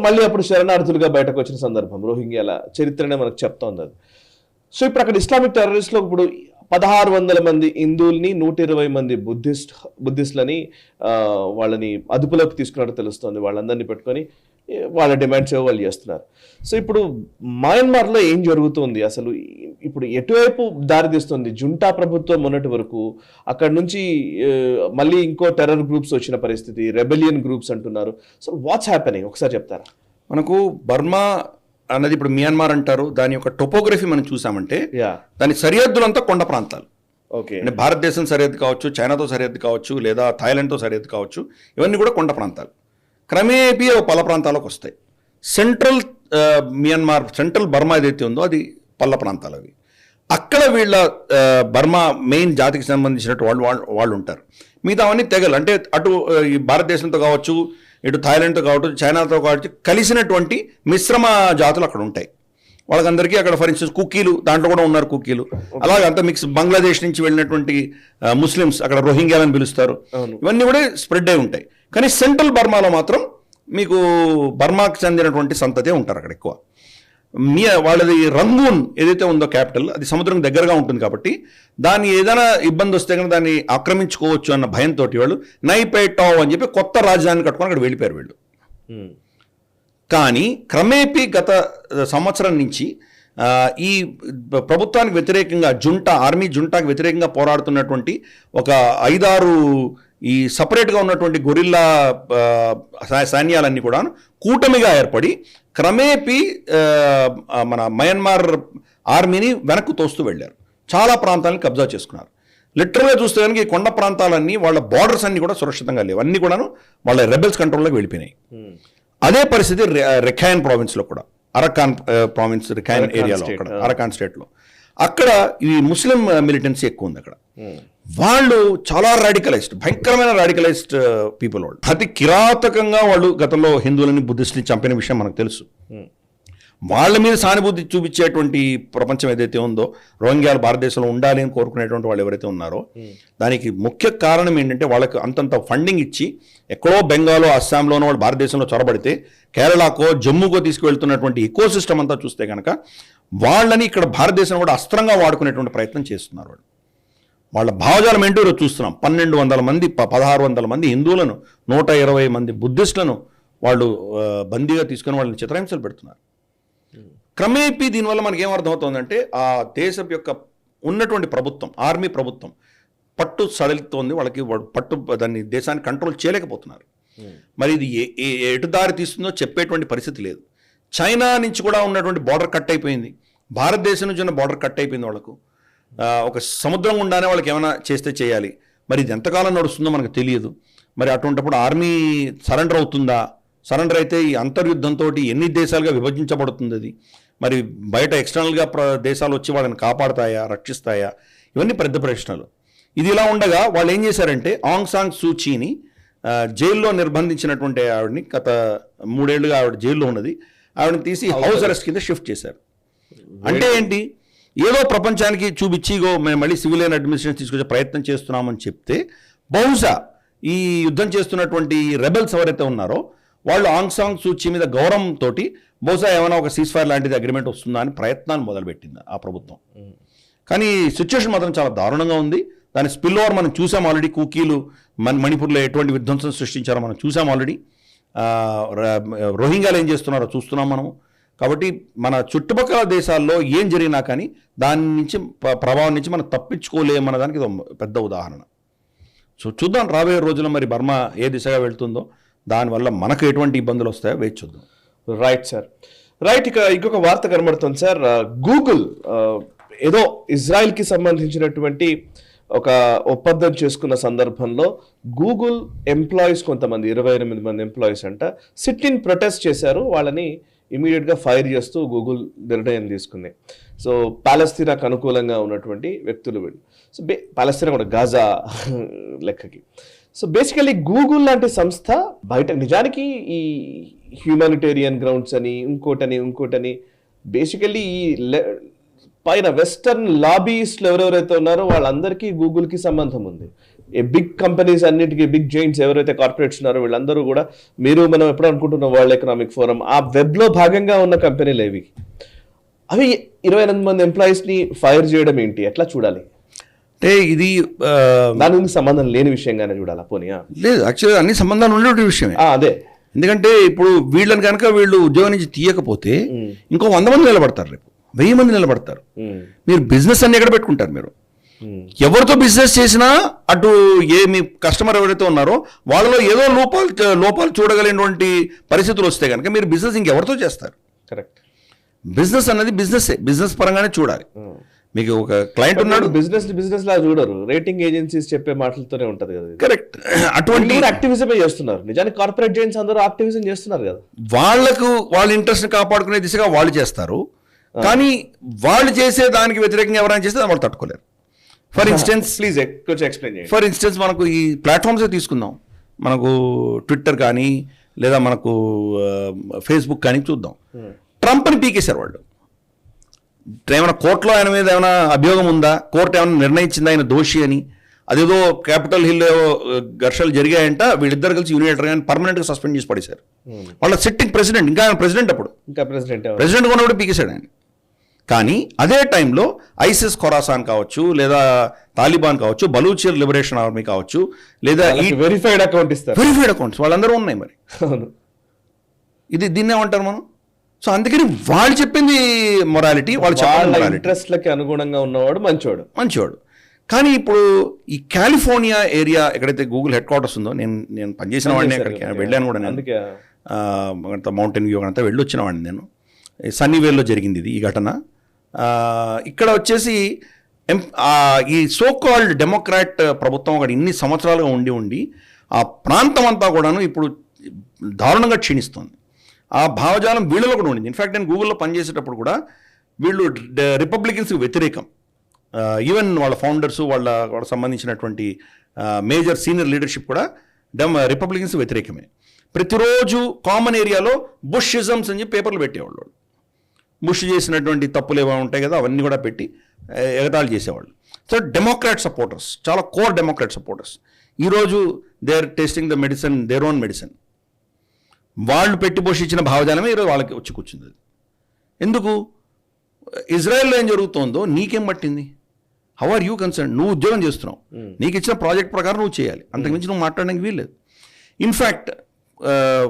మళ్ళీ అప్పుడు శరణార్థులుగా బయటకు వచ్చిన సందర్భం రోహింగ్యాల చరిత్రనే మనకు చెప్తోంది అది. సో ఇప్పుడు అక్కడ ఇస్లామిక్ టెర్రరిస్ట్లో ఇప్పుడు 1600 మంది హిందువుల్ని, 120 మంది బుద్ధిస్టులని వాళ్ళని అదుపులోకి తీసుకున్నట్టు తెలుస్తుంది. వాళ్ళందరినీ పెట్టుకొని వాళ్ళ డిమాండ్స్ ఏవో వాళ్ళు చేస్తున్నారు. సో ఇప్పుడు మయన్మార్లో ఏం జరుగుతుంది అసలు? ఇప్పుడు ఎటువైపు దారితీస్తుంది? జుంటా ప్రభుత్వం మొన్నటి వరకు అక్కడ నుంచి మళ్ళీ ఇంకో టెర్రర్ గ్రూప్స్ వచ్చిన పరిస్థితి, రెబెలియన్ గ్రూప్స్ అంటున్నారు. సో వాట్స్ హ్యాపెనింగ్ ఒకసారి చెప్తారా? మనకు బర్మా అన్నది ఇప్పుడు మియాన్మార్ అంటారు. దాని యొక్క టోపోగ్రఫీ మనం చూసామంటే దాని సరిహద్దులంతా కొండ ప్రాంతాలు. ఓకే. అంటే భారతదేశం సరిహద్దు కావచ్చు, చైనాతో సరిహద్దు కావచ్చు, లేదా థాయిలాండ్తో సరిహద్దు కావచ్చు, ఇవన్నీ కూడా కొండ ప్రాంతాలు. క్రమేపీ పల్ల ప్రాంతాలకు వస్తాయి. సెంట్రల్ మియాన్మార్, సెంట్రల్ బర్మా ఏదైతే ఉందో అది పల్ల ప్రాంతాలు అవి. అక్కడ వీళ్ళ బర్మా మెయిన్ జాతికి సంబంధించినట్టు వాళ్ళు ఉంటారు. మిగతా అవన్నీ తెగలు, అంటే అటు ఈ భారతదేశంతో కావచ్చు, ఇటు థాయిలాండ్తో కావచ్చు, చైనాతో కావచ్చు, కలిసినటువంటి మిశ్రమ జాతులు అక్కడ ఉంటాయి. వాళ్ళకందరికీ అక్కడ ఫర్ ఇన్స్టెన్స్ కుకీలు దాంట్లో కూడా ఉన్నారు. కుకీలు అలాగే అంతా మిక్స్. బంగ్లాదేశ్ నుంచి వెళ్ళినటువంటి ముస్లిమ్స్ అక్కడ రోహింగ్యాలని పిలుస్తారు. ఇవన్నీ కూడా స్ప్రెడ్ అయి ఉంటాయి. కానీ సెంట్రల్ బర్మాలో మాత్రం మీకు బర్మాకి చెందినటువంటి సంతతే ఉంటారు అక్కడ ఎక్కువ. వాళ్ళది రంగూన్ ఏదైతే ఉందో క్యాపిటల్, అది సముద్రం దగ్గరగా ఉంటుంది కాబట్టి దాన్ని ఏదైనా ఇబ్బంది వస్తే కనుక దాన్ని ఆక్రమించుకోవచ్చు అన్న భయంతో వాళ్ళు నైపైటావ్ అని చెప్పి కొత్త రాజధాని కట్టుకొని అక్కడ వెళ్ళిపోయారు వీళ్ళు. కానీ క్రమేపీ గత సంవత్సరం నుంచి ఈ ప్రభుత్వానికి వ్యతిరేకంగా ఆర్మీ జుంటాకి వ్యతిరేకంగా పోరాడుతున్నటువంటి ఒక 5-6 ఈ సపరేట్గా ఉన్నటువంటి గొరిల్లా సైన్యాలన్నీ కూడా కూటమిగా ఏర్పడి క్రమేపీ మన మయన్మార్ ఆర్మీని వెనక్కు తోస్తూ వెళ్ళారు. చాలా ప్రాంతాలను కబ్జా చేసుకున్నారు. లిటరల్గా చూస్తే కనుక ఈ కొండ ప్రాంతాలన్నీ వాళ్ళ బార్డర్స్ అన్నీ కూడా సురక్షితంగా లేవు. అన్నీ కూడాను వాళ్ళ రెబెల్స్ కంట్రోల్లోకి వెళ్ళిపోయినాయి. అదే పరిస్థితి రెఖాయన్ ప్రావిన్స్లో కూడా, అరకాన్ ప్రావిన్స్, రెఖాయన్ ఏరియాలో, అక్కడ అరకాన్ స్టేట్లో అక్కడ ఈ ముస్లిం మిలిటెన్సీ ఎక్కువ ఉంది అక్కడ. వాళ్ళు చాలా రాడికలైజ్డ్, భయంకరమైన రాడికలైజ్డ్ పీపుల్. వాళ్ళు అతి కిరాతకంగా వాళ్ళు గతంలో హిందువులని, బుద్ధిస్టుని చంపిన విషయం మనకు తెలుసు. వాళ్ళ మీద సానుభూతి చూపించేటువంటి ప్రపంచం ఏదైతే ఉందో, రోహింగ్యాలు భారతదేశంలో ఉండాలి అని కోరుకునేటువంటి వాళ్ళు ఎవరైతే ఉన్నారో, దానికి ముఖ్య కారణం ఏంటంటే వాళ్ళకి అంతంత ఫండింగ్ ఇచ్చి ఎక్కడో బెంగాలో, అస్సాంలోనో వాళ్ళు భారతదేశంలో చొరబడితే కేరళకో, జమ్మూకో తీసుకువెళ్తున్నటువంటి ఈకో సిస్టమ్ అంతా చూస్తే కనుక వాళ్ళని ఇక్కడ భారతదేశం కూడా అస్త్రంగా వాడుకునేటువంటి ప్రయత్నం చేస్తున్నారు. వాళ్ళ భావజాలం ఏంటో ఈరోజు చూస్తున్నాం. 1200 మంది, 1600 మంది హిందువులను, 120 మంది బుద్ధిస్టులను వాళ్ళు బందీగా తీసుకుని వాళ్ళని చిత్రహింసలు పెడుతున్నారు. క్రమేపీ దీనివల్ల మనకి ఏమర్థమవుతుందంటే ఆ దేశం యొక్క ఉన్నటువంటి ప్రభుత్వం, ఆర్మీ ప్రభుత్వం పట్టు సడలుతోంది. వాళ్ళకి దాన్ని దేశాన్ని కంట్రోల్ చేయలేకపోతున్నారు. మరి ఇది ఎటు దారి తీస్తుందో చెప్పేటువంటి పరిస్థితి లేదు. చైనా నుంచి కూడా ఉన్నటువంటి బార్డర్ కట్ అయిపోయింది. భారతదేశం నుంచి ఉన్న బార్డర్ కట్ అయిపోయింది వాళ్ళకు. ఒక సముద్రం గుండానే వాళ్ళకి ఏమైనా చేస్తే చేయాలి. మరి ఇది ఎంతకాలం నడుస్తుందో మనకు తెలియదు. మరి అటువంటిప్పుడు ఆర్మీ సరెండర్ అవుతుందా? సరెండర్ అయితే ఈ అంతర్యుద్ధంతో ఎన్ని దేశాలుగా విభజించబడుతుంది అది? మరి బయట ఎక్స్టర్నల్గా దేశాలు వచ్చి వాళ్ళని కాపాడుతాయా, రక్షిస్తాయా? ఇవన్నీ పెద్ద ప్రశ్నలు. ఇది ఇలా ఉండగా వాళ్ళు ఏం చేశారంటే ఆంగ్ సాన్ సూచీని జైల్లో నిర్బంధించినటువంటి ఆవిడని, గత 3 ఏళ్లుగా ఆవిడ జైల్లో ఉన్నది, ఆవిడని తీసి హౌస్ అరెస్ట్ కింద షిఫ్ట్ చేశారు. అంటే ఏంటి? ఏదో ప్రపంచానికి చూపించి మేము మళ్ళీ సివిలియన్ అడ్మినిస్ట్రేషన్ తీసుకొచ్చే ప్రయత్నం చేస్తున్నామని చెప్తే బహుశా ఈ యుద్ధం చేస్తున్నటువంటి రెబెల్స్ ఎవరైతే ఉన్నారో వాళ్ళు ఆంగ్ సాన్ సూచీ మీద గౌరవంతో బహుశా ఏమైనా ఒక సీజ్ఫైర్ లాంటిది అగ్రిమెంట్ వస్తుందా అని ప్రయత్నాలు మొదలుపెట్టింది ఆ ప్రభుత్వం. కానీ సిచ్యువేషన్ మాత్రం చాలా దారుణంగా ఉంది. దాని స్పిల్ ఓవర్ మనం చూసాం ఆల్రెడీ. కుకీలు మణిపూర్లో ఎటువంటి విధ్వంసం సృష్టించారో మనం చూసాం ఆల్రెడీ. రోహింగ్యాలు ఏం చేస్తున్నారో చూస్తున్నాం మనము. కాబట్టి మన చుట్టుపక్కల దేశాల్లో ఏం జరిగినా కానీ దాని నుంచి ప్రభావం నుంచి మనం తప్పించుకోలేమన్న దానికి ఇది ఒక పెద్ద ఉదాహరణ. సో చూద్దాం రాబోయే రోజుల్లో మరి బర్మా ఏ దిశగా వెళ్తుందో, దానివల్ల మనకు ఎటువంటి ఇబ్బందులు వస్తాయో వేచి చూద్దాం. Right sir, right. ఇక ఇంకొక వార్త కనబడుతుంది సార్. గూగుల్ ఏదో ఇజ్రాయెల్కి సంబంధించినటువంటి ఒక ఒప్పందం చేసుకున్న సందర్భంలో గూగుల్ ఎంప్లాయీస్ కొంతమంది 28 మంది ఎంప్లాయీస్ అంట సిట్ ఇన్ ప్రొటెస్ట్ చేశారు. వాళ్ళని ఇమీడియట్గా ఫైర్ చేస్తూ గూగుల్ నిర్ణయం తీసుకుంది. సో పాలస్తీనాకు అనుకూలంగా ఉన్నటువంటి వ్యక్తులు వీళ్ళు. సో పాలస్తీనా కూడా గాజా లెక్కకి. సో బేసికలీ గూగుల్ లాంటి సంస్థ బయట నిజానికి ఈ హ్యూమానిటేరియన్ గ్రౌండ్స్ అని ఇంకోటని బేసికలీ ఈ పైన వెస్టర్న్ లాబీస్ట్లు ఎవరెవరైతే ఉన్నారో వాళ్ళందరికీ గూగుల్కి సంబంధం ఉంది. ఈ బిగ్ కంపెనీస్ అన్నిటికీ బిగ్ జైంట్స్ ఎవరైతే కార్పొరేట్స్ ఉన్నారో వీళ్ళందరూ కూడా మనం ఎప్పుడు అనుకుంటున్న వరల్డ్ ఎకనామిక్ ఫోరం ఆ వెబ్లో భాగంగా ఉన్న కంపెనీలు ఏవి. అవి 28 మంది ఎంప్లాయీస్ని ఫైర్ చేయడం ఏంటి, ఎట్లా చూడాలి? అంటే ఇది దానికి సంబంధం లేని విషయంగానే చూడాలా? పోనీయా? లేదు, యాక్చువల్గా అన్ని సంబంధాలు ఉండేటువంటి విషయమే. అదే, ఎందుకంటే ఇప్పుడు వీళ్ళని కనుక వీళ్ళు ఉద్యోగం నుంచి తీయకపోతే ఇంకో 100 మంది నిలబడతారు, రేపు 1000 మంది నిలబడతారు. మీరు బిజినెస్ అన్ని ఎక్కడ పెట్టుకుంటారు? మీరు ఎవరితో బిజినెస్ చేసినా అటు మీ కస్టమర్ ఎవరైతే ఉన్నారో వాళ్ళలో ఏదో లోపాలు చూడగలిగినటువంటి పరిస్థితులు వస్తే కనుక మీరు బిజినెస్ ఇంకెవరితో చేస్తారు? కరెక్ట్. బిజినెస్ అన్నది బిజినెస్ పరంగానే చూడాలి. మీకు ఒక క్లయింట్ ఉన్నాడు, బిజినెస్ లా చూడరు, రేటింగ్ ఏజెన్సీస్ చెప్పే మాటలతోనే ఉంటది కదా. కరెక్ట్. అటువంటి యాక్టివిజమే చేస్తున్నారు. నిజానికి కార్పొరేట్ జైన్స్ అందరూ యాక్టివిజం చేస్తున్నారు కదా. వాళ్ళ ఇంట్రెస్ట్ కాపాడుకునే దిశగా వాళ్ళు చేస్తారు, కానీ వాళ్ళు చేసే దానికి వ్యతిరేకంగా ఎవరైనా చేస్తే వాళ్ళు తట్టుకోలేరు. ఫర్ ఇన్స్టెన్స్ ప్లీజ్ కొంచెం ఎక్స్ప్లెయిన్ చేయండి. ఫర్ ఇన్స్టెన్స్ మనకు ఈ ప్లాట్ఫామ్స్ తీసుకుందాం, మనకు ట్విట్టర్ కానీ లేదా మనకు ఫేస్బుక్ కానీ చూద్దాం. ట్రంప్ని పీకేశారు వాళ్ళు. ఏమైనా కోర్టులో ఆయన మీద ఏమైనా అభియోగం ఉందా, కోర్టు ఏమైనా నిర్ణయించిందా ఆయన దోషి అని? అదేదో క్యాపిటల్ హిల్ ఘర్షణలు జరిగాయంట, వీళ్ళిద్దరు కలిసి యూనియటర్ కానీ పర్మనెంట్గా సస్పెండ్ చేసి పడేశారు. వాళ్ళ సిట్టింగ్ ప్రెసిడెంట్, ఇంకా ఆయన ప్రెసిడెంట్, అప్పుడు ఇంకా ప్రెసిడెంట్ ఉన్నప్పుడు పీకేశాడు ఆయన. కానీ అదే టైంలో ఐసిస్ ఖొరాసాన్ కావచ్చు, లేదా తాలిబాన్ కావచ్చు, బలూచియర్ లిబరేషన్ ఆర్మీ కావచ్చు, లేదా వెరిఫైడ్ అకౌంట్ ఇస్తారు, వెరిఫైడ్ అకౌంట్స్ వాళ్ళందరూ ఉన్నాయి. మరి దీన్ని ఏమంటారు మనం? సో అందుకని వాళ్ళు చెప్పింది మొరాలిటీ, వాళ్ళు ఇంట్రెస్ట్లకి అనుగుణంగా ఉన్నవాడు మంచివాడు. కానీ ఇప్పుడు ఈ కాలిఫోర్నియా ఏరియా ఎక్కడైతే గూగుల్ హెడ్ క్వార్టర్స్ ఉందో, నేను పనిచేసిన వాడిని, అక్కడికి వెళ్ళాను కూడా. అందుకే మౌంటైన్ వ్యూ అంతా వెళ్ళి వచ్చిన వాడిని నేను. సన్నీవేల్లో జరిగింది ఈ ఘటన. ఇక్కడ వచ్చేసి ఈ సో కాల్డ్ డెమోక్రాట్ ప్రభుత్వం అక్కడ ఇన్ని సంవత్సరాలుగా ఉండి ఆ ప్రాంతం అంతా కూడాను ఇప్పుడు దారుణంగా క్షీణిస్తుంది. ఆ భావజాలం వీళ్ళలో కూడా ఉండింది. ఇన్ఫ్యాక్ట్ నేను గూగుల్లో పనిచేసేటప్పుడు కూడా వీళ్ళు రిపబ్లికన్స్కి వ్యతిరేకం. ఈవెన్ వాళ్ళ ఫౌండర్స్, వాళ్ళకి సంబంధించినటువంటి మేజర్ సీనియర్ లీడర్షిప్ కూడా రిపబ్లికన్స్ వ్యతిరేకమే. ప్రతిరోజు కామన్ ఏరియాలో బుషిజమ్స్ అని చెప్పి పేపర్లు పెట్టేవాళ్ళు. బుష్ చేసినటువంటి తప్పులు ఏమో ఉంటాయి కదా, అవన్నీ కూడా పెట్టి ఎగతాళి చేసేవాళ్ళు. సో డెమోక్రాట్ సపోర్టర్స్, చాలా కోర్ డెమోక్రాట్ సపోర్టర్స్ ఈరోజు they are tasting the medicine, their own medicine. వాళ్ళు పెట్టి పోషించిన భావజాలమే ఈరోజు వాళ్ళకి వచ్చి కూర్చుంది. ఎందుకు? ఇజ్రాయెల్లో ఏం జరుగుతుందో నీకేం పట్టింది? How are you concern? నువ్వు ఉద్యోగం చేస్తున్నావు, నీకు ఇచ్చిన ప్రాజెక్ట్ ప్రకారం నువ్వు చేయాలి, అంతకుమించి నువ్వు మాట్లాడడానికి వీల్లేదు. ఇన్ఫ్యాక్ట్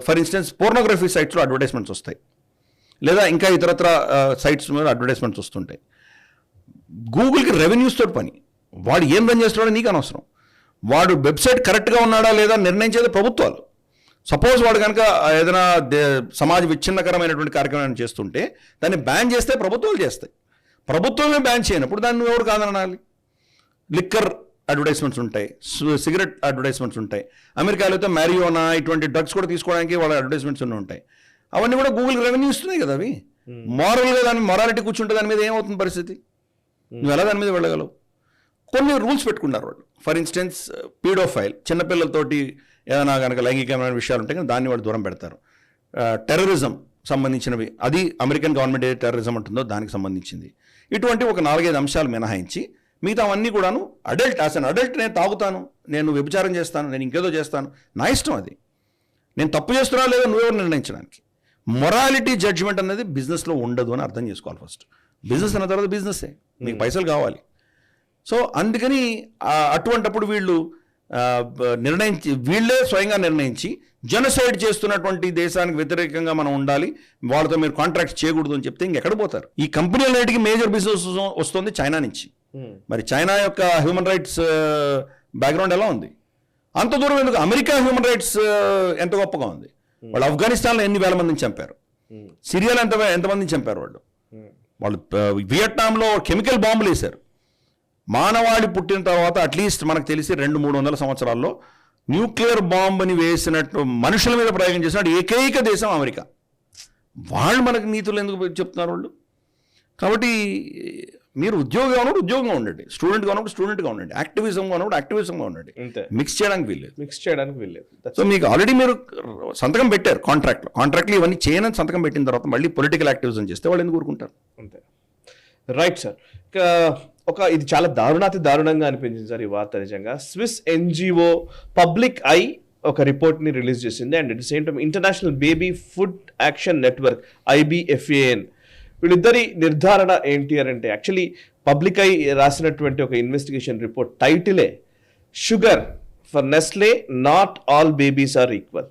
ఫర్ ఇన్స్టెన్స్ పోర్నోగ్రఫీ సైట్స్లో అడ్వర్టైజ్మెంట్స్ వస్తాయి, లేదా ఇంకా ఇతరత్ర సైట్స్ మీద అడ్వర్టైజ్మెంట్స్ వస్తుంటాయి. గూగుల్కి రెవెన్యూస్ తోటి పని. వాడు ఏం రన్ చేస్తున్నాడో నీకు అనవసరం. వాడు వెబ్సైట్ కరెక్ట్గా ఉన్నాడా లేదా నిర్ణయించేది ప్రభుత్వాలు. సపోజ్ వాడు కనుక ఏదైనా సమాజ విచ్ఛిన్నకరమైనటువంటి కార్యక్రమాన్ని చేస్తుంటే దాన్ని బ్యాన్ చేస్తే ప్రభుత్వాలు చేస్తాయి. ప్రభుత్వమే బ్యాన్ చేయనప్పుడు దాన్ని ఎవరు కాదనాలి? లిక్కర్ అడ్వర్టైజ్మెంట్స్ ఉంటాయి, సిగరెట్ అడ్వర్టైజ్మెంట్స్ ఉంటాయి. అమెరికాలో అయితే మ్యారియోనా ఇటువంటి డ్రగ్స్ కూడా తీసుకోవడానికి వాళ్ళ అడ్వర్టైజ్మెంట్స్ ఉంటాయి. అవన్నీ కూడా గూగుల్ రెవెన్యూ ఇస్తున్నాయి కదా. అవి మారల్గా దాని మొరాలిటీ కూర్చుంటే దాని మీద ఏమవుతుంది పరిస్థితి? నువ్వు ఎలా దాని మీద వెళ్ళగలవు? కొన్ని రూల్స్ పెట్టుకున్నారు వాళ్ళు. ఫర్ ఇన్స్టెన్స్ పీడోఫైల్, చిన్నపిల్లలతోటి ఏదైనా కనుక లైంగికమైన విషయాలు ఉంటాయి కానీ దాన్ని వాళ్ళు దూరం పెడతారు. టెర్రరిజం సంబంధించినవి, అది అమెరికన్ గవర్నమెంట్ ఏ టెర్రరిజం ఉంటుందో దానికి సంబంధించింది. ఇటువంటి ఒక 4-5 అంశాలు మినహాయించి మిగతా అవన్నీ కూడాను అడల్ట్, యాజ్ అన్ అడల్ట్ నేను తాగుతాను, నేను వ్యభిచారం చేస్తాను, నేను ఇంకేదో చేస్తాను, నా ఇష్టం అది. నేను తప్పు చేస్తున్నా లేదా నువ్వెవరు నిర్ణయించడానికి. మొరాలిటీ జడ్జిమెంట్ అనేది బిజినెస్లో ఉండదు అని అర్థం చేసుకోవాలి. ఫస్ట్ బిజినెస్ అన్న తర్వాత బిజినెస్సే, మీకు పైసలు కావాలి. సో అందుకని అటువంటప్పుడు వీళ్ళు నిర్ణయించి వీళ్ళే స్వయంగా నిర్ణయించి జెనోసైడ్ చేస్తున్నటువంటి దేశానికి వ్యతిరేకంగా మనం ఉండాలి, వాళ్ళతో మీరు కాంట్రాక్ట్ చేయకూడదు అని చెప్తే ఇంకెక్కడ పోతారు? ఈ కంపెనీలన్నిటికీ మేజర్ బిజినెస్ వస్తుంది చైనా నుంచి. మరి చైనా యొక్క హ్యూమన్ రైట్స్ బ్యాక్గ్రౌండ్ ఎలా ఉంది? అంత దూరం ఎందుకు? అమెరికా హ్యూమన్ రైట్స్ ఎంత గొప్పగా ఉంది. వాళ్ళు ఆఫ్ఘనిస్తాన్లో ఎన్ని వేల మందిని చంపారు, సిరియాలో ఎంతమందిని చంపారు వాళ్ళు వియట్నాంలో కెమికల్ బాంబులు వేశారు. మానవాళి పుట్టిన తర్వాత అట్లీస్ట్ మనకు తెలిసి 200-300 సంవత్సరాల్లో న్యూక్లియర్ బాంబుని వేసినట్టు మనుషుల మీద ప్రయోగం చేసినట్టు ఏకైక దేశం అమెరికా. వాళ్ళు మనకు నీతులు ఎందుకు చెప్తున్నారు వాళ్ళు? కాబట్టి మీరు ఉద్యోగంగా ఉన్నప్పుడు ఉద్యోగంగా ఉండండి, స్టూడెంట్గా ఉన్నప్పుడు స్టూడెంట్గా ఉండండి, యాక్టివిజంగా ఉన్నప్పుడు యాక్టివిజంగా ఉండండి. మిక్స్ చేయడానికి వీల్లేదు. సో మీకు ఆల్రెడీ మీరు సంతకం పెట్టారు కాంట్రాక్ట్లో ఇవన్నీ చేయనని సంతకం పెట్టిన తర్వాత మళ్ళీ పొలిటికల్ యాక్టివిజం చేస్తే వాళ్ళు ఎందుకు ఊరుకుంటారు? అంతే. Right sir. ఇది చాలా దారుణంగా అనిపించింది సార్ ఈ వార్త. నిజంగా స్విస్ ఎన్జిఓ పబ్లిక్ ఐ ఒక రిపోర్ట్ని రిలీజ్ చేసింది. And at the same time international baby food action network IBFAN వీళ్ళిద్దరి నిర్ధారణ ఏంటి అని అంటే, యాక్చువల్లీ పబ్లిక్ ఐ రాసినటువంటి ఒక ఇన్వెస్టిగేషన్ రిపోర్ట్ టైటిలే sugar for Nestle not all babies are equal.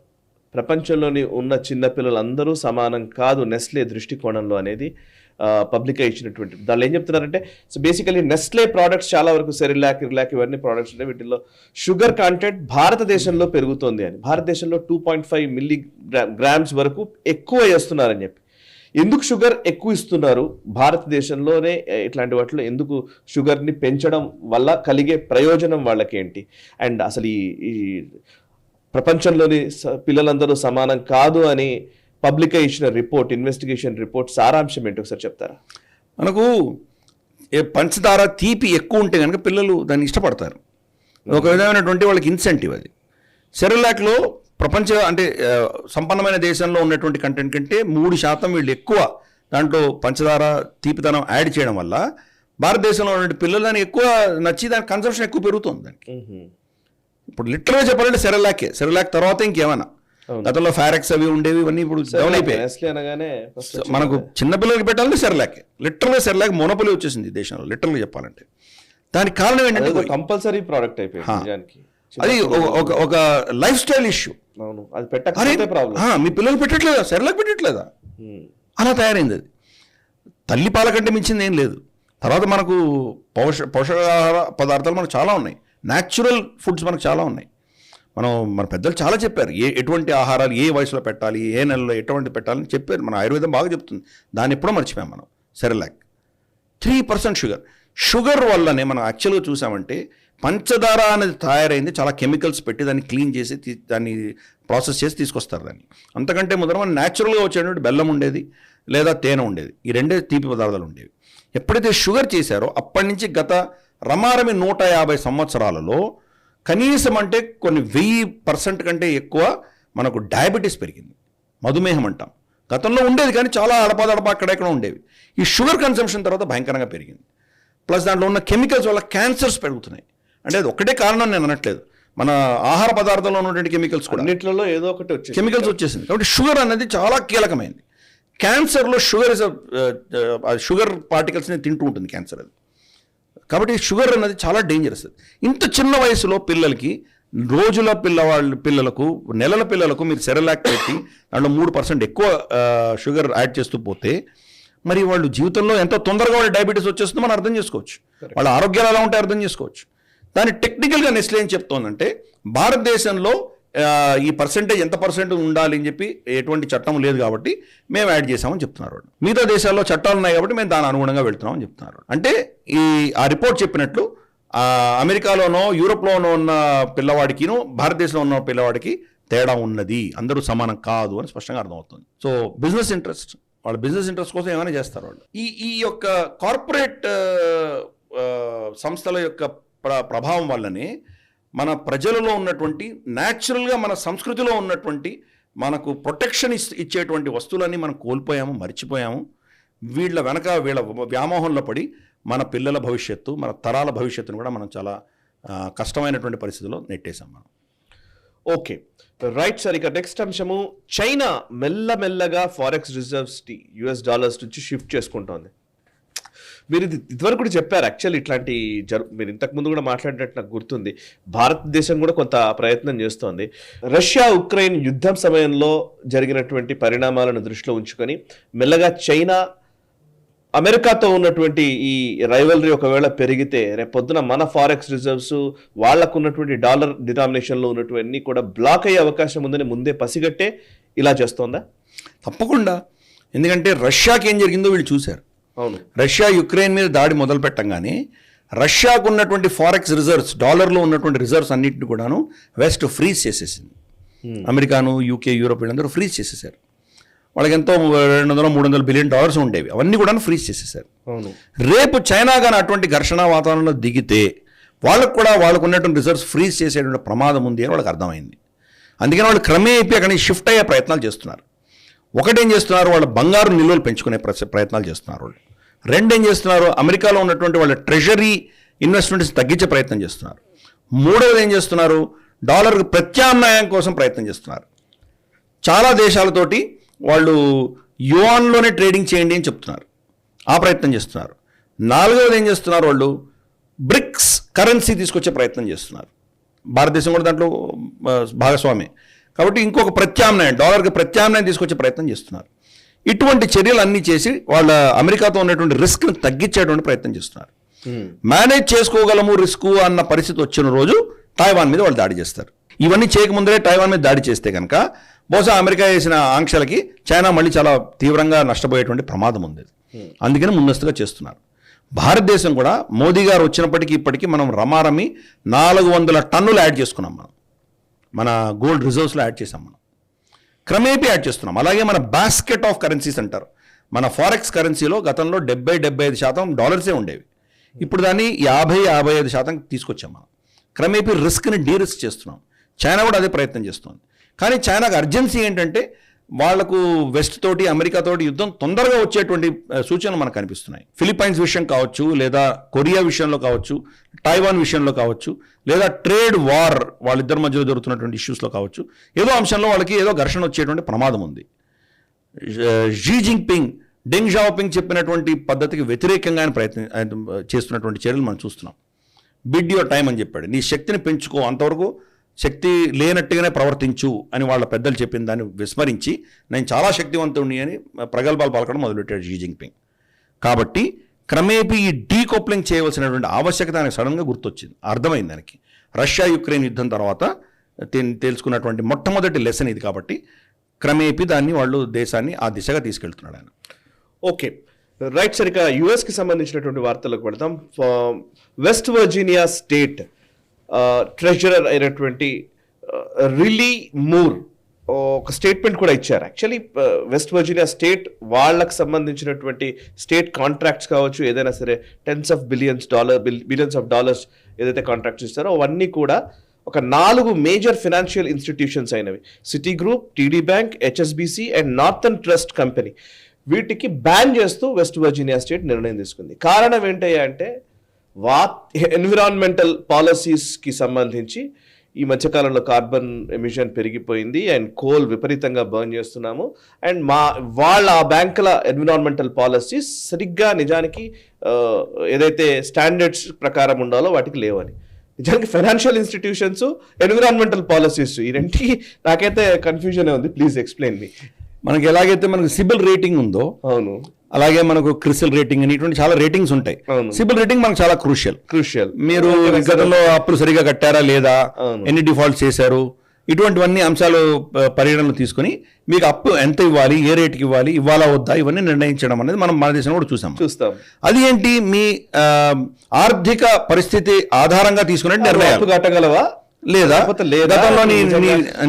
ప్రపంచంలోని ఉన్న చిన్నపిల్లలందరూ సమానం కాదు నెస్లే దృష్టికోణంలో అనేది పబ్లిక్ ఐ ఇచ్చినటువంటి. దానిలో ఏం చెప్తున్నారంటే, సో బేసికలీ నెస్లే ప్రోడక్ట్స్ చాలా వరకు సెరిలాక్ ఇవన్నీ ప్రోడక్ట్స్ ఉన్నాయి, వీటిల్లో షుగర్ కంటెంట్ భారతదేశంలో పెరుగుతోంది అని. భారతదేశంలో 2.5 మిల్లీగ్రామ్స్ వరకు ఎక్కువ వేస్తున్నారని చెప్పి. ఎందుకు షుగర్ ఎక్కువ ఇస్తున్నారు భారతదేశంలోనే, ఇట్లాంటి వాటిలో ఎందుకు షుగర్ని పెంచడం వల్ల కలిగే ప్రయోజనం వాళ్ళకి ఏంటి? అండ్ అసలు ఈ ప్రపంచంలోని పిల్లలందరూ సమానం కాదు అని పబ్లిక్ ఇచ్చిన రిపోర్ట్, ఇన్వెస్టిగేషన్ రిపోర్ట్ సారాంశం ఏంటి ఒకసారి చెప్తారా? మనకు పంచదార తీపి ఎక్కువ ఉంటే కనుక పిల్లలు దాన్ని ఇష్టపడతారు. ఒక విధమైనటువంటి వాళ్ళకి ఇన్సెంటివ్ అది. సెరిలాక్లో సంపన్నమైన దేశంలో ఉన్నటువంటి కంటెంట్ కంటే 3% వీళ్ళు ఎక్కువ దాంట్లో పంచదార తీపితనం యాడ్ చేయడం వల్ల భారతదేశంలో ఉన్నటువంటి పిల్లలు దాన్ని ఎక్కువ నచ్చి దాని కన్సంప్షన్ ఎక్కువ పెరుగుతుంది దానికి. ఇప్పుడు లిటరల్గా చెప్పాలంటే సెరిలాక్ తర్వాత ఇంకేమైనా గతంలో ఫారెక్స్ అవి ఉండేవి, ఇవన్నీ ఇప్పుడు డౌన్ అయిపోయాయి. మనకు చిన్నపిల్లలకి పెట్టాలంటే లిటరల్గా సెరిలాక్ మోనోపోలీ వచ్చేసింది దేశంలో లిటరల్గా చెప్పాలంటే. దానికి కారణం ఏంటంటే కంపల్సరీ ప్రోడక్ట్ అయిపోయింది. అది ఒక లైఫ్ స్టైల్ ఇష్యూ. మీ పిల్లలు పెట్టట్లేదా, సెరిలాక్ పెట్టట్లేదా, అలా తయారైంది. అది తల్లి పాల కంటే మించింది ఏం లేదు. తర్వాత మనకు పోషకాహార పదార్థాలు మనకు చాలా ఉన్నాయి, న్యాచురల్ ఫుడ్స్ మనకు చాలా ఉన్నాయి. మన పెద్దలు చాలా చెప్పారు ఎటువంటి ఆహారాలు ఏ వయసులో పెట్టాలి, ఏ నెలలో ఎటువంటి పెట్టాలని చెప్పారు. మన ఆయుర్వేదం బాగా చెప్తుంది. దాన్ని ఎప్పుడో మర్చిపోయాం మనం. సెరిలాక్ 3% షుగర్ వల్లనే మనం యాక్చువల్గా చూసామంటే పంచదార అనేది తయారైంది చాలా కెమికల్స్ పెట్టి దాన్ని క్లీన్ చేసి దాన్ని ప్రాసెస్ చేసి తీసుకొస్తారు దాన్ని. అంతకంటే ముందర మనం న్యాచురల్గా వచ్చేటువంటి బెల్లం ఉండేది లేదా తేనె ఉండేది, ఈ రెండే తీపి పదార్థాలు ఉండేవి. ఎప్పుడైతే షుగర్ చేశారో అప్పటి నుంచి గత రమారమి 150 సంవత్సరాలలో కనీసం అంటే కొన్ని 1000% కంటే ఎక్కువ మనకు డయాబెటీస్ పెరిగింది. మధుమేహం అంటాం. గతంలో ఉండేది కానీ చాలా అడపాదడపా అక్కడెక్కడ ఉండేవి. ఈ షుగర్ కన్సంప్షన్ తర్వాత భయంకరంగా పెరిగింది. ప్లస్ దాంట్లో ఉన్న కెమికల్స్ వల్ల క్యాన్సర్స్ పెరుగుతున్నాయి. అంటే అది ఒకటే కారణం నేను అనట్లేదు, మన ఆహార పదార్థంలో ఉన్నటువంటి కెమికల్స్ కూడా అన్నిట్లలో ఏదో ఒకటి కెమికల్స్ వచ్చేసింది. కాబట్టి షుగర్ అనేది చాలా కీలకమైంది. క్యాన్సర్లో షుగర్ పార్టికల్స్ని తింటూ ఉంటుంది క్యాన్సర్ అది. కాబట్టి షుగర్ అనేది చాలా డేంజరస్. ఇంత చిన్న వయసులో పిల్లలకి, రోజుల పిల్లలకు, నెలల పిల్లలకు మీరు సెరిలాక్ పెట్టి దాంట్లో 3% ఎక్కువ షుగర్ యాడ్ చేస్తూ పోతే మరి వాళ్ళు జీవితంలో ఎంతో తొందరగా వాళ్ళు డయాబెటీస్ వచ్చేస్తుందో మనం అర్థం చేసుకోవచ్చు. వాళ్ళ ఆరోగ్యాలు ఎలా ఉంటాయో అర్థం చేసుకోవచ్చు. దాన్ని టెక్నికల్గా నెస్లే ఏం చెప్తోందంటే భారతదేశంలో ఈ పర్సెంటేజ్ ఎంత % ఉండాలి అని చెప్పి ఎటువంటి చట్టం లేదు కాబట్టి మేము యాడ్ చేసామని చెప్తున్నారు. మిగతా దేశాల్లో చట్టాలు ఉన్నాయి కాబట్టి మేము దాని అనుగుణంగా వెళ్తున్నామని చెప్తున్నారు. అంటే ఆ రిపోర్ట్ చెప్పినట్లు అమెరికాలోనో యూరోప్లోనో ఉన్న పిల్లవాడికిను భారతదేశంలో ఉన్న పిల్లవాడికి తేడా ఉన్నది, అందరూ సమానం కాదు అని స్పష్టంగా అర్థమవుతుంది. సో బిజినెస్ ఇంట్రెస్ట్ కోసం ఏమైనా చేస్తారు వాళ్ళు. ఈ యొక్క కార్పొరేట్ సంస్థల యొక్క ప్రభావం వల్లనే మన ప్రజలలో ఉన్నటువంటి న్యాచురల్గా మన సంస్కృతిలో ఉన్నటువంటి మనకు ప్రొటెక్షన్ ఇచ్చేటువంటి వస్తువులన్నీ మనం కోల్పోయాము, మర్చిపోయాము. వీళ్ళ వ్యామోహంలో పడి మన పిల్లల భవిష్యత్తు, మన తరాల భవిష్యత్తును కూడా మనం చాలా కష్టమైనటువంటి పరిస్థితుల్లో నెట్టేశాం మనం. Okay, right sir. ఇక నెక్స్ట్ అంశము, చైనా మెల్లమెల్లగా ఫారెక్స్ రిజర్వ్స్ US డాలర్స్ నుంచి షిఫ్ట్ చేసుకుంటోంది. మీరు ఇదివరకు కూడా చెప్పారు యాక్చువల్లీ ఇట్లాంటి మీరు ఇంతకు ముందు కూడా మాట్లాడినట్టు నాకు గుర్తుంది. భారతదేశం కూడా కొంత ప్రయత్నం చేస్తోంది. రష్యా ఉక్రెయిన్ యుద్ధం సమయంలో జరిగినటువంటి పరిణామాలను దృష్టిలో ఉంచుకొని మెల్లగా చైనా అమెరికాతో ఉన్నటువంటి ఈ రైవలరీ ఒకవేళ పెరిగితే రేపొద్దున మన ఫారెక్స్ రిజర్వ్స్ వాళ్లకు ఉన్నటువంటి డాలర్ డినామినేషన్లో ఉన్నటువంటి కూడా బ్లాక్ అయ్యే అవకాశం ఉందని ముందే పసిగట్టే ఇలా చేస్తోందా? తప్పకుండా. ఎందుకంటే రష్యాకి ఏం జరిగిందో వీళ్ళు చూశారు. అవును, రష్యా యుక్రెయిన్ మీద దాడి మొదలు పెట్టంగానే రష్యాకు ఉన్నటువంటి ఫారెక్స్ రిజర్వ్స్, డాలర్లో ఉన్నటువంటి రిజర్వ్స్ అన్నింటిని కూడాను వెస్ట్ ఫ్రీజ్ చేసేసింది. అమెరికాను, యూకే, యూరోప్ వీళ్ళందరూ ఫ్రీజ్ చేసేసారు. వాళ్ళకి ఎంతో $200-300 బిలియన్ ఉండేవి, అవన్నీ కూడా ఫ్రీజ్ చేసేసారు. అవును. రేపు చైనా కానీ అటువంటి ఘర్షణ వాతావరణంలో దిగితే వాళ్ళకు కూడా వాళ్ళకు ఉన్నటువంటి రిజర్వ్స్ ఫ్రీజ్ చేసేటువంటి ప్రమాదం ఉంది అని వాళ్ళకి అర్థమైంది. అందుకని వాళ్ళు క్రమేపీ అక్కడికి షిఫ్ట్ అయ్యే ప్రయత్నాలు చేస్తున్నారు. ఒకటేం చేస్తున్నారు, వాళ్ళ బంగారు నిల్వలు పెంచుకునే ప్రయత్నాలు చేస్తున్నారు వాళ్ళు. రెండేం చేస్తున్నారు, అమెరికాలో ఉన్నటువంటి వాళ్ళ ట్రెజరీ ఇన్వెస్ట్మెంట్స్ తగ్గించే ప్రయత్నం చేస్తున్నారు. మూడవది ఏం చేస్తున్నారు, డాలర్కి ప్రత్యామ్నాయం కోసం ప్రయత్నం చేస్తున్నారు. చాలా దేశాలతోటి వాళ్ళు యువాన్లోనే ట్రేడింగ్ చేయండి అని చెప్తున్నారు, ఆ ప్రయత్నం చేస్తున్నారు. నాలుగవది ఏం చేస్తున్నారు, వాళ్ళు బ్రిక్స్ కరెన్సీ తీసుకొచ్చే ప్రయత్నం చేస్తున్నారు. భారతదేశం కూడా దాంట్లో భాగస్వామి కాబట్టి ఇంకొక ప్రత్యామ్నాయం, డాలర్కి ప్రత్యామ్నాయం తీసుకొచ్చే ప్రయత్నం చేస్తున్నారు. ఇటువంటి చర్యలు అన్నీ చేసి వాళ్ళ అమెరికాతో ఉన్నటువంటి రిస్క్ని తగ్గించేటువంటి ప్రయత్నం చేస్తున్నారు. మేనేజ్ చేసుకోగలము రిస్క్ అన్న పరిస్థితి వచ్చిన రోజు తైవాన్ మీద వాళ్ళు దాడి చేస్తారు. ఇవన్నీ చేయకముందరే తైవాన్ మీద దాడి చేస్తే కనుక బహుశా అమెరికా చేసిన ఆంక్షలకి చైనా మళ్ళీ చాలా తీవ్రంగా నష్టపోయేటువంటి ప్రమాదం ఉంది. అందుకని ముందస్తుగా చేస్తున్నారు. భారతదేశం కూడా మోదీ గారు వచ్చినప్పటికీ ఇప్పటికీ మనం రమారమి 400 టన్నులు యాడ్ చేసుకున్నాం. మన గోల్డ్ రిజర్వ్స్లో యాడ్ చేసాం. మనం క్రమేపీ యాడ్ చేస్తున్నాం. అలాగే మన బాస్కెట్ ఆఫ్ కరెన్సీస్ అంటారు, మన ఫారెక్స్ కరెన్సీలో గతంలో 70-75% డాలర్సే ఉండేవి. ఇప్పుడు దాన్ని 50-55% తీసుకొచ్చాం. మనం క్రమేపీ రిస్క్ని డీరిస్క్ చేస్తున్నాం. చైనా కూడా అదే ప్రయత్నం చేస్తుంది. కానీ చైనాకు అర్జెన్సీ ఏంటంటే వాళ్లకు వెస్ట్ తోటి, అమెరికా తోటి యుద్ధం తొందరగా వచ్చేటువంటి సూచనలు మనకు కనిపిస్తున్నాయి. ఫిలిప్పైన్స్ విషయం కావచ్చు, లేదా కొరియా విషయంలో కావచ్చు, తైవాన్ విషయంలో కావచ్చు, లేదా ట్రేడ్ వార్ వాళ్ళిద్దరి మధ్యలో జరుగుతున్నటువంటి ఇష్యూస్లో కావచ్చు, ఏదో అంశంలో వాళ్ళకి ఏదో ఘర్షణ వచ్చేటువంటి ప్రమాదం ఉంది. షీ జిన్పింగ్, డెంగ్ షాఓపింగ్ చెప్పినటువంటి పద్ధతికి వ్యతిరేకంగా ఆయన చేస్తున్నటువంటి చర్యలు మనం చూస్తున్నాం. బిడ్ యువర్ టైం అని చెప్పాడు, నీ శక్తిని పెంచుకో, అంతవరకు శక్తి లేనట్టుగానే ప్రవర్తించు అని వాళ్ళ పెద్దలు చెప్పిన దాన్ని విస్మరించి నేను చాలా శక్తివంతుడిని అని ప్రగల్భాలు పలకడం మొదలుపెట్టాడు షీ జిన్పింగ్. కాబట్టి క్రమేపీ ఈ డీకోప్లింగ్ చేయవలసినటువంటి ఆవశ్యకత ఆయనకు సడన్గా గుర్తొచ్చింది, అర్థమైంది దానికి. రష్యా యుక్రెయిన్ యుద్ధం తర్వాత తెలుసుకున్నటువంటి మొట్టమొదటి లెసన్ ఇది. కాబట్టి క్రమేపీ దాన్ని వాళ్ళు దేశాన్ని ఆ దిశగా తీసుకెళ్తున్నాడు ఆయన. Okay, right sir. ఇక యుఎస్కి సంబంధించినటువంటి వార్తలకు వెళతాం. వెస్ట్ వర్జీనియా స్టేట్ ట్రెజరర్ అయినటువంటి రిలీ మూర్ ఒక స్టేట్మెంట్ కూడా ఇచ్చారు. యాక్చువల్లీ వెస్ట్ వర్జీనియా స్టేట్ వాళ్ళకు సంబంధించినటువంటి స్టేట్ కాంట్రాక్ట్స్ కావచ్చు, ఏదైనా సరే బిలియన్స్ ఆఫ్ డాలర్స్ ఏదైతే కాంట్రాక్ట్స్ ఇస్తారో అవన్నీ కూడా ఒక 4 మేజర్ ఫినాన్షియల్ ఇన్స్టిట్యూషన్స్ అయినవి, city group, TD bank, HSBC and northern trust company, వీటికి బ్యాన్ చేస్తూ వెస్ట్ వర్జీనియా స్టేట్ నిర్ణయం తీసుకుంది. కారణం ఏంటయ్యా అంటే ఎన్విరాన్మెంటల్ పాలసీస్కి సంబంధించి ఈ మధ్యకాలంలో కార్బన్ ఎమిషన్ పెరిగిపోయింది అండ్ కోల్ విపరీతంగా బర్న్ చేస్తున్నాము అండ్ వాళ్ళ ఆ బ్యాంకుల ఎన్విరాన్మెంటల్ పాలసీస్ సరిగ్గా నిజానికి ఏదైతే స్టాండర్డ్స్ ప్రకారం ఉండాలో వాటికి లేవని. నిజానికి ఫైనాన్షియల్ ఇన్స్టిట్యూషన్స్, ఎన్విరాన్మెంటల్ పాలసీస్, ఈ రెండుకి నాకైతే కన్ఫ్యూజన్ ఉంది. Please explain me. మనకి ఎలాగైతే మనకు సిబిల్ రేటింగ్ ఉందో, అవును, అలాగే మనకు క్రిసిల్ రేటింగ్ అని ఇటువంటి చాలా రేటింగ్స్ ఉంటాయి. సిబిల్ రేటింగ్ మనకు చాలా క్రూషియల్. మీరు గతంలో అప్పులు సరిగా కట్టారా లేదా, ఎన్ని డిఫాల్ట్ చేశారు, ఇటువంటివన్నీ అంశాలు పరిగణనలో తీసుకుని మీకు అప్పు ఎంత ఇవ్వాలి, ఏ రేటుకి ఇవ్వాలి, ఇవ్వాలా వద్దా, ఇవన్నీ నిర్ణయించడం అనేది మనం మన దేశంలో కూడా చూస్తాం. అది ఏంటి, మీ ఆర్థిక పరిస్థితి ఆధారంగా తీసుకునే నిర్ణయం. కట్టగలవా లేదా, గతంలో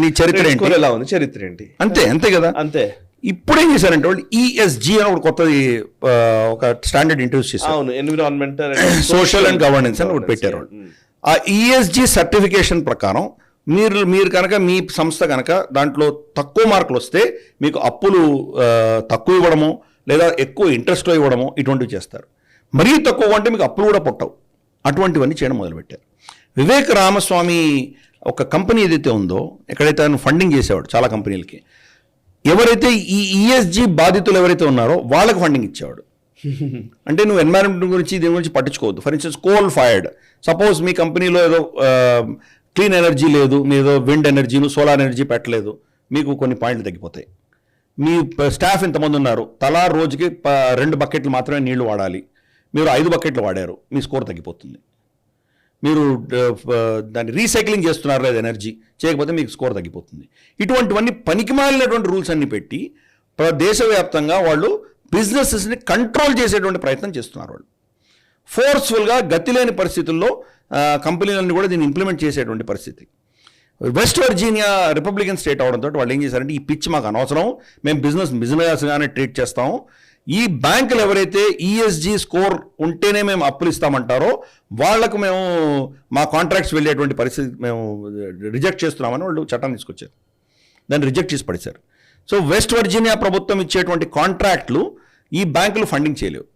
నీ చరిత్ర ఎలా ఉంది, చరిత్ర ఏంటి, అంతే కదా. అంతే. ఇప్పుడు ఏం చేశారంటే వాళ్ళు ESG అని ఒక కొత్తది ఒక స్టాండర్డ్ ఇంట్రడ్యూస్ చేశారు, ఎన్విరాన్మెంటల్ సోషల్ అండ్ గవర్నెన్స్ అని ఒకటి పెట్టారు. ఆ ESG సర్టిఫికేషన్ ప్రకారం మీరు కనుక మీ సంస్థ కనుక దాంట్లో తక్కువ మార్కులు వస్తే మీకు అప్పులు తక్కువ ఇవ్వడము లేదా ఎక్కువ ఇంట్రెస్ట్లో ఇవ్వడము ఇటువంటివి చేస్తారు. మరీ తక్కువ అంటే మీకు అప్పులు కూడా పుట్టవు. అటువంటివన్నీ చేయడం మొదలుపెట్టారు. వివేక్ రామస్వామి ఒక కంపెనీ ఏదైతే ఉందో, ఎక్కడైతే ఆయన ఫండింగ్ చేసేవాడు చాలా కంపెనీలకి, ఎవరైతే ఈ ESG బాధితులు ఎవరైతే ఉన్నారో వాళ్ళకి ఫండింగ్ ఇచ్చేవాడు. అంటే నువ్వు ఎన్వైరన్మెంట్ గురించి దీని గురించి పట్టించుకోవద్దు. For instance coal fired, suppose మీ కంపెనీలో ఏదో క్లీన్ ఎనర్జీ లేదు, మీ ఏదో విండ్ ఎనర్జీను సోలార్ ఎనర్జీ పెట్టలేదు, మీకు కొన్ని పాయింట్లు తగ్గిపోతాయి. మీ స్టాఫ్ ఇంతమంది ఉన్నారు, తలా రోజుకి 2 బకెట్లు మాత్రమే నీళ్లు వాడాలి, మీరు 5 బకెట్లు వాడారు, మీ స్కోర్ తగ్గిపోతుంది. మీరు దాన్ని రీసైక్లింగ్ చేస్తున్నారు లేదా ఎనర్జీ చేయకపోతే మీకు స్కోర్ తగ్గిపోతుంది. ఇటువంటివన్నీ పనికిమాలినటువంటి రూల్స్ అన్ని పెట్టి దేశవ్యాప్తంగా వాళ్ళు బిజినెసెస్ని కంట్రోల్ చేసేటువంటి ప్రయత్నం చేస్తున్నారు. వాళ్ళు ఫోర్స్ఫుల్గా గతి లేని పరిస్థితుల్లో కంపెనీలన్నీ కూడా దీన్ని ఇంప్లిమెంట్ చేసేటువంటి పరిస్థితి. వెస్ట్ వర్జీనియా రిపబ్లికన్ స్టేట్ అవడంతో వాళ్ళు ఏం చేశారంటే ఈ పిచ్ మాకు అనవసరం, మేము బిజినెస్గానే ట్రీట్ చేస్తాము, ఈ బ్యాంకులు ఎవరైతే ఈఎస్జీ స్కోర్ ఉంటేనే మేము అప్పులు ఇస్తామంటారో వాళ్లకు మేము మా కాంట్రాక్ట్స్ వెళ్ళేటువంటి పరిస్థితి మేము రిజెక్ట్ చేస్తున్నామని వాళ్ళు చట్టాన్ని తీసుకొచ్చారు. దాన్ని రిజెక్ట్ చేసి పడేశారు. సో వెస్ట్ వర్జీనియా ప్రభుత్వం ఇచ్చేటువంటి కాంట్రాక్ట్లు ఈ బ్యాంకులు ఫండింగ్ చేయలేవు,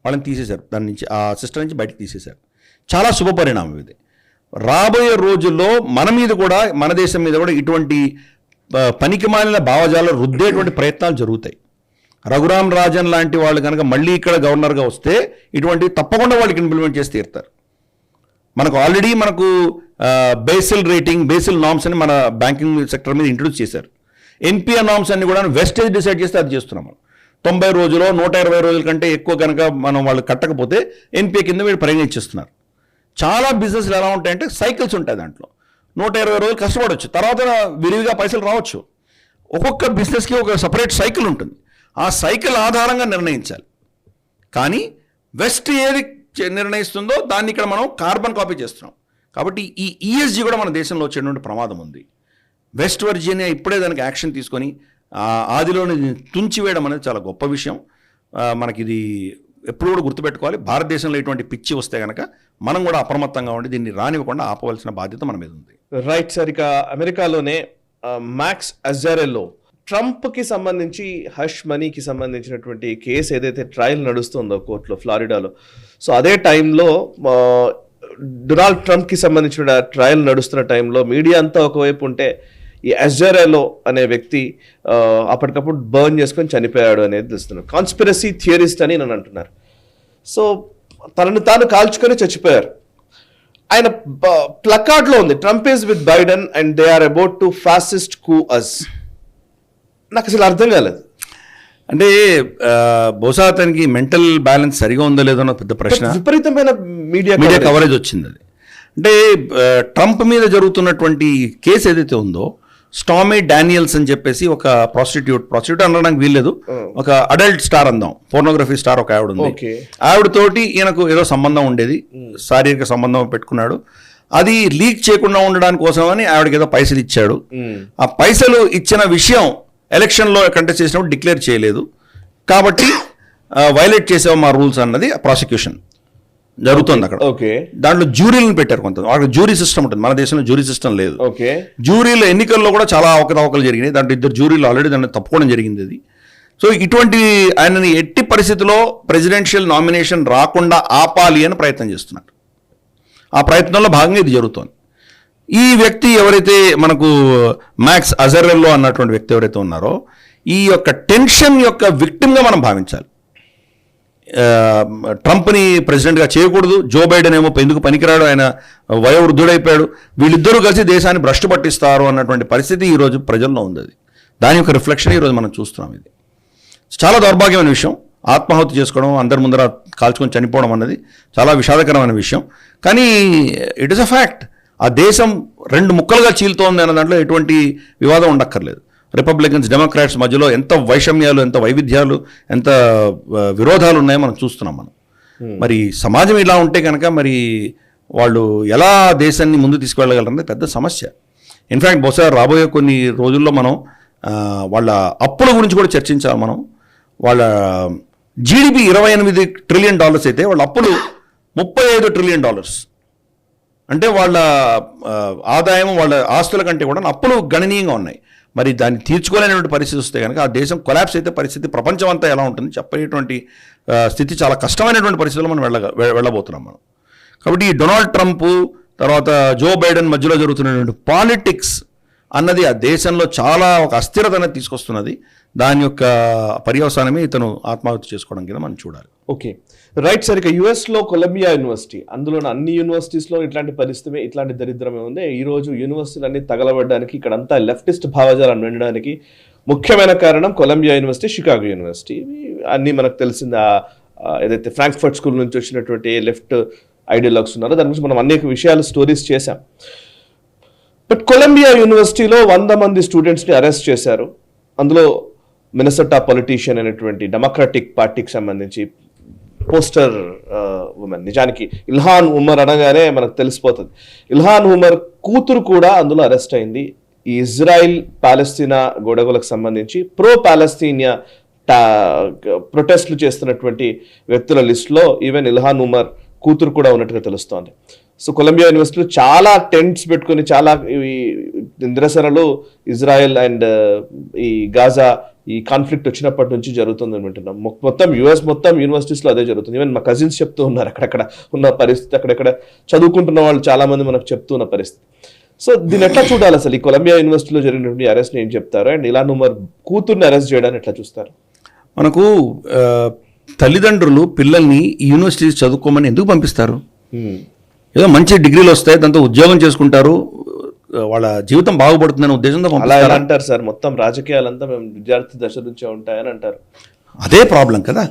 వాళ్ళని తీసేశారు, దాని నుంచి ఆ సిస్టమ్ నుంచి బయటకు తీసేశారు. చాలా శుభపరిణామం ఇది. రాబోయే రోజుల్లో మన మీద కూడా, మన దేశం మీద కూడా ఇటువంటి పనికిమాలిన భావజాలు రుద్దేటువంటి ప్రయత్నాలు జరుగుతాయి. రఘురామ్ రాజన్ లాంటి వాళ్ళు కనుక మళ్ళీ ఇక్కడ గవర్నర్గా వస్తే ఇటువంటివి తప్పకుండా వాళ్ళకి ఇంప్లిమెంట్ చేసి తీరుతారు. మనకు already basil rating, basil norms అని మన బ్యాంకింగ్ సెక్టర్ మీద ఇంట్రొడ్యూస్ చేశారు. ఎన్పిఆర్ నామ్స్ అన్ని కూడా వెస్టేజ్ డిసైడ్ చేస్తే అది చేస్తున్నాం మనం. 90 రోజులు 120 రోజుల కంటే ఎక్కువ కనుక మనం వాళ్ళు కట్టకపోతే ఎన్పిఏ కింద వీళ్ళు పరిగణించేస్తున్నారు. చాలా బిజినెస్లు ఎలా ఉంటాయంటే సైకిల్స్ ఉంటాయి, దాంట్లో 120 రోజులు కష్టపడవచ్చు, తర్వాత విరివిగా పైసలు రావచ్చు. ఒక్కొక్క బిజినెస్కి ఒక సపరేట్ సైకిల్ ఉంటుంది, ఆ సైకిల్ ఆధారంగా నిర్ణయించాలి. కానీ వెస్ట్ ఏది నిర్ణయిస్తుందో దాన్ని ఇక్కడ మనం కార్బన్ కాపీ చేస్తున్నాం. కాబట్టి ఈ ఈఎస్జీ కూడా మన దేశంలో వచ్చేటువంటి ప్రమాదం ఉంది. వెస్ట్ వర్జీనియా ఇప్పుడే దానికి యాక్షన్ తీసుకొని ఆదిలోని తుంచివేయడం అనేది చాలా గొప్ప విషయం. మనకి ఇది ఎప్పుడు కూడా గుర్తుపెట్టుకోవాలి. భారతదేశంలో ఇటువంటి పిచ్చి వస్తే కనుక మనం కూడా అప్రమత్తంగా ఉండి దీన్ని రానివ్వకుండా ఆపవలసిన బాధ్యత మన మీద ఉంది. Right sir. ఇక అమెరికాలోనే మ్యాక్స్ అజారెల్లో ట్రంప్కి సంబంధించి హష్ మనీకి సంబంధించినటువంటి కేసు ఏదైతే ట్రయల్ నడుస్తుందో కోర్టులో ఫ్లారిడాలో, సో అదే టైంలో డొనాల్డ్ ట్రంప్కి సంబంధించిన ట్రయల్ నడుస్తున్న టైంలో మీడియా అంతా ఒకవైపు ఉంటే ఈ అజారెల్లో అనే వ్యక్తి అప్పటికప్పుడు బర్న్ చేసుకొని చనిపోయాడు అనేది తెలుస్తున్నారు. కాన్స్పిరసీ థియరిస్ట్ అని నన్ను అంటున్నారు. సో తనను తాను కాల్చుకొని చచ్చిపోయారు. ఆయన ప్లకార్డ్లో ఉంది Trump is with Biden and they are about to fascist coup us. నాకు అసలు అర్థం కాలేదు. అంటే బహుశా అతనికి మెంటల్ బ్యాలెన్స్ సరిగా ఉందో లేదో అన్న పెద్ద ప్రశ్న. విపరీతమైన మీడియా కవరేజ్ వచ్చింది అది. అంటే ట్రంప్ మీద జరుగుతున్నటువంటి కేసు ఏదైతే ఉందో, స్టామీ డానియల్స్ అని చెప్పేసి ఒక ప్రాస్టిట్యూట్ అనడానికి వీల్లేదు, ఒక అడల్ట్ స్టార్ అందాం, పోర్నోగ్రఫీ స్టార్ ఒక ఆవిడ ఉంది. ఆవిడతోటి ఈయనకు ఏదో సంబంధం ఉండేది, శారీరక సంబంధం పెట్టుకున్నాడు. అది లీక్ చేయకుండా ఉండడానికి కోసమని ఆవిడకి ఏదో పైసలు ఇచ్చాడు. ఆ పైసలు ఇచ్చిన విషయం ఎలక్షన్లో కంటెస్ట్ చేసినప్పుడు డిక్లేర్ చేయలేదు, కాబట్టి వైలేట్ చేసావు మా రూల్స్ అన్నది ప్రాసిక్యూషన్ జరుగుతుంది అక్కడ. దాంట్లో జ్యూరీలను పెట్టారు. అక్కడ జ్యూరీ సిస్టమ్ ఉంటుంది, మన దేశంలో జ్యూరీ సిస్టమ్ లేదు. జ్యూరీల ఎన్నికల్లో కూడా చాలా అవకతవకలు జరిగినాయి. దాంట్లో 2 జ్యూరీలు ఆల్రెడీ దాన్ని తప్పుకోవడం జరిగింది అది. సో ఇటువంటి ఆయనని ఎట్టి పరిస్థితుల్లో ప్రెసిడెన్షియల్ నామినేషన్ రాకుండా ఆపాలి అని ప్రయత్నం చేస్తున్నారు. ఆ ప్రయత్నంలో భాగంగా ఇది జరుగుతోంది. ఈ వ్యక్తి ఎవరైతే మనకు మ్యాక్స్ అజారెల్లో అన్నటువంటి వ్యక్తి ఎవరైతే ఉన్నారో, ఈ యొక్క టెన్షన్ యొక్క విక్టిమ్గా మనం భావించాలి. ట్రంప్ని ప్రెసిడెంట్గా చేయకూడదు, జో బైడెన్ ఏమో ఎందుకు పనికిరాడు, ఆయన వయోవృద్ధుడైపోయాడు, వీళ్ళిద్దరూ కలిసి దేశాన్ని భ్రష్టు పట్టిస్తారు అన్నటువంటి పరిస్థితి ఈరోజు ప్రజల్లో ఉంది. అది దాని యొక్క రిఫ్లెక్షన్ ఈరోజు మనం చూస్తున్నాం. ఇది చాలా దౌర్భాగ్యమైన విషయం. ఆత్మాహుతి చేసుకోవడం, అందరి ముందర కాల్చుకొని చనిపోవడం అన్నది చాలా విషాదకరమైన విషయం. కానీ ఇట్ ఈస్ అ ఫ్యాక్ట్. ఆ దేశం 2 ముక్కలుగా చీలుతోంది అన్న దాంట్లో ఎటువంటి వివాదం ఉండక్కర్లేదు. రిపబ్లికన్స్, డెమోక్రాట్స్ మధ్యలో ఎంత వైషమ్యాలు, ఎంత వైవిధ్యాలు, ఎంత విరోధాలు ఉన్నాయో మనం చూస్తున్నాం. మరి సమాజం ఇలా ఉంటే కనుక మరి వాళ్ళు ఎలా దేశాన్ని ముందు తీసుకువెళ్ళగలరనేది పెద్ద సమస్య. ఇన్ఫ్యాక్ట్ బహుశా రాబోయే కొన్ని రోజుల్లో మనం వాళ్ళ అప్పుల గురించి కూడా చర్చించాలి. మనం వాళ్ళ జీడిపి $28 ట్రిలియన్ అయితే వాళ్ళ అప్పులు $35 ట్రిలియన్. అంటే వాళ్ళ ఆదాయం, వాళ్ళ ఆస్తుల కంటే కూడా అప్పులు గణనీయంగా ఉన్నాయి. మరి దాన్ని తీర్చుకోలేనటువంటి పరిస్థితి వస్తే కనుక ఆ దేశం కొలాప్స్ అయితే పరిస్థితి ప్రపంచం అంతా ఎలా ఉంటుంది చెప్పేటువంటి స్థితి, చాలా కష్టమైనటువంటి పరిస్థితుల్లో మనం వెళ్ళబోతున్నాం మనం. కాబట్టి ఈ డొనాల్డ్ ట్రంప్ తర్వాత జో బైడెన్ మధ్యలో జరుగుతున్నటువంటి పాలిటిక్స్ అన్నది ఆ దేశంలో చాలా ఒక అస్థిరతను తీసుకొస్తున్నది. దాని యొక్క పర్యవసానమే ఇతను ఆత్మహత్య చేసుకోవడం కింద మనం చూడాలి. Okay, right sir. ఇక యుఎస్లో కొలంబియా యూనివర్సిటీ, అందులో అన్ని యూనివర్సిటీస్లో ఇట్లాంటి పరిస్థితి, ఇట్లాంటి దరిద్రమే ఉంది. ఈ రోజు యూనివర్సిటీలన్నీ తగలబడ్డానికి, ఇక్కడంతా లెఫ్టిస్ట్ భావజాలను వినడానికి ముఖ్యమైన కారణం కొలంబియా యూనివర్సిటీ, షికాగో యూనివర్సిటీ. అన్నీ మనకు తెలిసింది. ఏదైతే ఫ్రాంక్ఫర్ట్ స్కూల్ నుంచి వచ్చినటువంటి లెఫ్ట్ ఐడియాలజీస్ ఉన్నారో దాని గురించి మనం అనేక విషయాలు స్టోరీస్ చేశాం. బట్ కొలంబియా యూనివర్సిటీలో 100 మంది స్టూడెంట్స్ని అరెస్ట్ చేశారు. అందులో మినసోటా పొలిటీషియన్ అనేటువంటి డెమోక్రాటిక్ పార్టీకి సంబంధించి పోస్టర్ ఉమెన్, నిజానికి ఇల్హాన్ ఉమర్ అనగానే మనకు తెలిసిపోతుంది. ఇల్హాన్ ఉమర్ కూతురు కూడా అందులో అరెస్ట్ అయింది. ఈ ఇజ్రాయిల్ పాలస్తీనా గొడవలకు సంబంధించి ప్రో పాలస్తీనియా ప్రొటెస్ట్లు చేస్తున్నటువంటి వ్యక్తుల లిస్టులో ఈవెన్ ఇల్హాన్ ఉమర్ కూతురు కూడా ఉన్నట్టుగా తెలుస్తోంది. సో కొలంబియా యూనివర్సిటీలో చాలా టెంట్స్ పెట్టుకుని చాలా నిరసనలు ఇజ్రాయెల్ అండ్ ఈ గాజా ఈ కాన్ఫ్లిక్ట్ వచ్చినప్పటి నుంచి జరుగుతుందని వింటున్నాం. మొత్తం యుఎస్ మొత్తం యూనివర్సిటీస్లో అదే జరుగుతుంది. ఈవెన్ మా కజిన్స్ చెప్తూ ఉన్నారు అక్కడక్కడ ఉన్న పరిస్థితి, అక్కడెక్కడ చదువుకుంటున్న వాళ్ళు చాలా మంది మనకు చెప్తూ ఉన్న పరిస్థితి. సో దీన్ని ఎట్లా చూడాలి అసలు? ఈ కొలంబియా యూనివర్సిటీలో జరిగినటువంటి అరెస్ట్ని ఏం చెప్తారు? అండ్ ఇల్హాన్ ఉమర్ కూతుర్ని అరెస్ట్ చేయడాన్ని ఎట్లా చూస్తారు? మనకు తల్లిదండ్రులు పిల్లల్ని ఈ యూనివర్సిటీస్ చదువుకోమని ఎందుకు పంపిస్తారు? ఏదో మంచి డిగ్రీలు వస్తాయి, దాంతో ఉద్యోగం చేసుకుంటారు, వాళ్ళ జీవితం బాగుపడుతుందనే ఉద్దేశంతో అలా ఎలా అంటారు సార్? మొత్తం రాజకీయాలంతా మేము విద్యార్థి దశ నుంచే ఉంటాయని అంటారు. అదే ప్రాబ్లం కదా,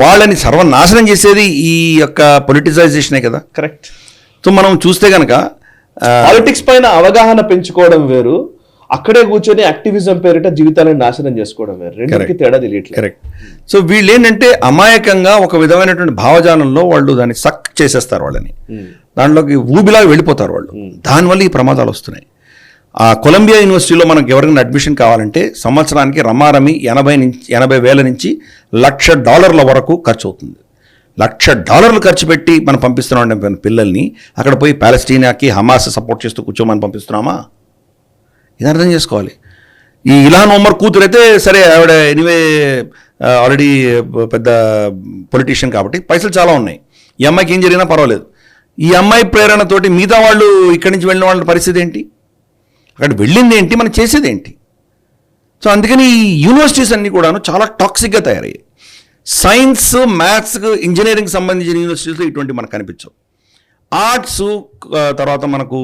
వాళ్ళని సర్వనాశనం చేసేది ఈ యొక్క పొలిటిసైజేషనే కదా. కరెక్ట్. సో మనం చూస్తే కనుక పాలిటిక్స్ పైన అవగాహన పెంచుకోవడం వేరు, అక్కడే కూర్చొని యాక్టివిజం పేరిట జీవితాలను నాశనం చేసుకోవడం వేరు. రెండుకి తేడా తెలియట్లేదు. కరెక్ట్. సో వీళ్ళు ఏంటంటే అమాయకంగా ఒక విధమైనటువంటి భావజాలంలో వాళ్ళు దాన్ని సక్ చేసేస్తారు, వాళ్ళని దాంట్లోకి ఊబిలాగా వెళ్ళిపోతారు వాళ్ళు. దానివల్ల ఈ ప్రమాదాలు వస్తున్నాయి. ఆ కొలంబియా యూనివర్సిటీలో మనకు ఎవరికైనా అడ్మిషన్ కావాలంటే సంవత్సరానికి రమారమి 80,000 నుంచి $1,00,000 వరకు ఖర్చు అవుతుంది. $1,00,000 ఖర్చు పెట్టి మనం పంపిస్తున్నాం పిల్లల్ని. అక్కడ పోయి పాలస్తీనాకి హమాస్ సపోర్ట్ చేస్తూ కూర్చోమని పంపిస్తున్నామా? ఇది అర్థం చేసుకోవాలి. ఈ ఇల్హాన్ ఉమర్ కూతురు అయితే సరే, ఆవిడ ఎనీవే ఆల్రెడీ పెద్ద పొలిటీషియన్ కాబట్టి పైసలు చాలా ఉన్నాయి. ఈ అమ్మాయికి ఏం జరిగినా పర్వాలేదు. ఈ అమ్మాయి ప్రేరణతోటి మిగతా వాళ్ళు ఇక్కడి నుంచి వెళ్ళిన వాళ్ళ పరిస్థితి ఏంటి? అక్కడ వెళ్ళింది ఏంటి? మనం చేసేది ఏంటి? సో అందుకని ఈ యూనివర్సిటీస్ అన్నీ కూడాను చాలా టాక్సిక్గా తయారయ్యాయి. సైన్స్, మ్యాథ్స్, ఇంజనీరింగ్ సంబంధించిన యూనివర్సిటీస్లో ఇటువంటి మనకు కనిపించవు. ఆర్ట్స్, తర్వాత మనకు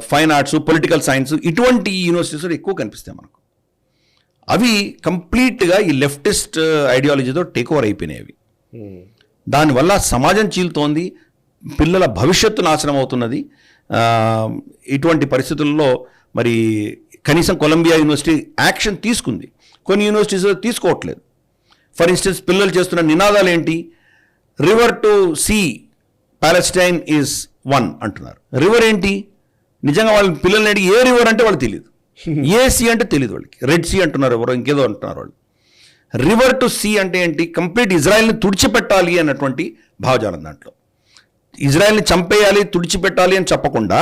ఫైన్ ఆర్ట్స్, పొలిటికల్ సైన్స్, ఇటువంటి యూనివర్సిటీస్లో ఎక్కువ కనిపిస్తాయి మనకు. అవి కంప్లీట్గా ఈ లెఫ్టిస్ట్ ఐడియాలజీతో టేక్ ఓవర్ అయిపోయినాయి అవి. దానివల్ల సమాజం చీలుతోంది, పిల్లల భవిష్యత్తు నాశనం అవుతున్నది. ఇటువంటి పరిస్థితుల్లో మరి కనీసం కొలంబియా యూనివర్సిటీ యాక్షన్ తీసుకుంది, కొన్ని యూనివర్సిటీస్లో తీసుకోవట్లేదు. ఫర్ ఇన్స్టెన్స్ పిల్లలు చేస్తున్న నినాదాలు ఏంటి? River to sea Palestine is one అంటున్నారు. రివర్ ఏంటి? నిజంగా వాళ్ళ పిల్లల్ని అడిగి ఏ రివర్ అంటే వాళ్ళు తెలియదు, ఏ సీ అంటే తెలియదు వాళ్ళకి. రెడ్ సీ అంటున్నారు, ఎవరో ఇంకేదో అంటున్నారు వాళ్ళు. రివర్ టు సీ అంటే ఏంటి? కంప్లీట్ ఇజ్రాయెల్ని తుడిచిపెట్టాలి అన్నటువంటి భావజాలం దాంట్లో. ఇజ్రాయెల్ని చంపేయాలి, తుడిచిపెట్టాలి అని చెప్పకుండా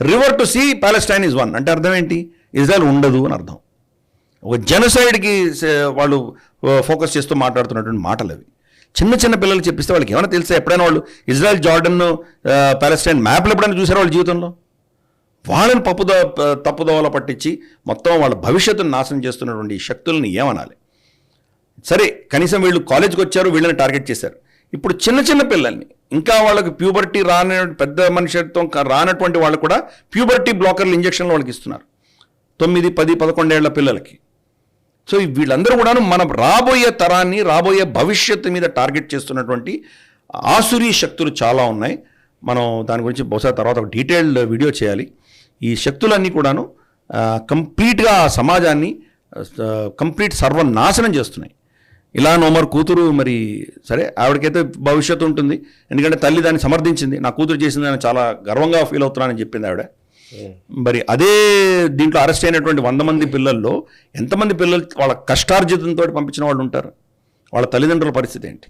river to sea Palestine is one అంటే అర్థం ఏంటి? ఇజ్రాయెల్ ఉండదు అని అర్థం. ఒక జెనోసైడ్కి వాళ్ళు ఫోకస్ చేస్తూ మాట్లాడుతున్నటువంటి మాటలు అవి. చిన్న చిన్న పిల్లలు చెప్పిస్తే వాళ్ళకి ఏమైనా తెలుసా? ఎప్పుడైనా వాళ్ళు ఇజ్రాయెల్, జార్డన్, పాలస్టైన్ మ్యాప్లు ఎప్పుడైనా చూసారో వాళ్ళ జీవితంలో? వాళ్ళని తప్పుదోవల పట్టించి మొత్తం వాళ్ళ భవిష్యత్తును నాశనం చేస్తున్నటువంటి శక్తుల్ని ఏమనాలి? సరే, కనీసం వీళ్ళు కాలేజ్కి వచ్చారు, వీళ్ళని టార్గెట్ చేశారు. ఇప్పుడు చిన్న చిన్న పిల్లల్ని, ఇంకా వాళ్ళకి ప్యూబర్టీ రాని పెద్ద మనిషితో రానటువంటి వాళ్ళు కూడా ప్యూబర్టీ బ్లాకర్లు ఇంజక్షన్లు వాళ్ళకి ఇస్తున్నారు, 9, 10, 11 ఏళ్ల పిల్లలకి. సో వీళ్ళందరూ కూడాను మన రాబోయే తరాన్ని, రాబోయే భవిష్యత్తు మీద టార్గెట్ చేస్తున్నటువంటి ఆసురీ శక్తులు చాలా ఉన్నాయి. మనం దాని గురించి బహుశా తర్వాత ఒక డీటెయిల్డ్ వీడియో చేయాలి. ఈ శక్తులన్నీ కూడాను కంప్లీట్గా ఆ సమాజాన్ని కంప్లీట్ సర్వనాశనం చేస్తున్నాయి. ఇల్హాన్ ఉమర్ కూతురు మరి సరే, ఆవిడకైతే భవిష్యత్తు ఉంటుంది, ఎందుకంటే తల్లి దాన్ని సమర్థించింది. నా కూతురు చేసిందని చాలా గర్వంగా ఫీల్ అవుతున్నానని చెప్పింది ఆవిడ. మరి అదే దీంట్లో అరెస్ట్ అయినటువంటి 100 మంది పిల్లల్లో ఎంతమంది పిల్లలు వాళ్ళ కష్టార్జితంతో పంపించిన వాళ్ళు ఉంటారు? వాళ్ళ తల్లిదండ్రుల పరిస్థితి ఏంటి?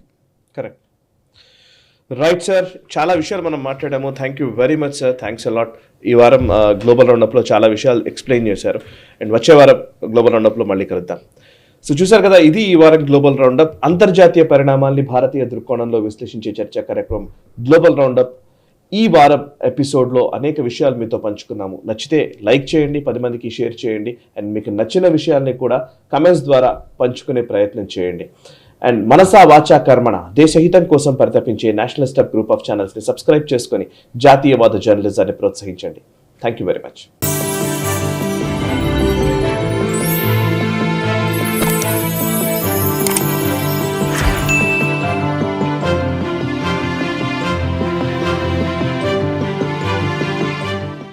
కరెక్ట్. రైట్ సార్, చాలా విషయాలు మనం మాట్లాడాము. Thank you very much sir, thanks a lot. ఈ వారం గ్లోబల్ రౌండప్లో చాలా విషయాలు ఎక్స్ప్లెయిన్ చేశారు. అండ్ వచ్చే వారం గ్లోబల్ రౌండప్లో మళ్ళీ కలుద్దాం. సో చూసారు కదా, ఇది ఈ వారం గ్లోబల్ రౌండప్. అంతర్జాతీయ పరిణామాల్ని భారతీయ దృక్కోణంలో విశ్లేషించే చర్చా కార్యక్రమం గ్లోబల్ రౌండప్. ఈ వారం ఎపిసోడ్లో అనేక విషయాలు మీతో పంచుకున్నాము. నచ్చితే లైక్ చేయండి, 10 మందికి షేర్ చేయండి. అండ్ మీకు నచ్చిన విషయాల్ని కూడా కమెంట్స్ ద్వారా పంచుకునే ప్రయత్నం చేయండి. అండ్ మనసా వాచా కర్మణ దేశహితం కోసం పరితపించే nationalist hub group of channels ని సబ్స్క్రైబ్ చేసుకొని జాతీయవాద జర్నలిజాన్ని ప్రోత్సహించండి. Thank you very much.